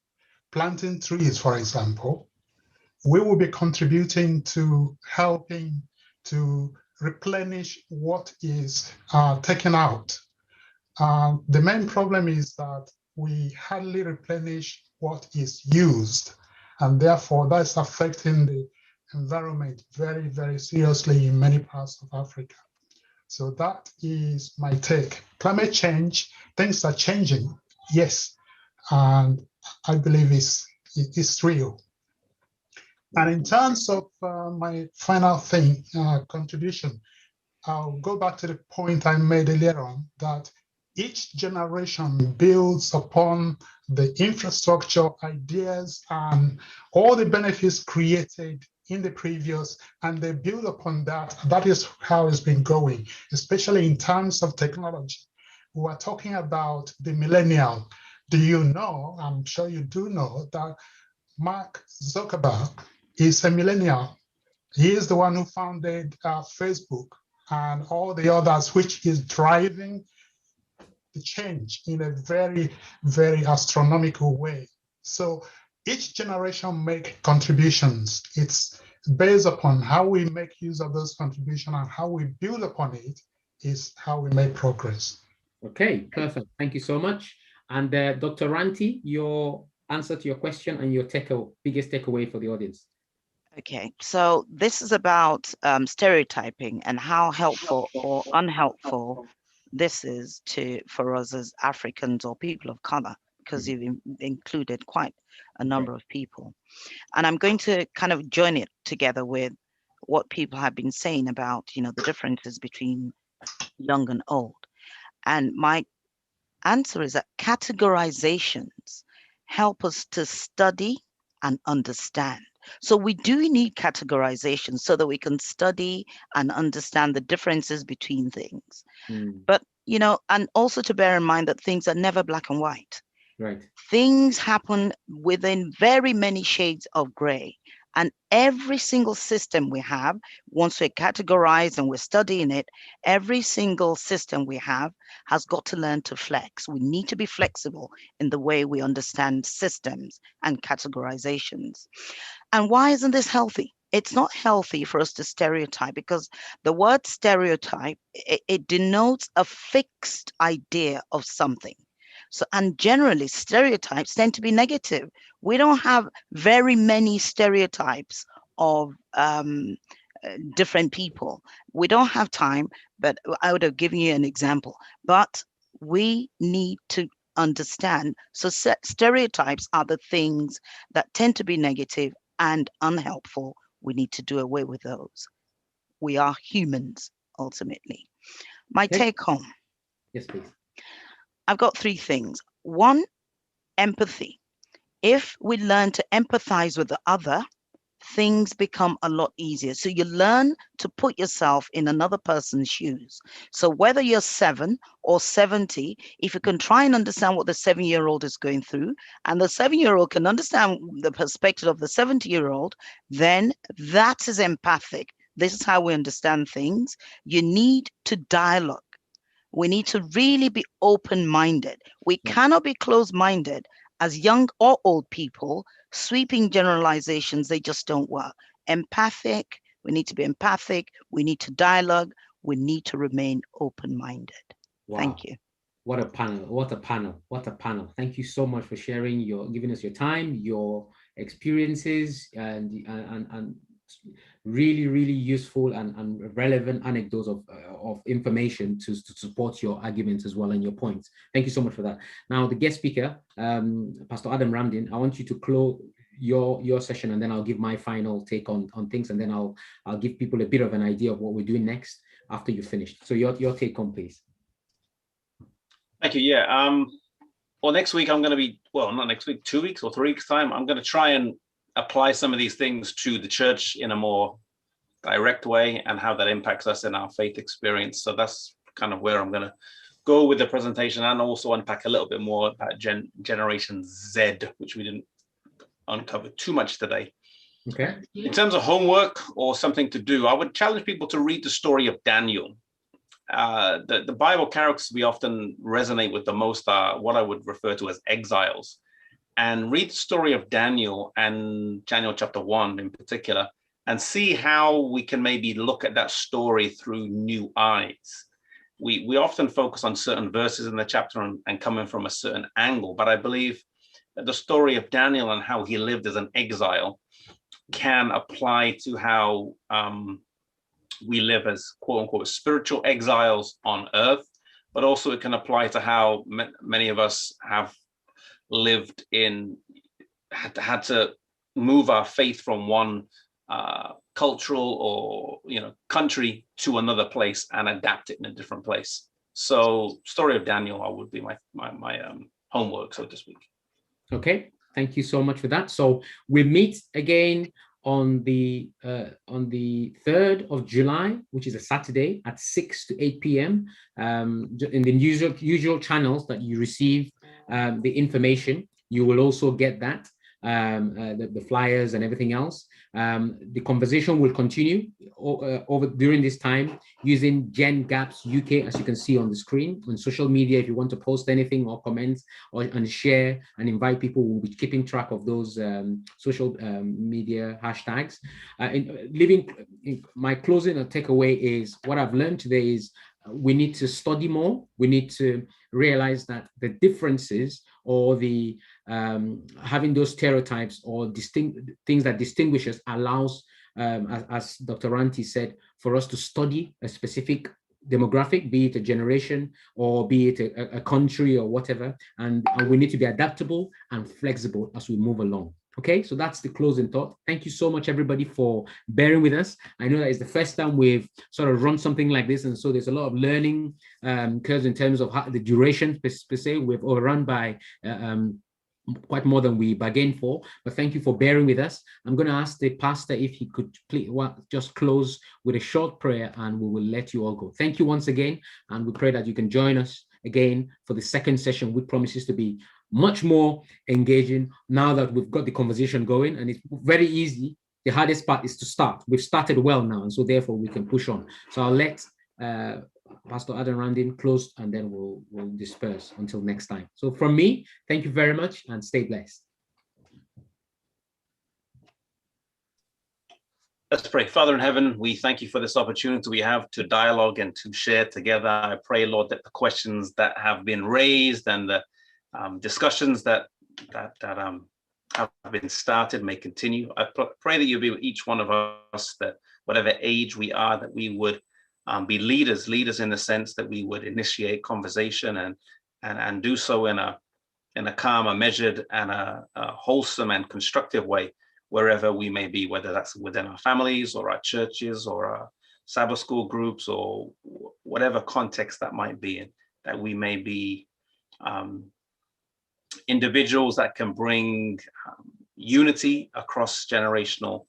planting trees, for example, we will be contributing to helping to replenish what is taken out. The main problem is that we hardly replenish what is used, and therefore that's affecting the environment very, very seriously in many parts of Africa. So that is my take. Climate change, things are changing, yes, and I believe it's real. And in terms of my final thing, contribution, I'll go back to the point I made earlier on, that each generation builds upon the infrastructure, ideas, and all the benefits created in the previous, and they build upon that. That is how it's been going, especially in terms of technology. We are talking about the millennial. Do you know, I'm sure you do know, that Mark Zuckerberg is a millennial. He is the one who founded Facebook and all the others, which is driving the change in a very, very astronomical way. So each generation make contributions. It's based upon how we make use of those contributions and how we build upon it is how we make progress. Okay, perfect. Thank you so much. And Dr. Ranti, your answer to your question and your biggest takeaway for the audience. Okay, so this is about stereotyping and how helpful or unhelpful this is for us as Africans or people of color, because you've included quite a number of people. And I'm going to kind of join it together with what people have been saying about, the differences between young and old. And my answer is that categorizations help us to study and understand. So we do need categorization so that we can study and understand the differences between things. But, and also to bear in mind that things are never black and white. Right. Things happen within very many shades of gray. And every single system we have, once we're categorized and we're studying it, every single system we have has got to learn to flex. We need to be flexible in the way we understand systems and categorizations. And why isn't this healthy? It's not healthy for us to stereotype, because the word stereotype, it denotes a fixed idea of something. So, and generally stereotypes tend to be negative. We don't have very many stereotypes of different people. We don't have time, but I would have given you an example. But we need to understand. So stereotypes are the things that tend to be negative and unhelpful. We need to do away with those. We are humans, ultimately. My take home. Yes, please. I've got 3 things. 1, empathy. If we learn to empathize with the other, things become a lot easier. So you learn to put yourself in another person's shoes. So whether you're 7 or 70, if you can try and understand what the 7-year-old is going through, and the 7-year-old can understand the perspective of the 70-year-old, then that is empathic. This is how we understand things. You need to dialogue. We need to really be open-minded. We cannot be closed-minded. As young or old people, sweeping generalizations, they just don't work. Empathic, we need to be empathic. We need to dialogue. We need to remain open-minded. Wow. Thank you. What a panel, what a panel, what a panel. Thank you so much for sharing giving us your time, your experiences, and really, really useful and relevant anecdotes of information to support your arguments as well and your points. Thank you so much for that. Now, the guest speaker, Pastor Adam Ramdin, I want you to close your session, and then I'll give my final take on things, and then I'll give people a bit of an idea of what we're doing next after you've finished. So your take on, please. Thank you. Yeah. Well, next week I'm going to be, well, not next week, 2 weeks or 3 weeks time, I'm going to try and apply some of these things to the church in a more direct way and how that impacts us in our faith experience. So that's kind of where I'm going to go with the presentation, and also unpack a little bit more about Generation Z, which we didn't uncover too much today. Okay. In terms of homework or something to do, I would challenge people to read the story of Daniel. The Bible characters we often resonate with the most are what I would refer to as exiles. And read the story of Daniel, and Daniel chapter 1 in particular, and see how we can maybe look at that story through new eyes. We often focus on certain verses in the chapter and coming from a certain angle, but I believe that the story of Daniel and how he lived as an exile can apply to how we live as quote unquote spiritual exiles on earth, but also it can apply to how many of us have lived had to move our faith from one cultural or country to another place and adapt it in a different place. So story of Daniel would be my homework, so to speak. Okay, thank you so much for that. So we meet again on the 3rd of July, which is a Saturday at 6 to 8 p.m. In the usual channels that you receive the information. You will also get that, the flyers and everything else. The conversation will continue over during this time using Gen Gaps UK, as you can see on the screen. On social media, if you want to post anything or comments and share and invite people, we'll be keeping track of those social media hashtags. My closing takeaway is what I've learned today is we need to study more. We need to realize that the differences or the having those stereotypes or distinct things that distinguish us allows, as Dr. Ranti said, for us to study a specific demographic, be it a generation or be it a country or whatever, and we need to be adaptable and flexible as we move along. Okay, so that's the closing thought. Thank you so much, everybody, for bearing with us. I know that it's the first time we've sort of run something like this, and so there's a lot of learning curves in terms of the duration per se. We've overrun by quite more than we bargained for, but thank you for bearing with us. I'm going to ask the pastor if he could please just close with a short prayer, and we will let you all go. Thank you once again, and we pray that you can join us again for the second session, which promises to be much more engaging now that we've got the conversation going, and it's very easy. The hardest part is to start. We've started well now, and so therefore we can push on. So I'll let Pastor Adam Randin close, and then we'll disperse until next time. So from me, thank you very much, and stay blessed. Let's pray. Father in heaven, we thank you for this opportunity we have to dialogue and to share together. I pray, Lord, that the questions that have been raised and the discussions that have been started may continue. I pray that you'll be with each one of us, that whatever age we are, that we would be leaders in the sense that we would initiate conversation and do so in a calm, a measured, and a wholesome and constructive way, wherever we may be, whether that's within our families or our churches or our Sabbath school groups or whatever context that might be in, that we may be individuals that can bring unity across generational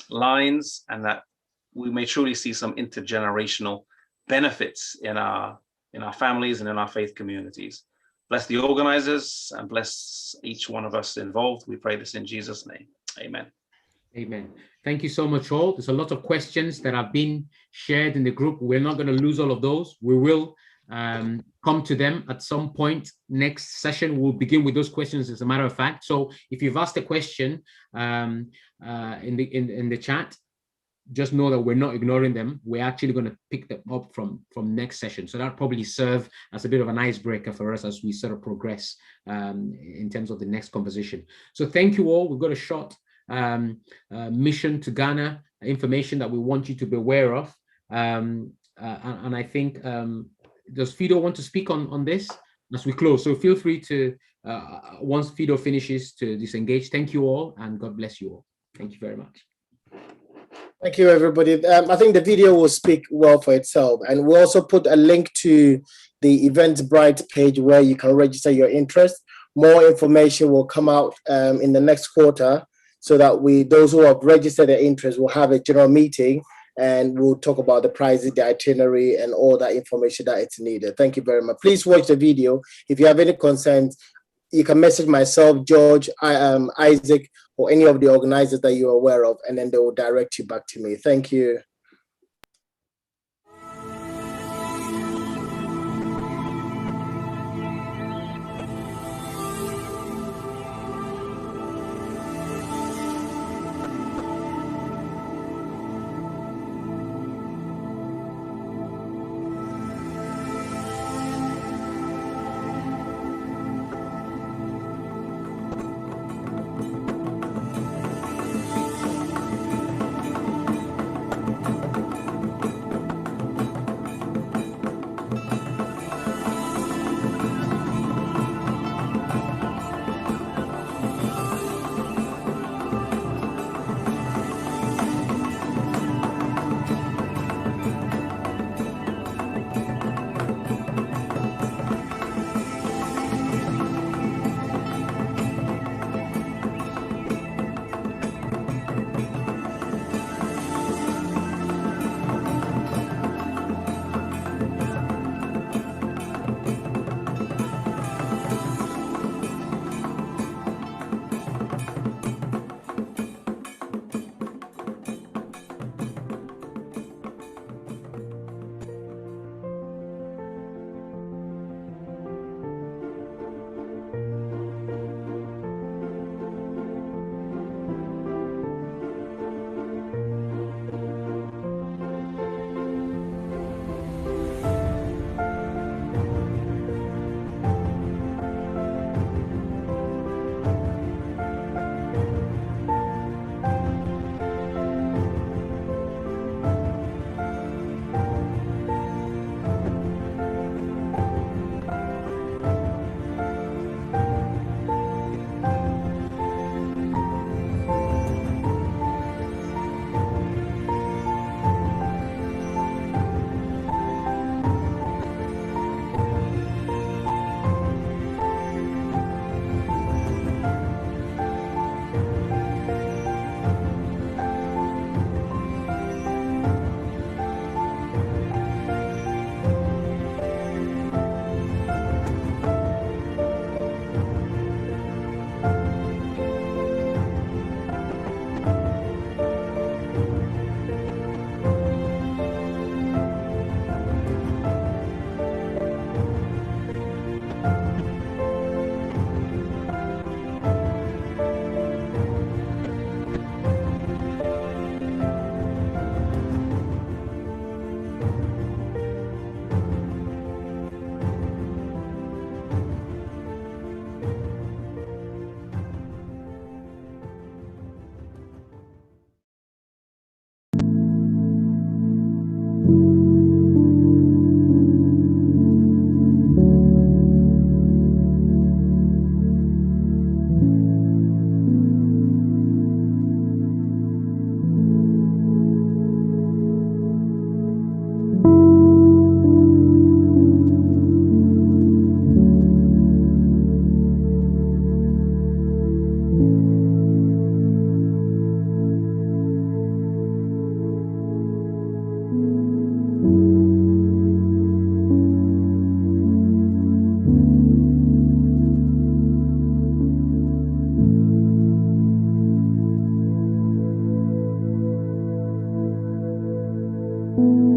lines, and that we may truly see some intergenerational benefits in our families and in our faith communities. Bless the organizers and bless each one of us involved. We pray this in Jesus' name. Amen. Amen. Thank you so much, all. There's a lot of questions that have been shared in the group. We're not going to lose all of those. We will come to them at some point. Next session, we'll begin with those questions, as a matter of fact. So if you've asked a question in the chat, just know that we're not ignoring them. We're actually going to pick them up from next session. So that'll probably serve as a bit of an icebreaker for us as we sort of progress in terms of the next conversation. So thank you all. We've got a short mission to Ghana, information that we want you to be aware of. And I think, does Fido want to speak on this as we close? So feel free to, once Fido finishes, to disengage. Thank you all, and God bless you all. Thank you very much. Thank you, everybody. I think the video will speak well for itself. And we'll also put a link to the Eventbrite page where you can register your interest. More information will come out in the next quarter, so that those who have registered their interest will have a general meeting, and we'll talk about the prices, the itinerary, and all that information that it's needed. Thank you very much. Please watch the video. If you have any concerns, you can message myself, George, Isaac, or any of the organizers that you're aware of, and then they will direct you back to me. Thank you. you.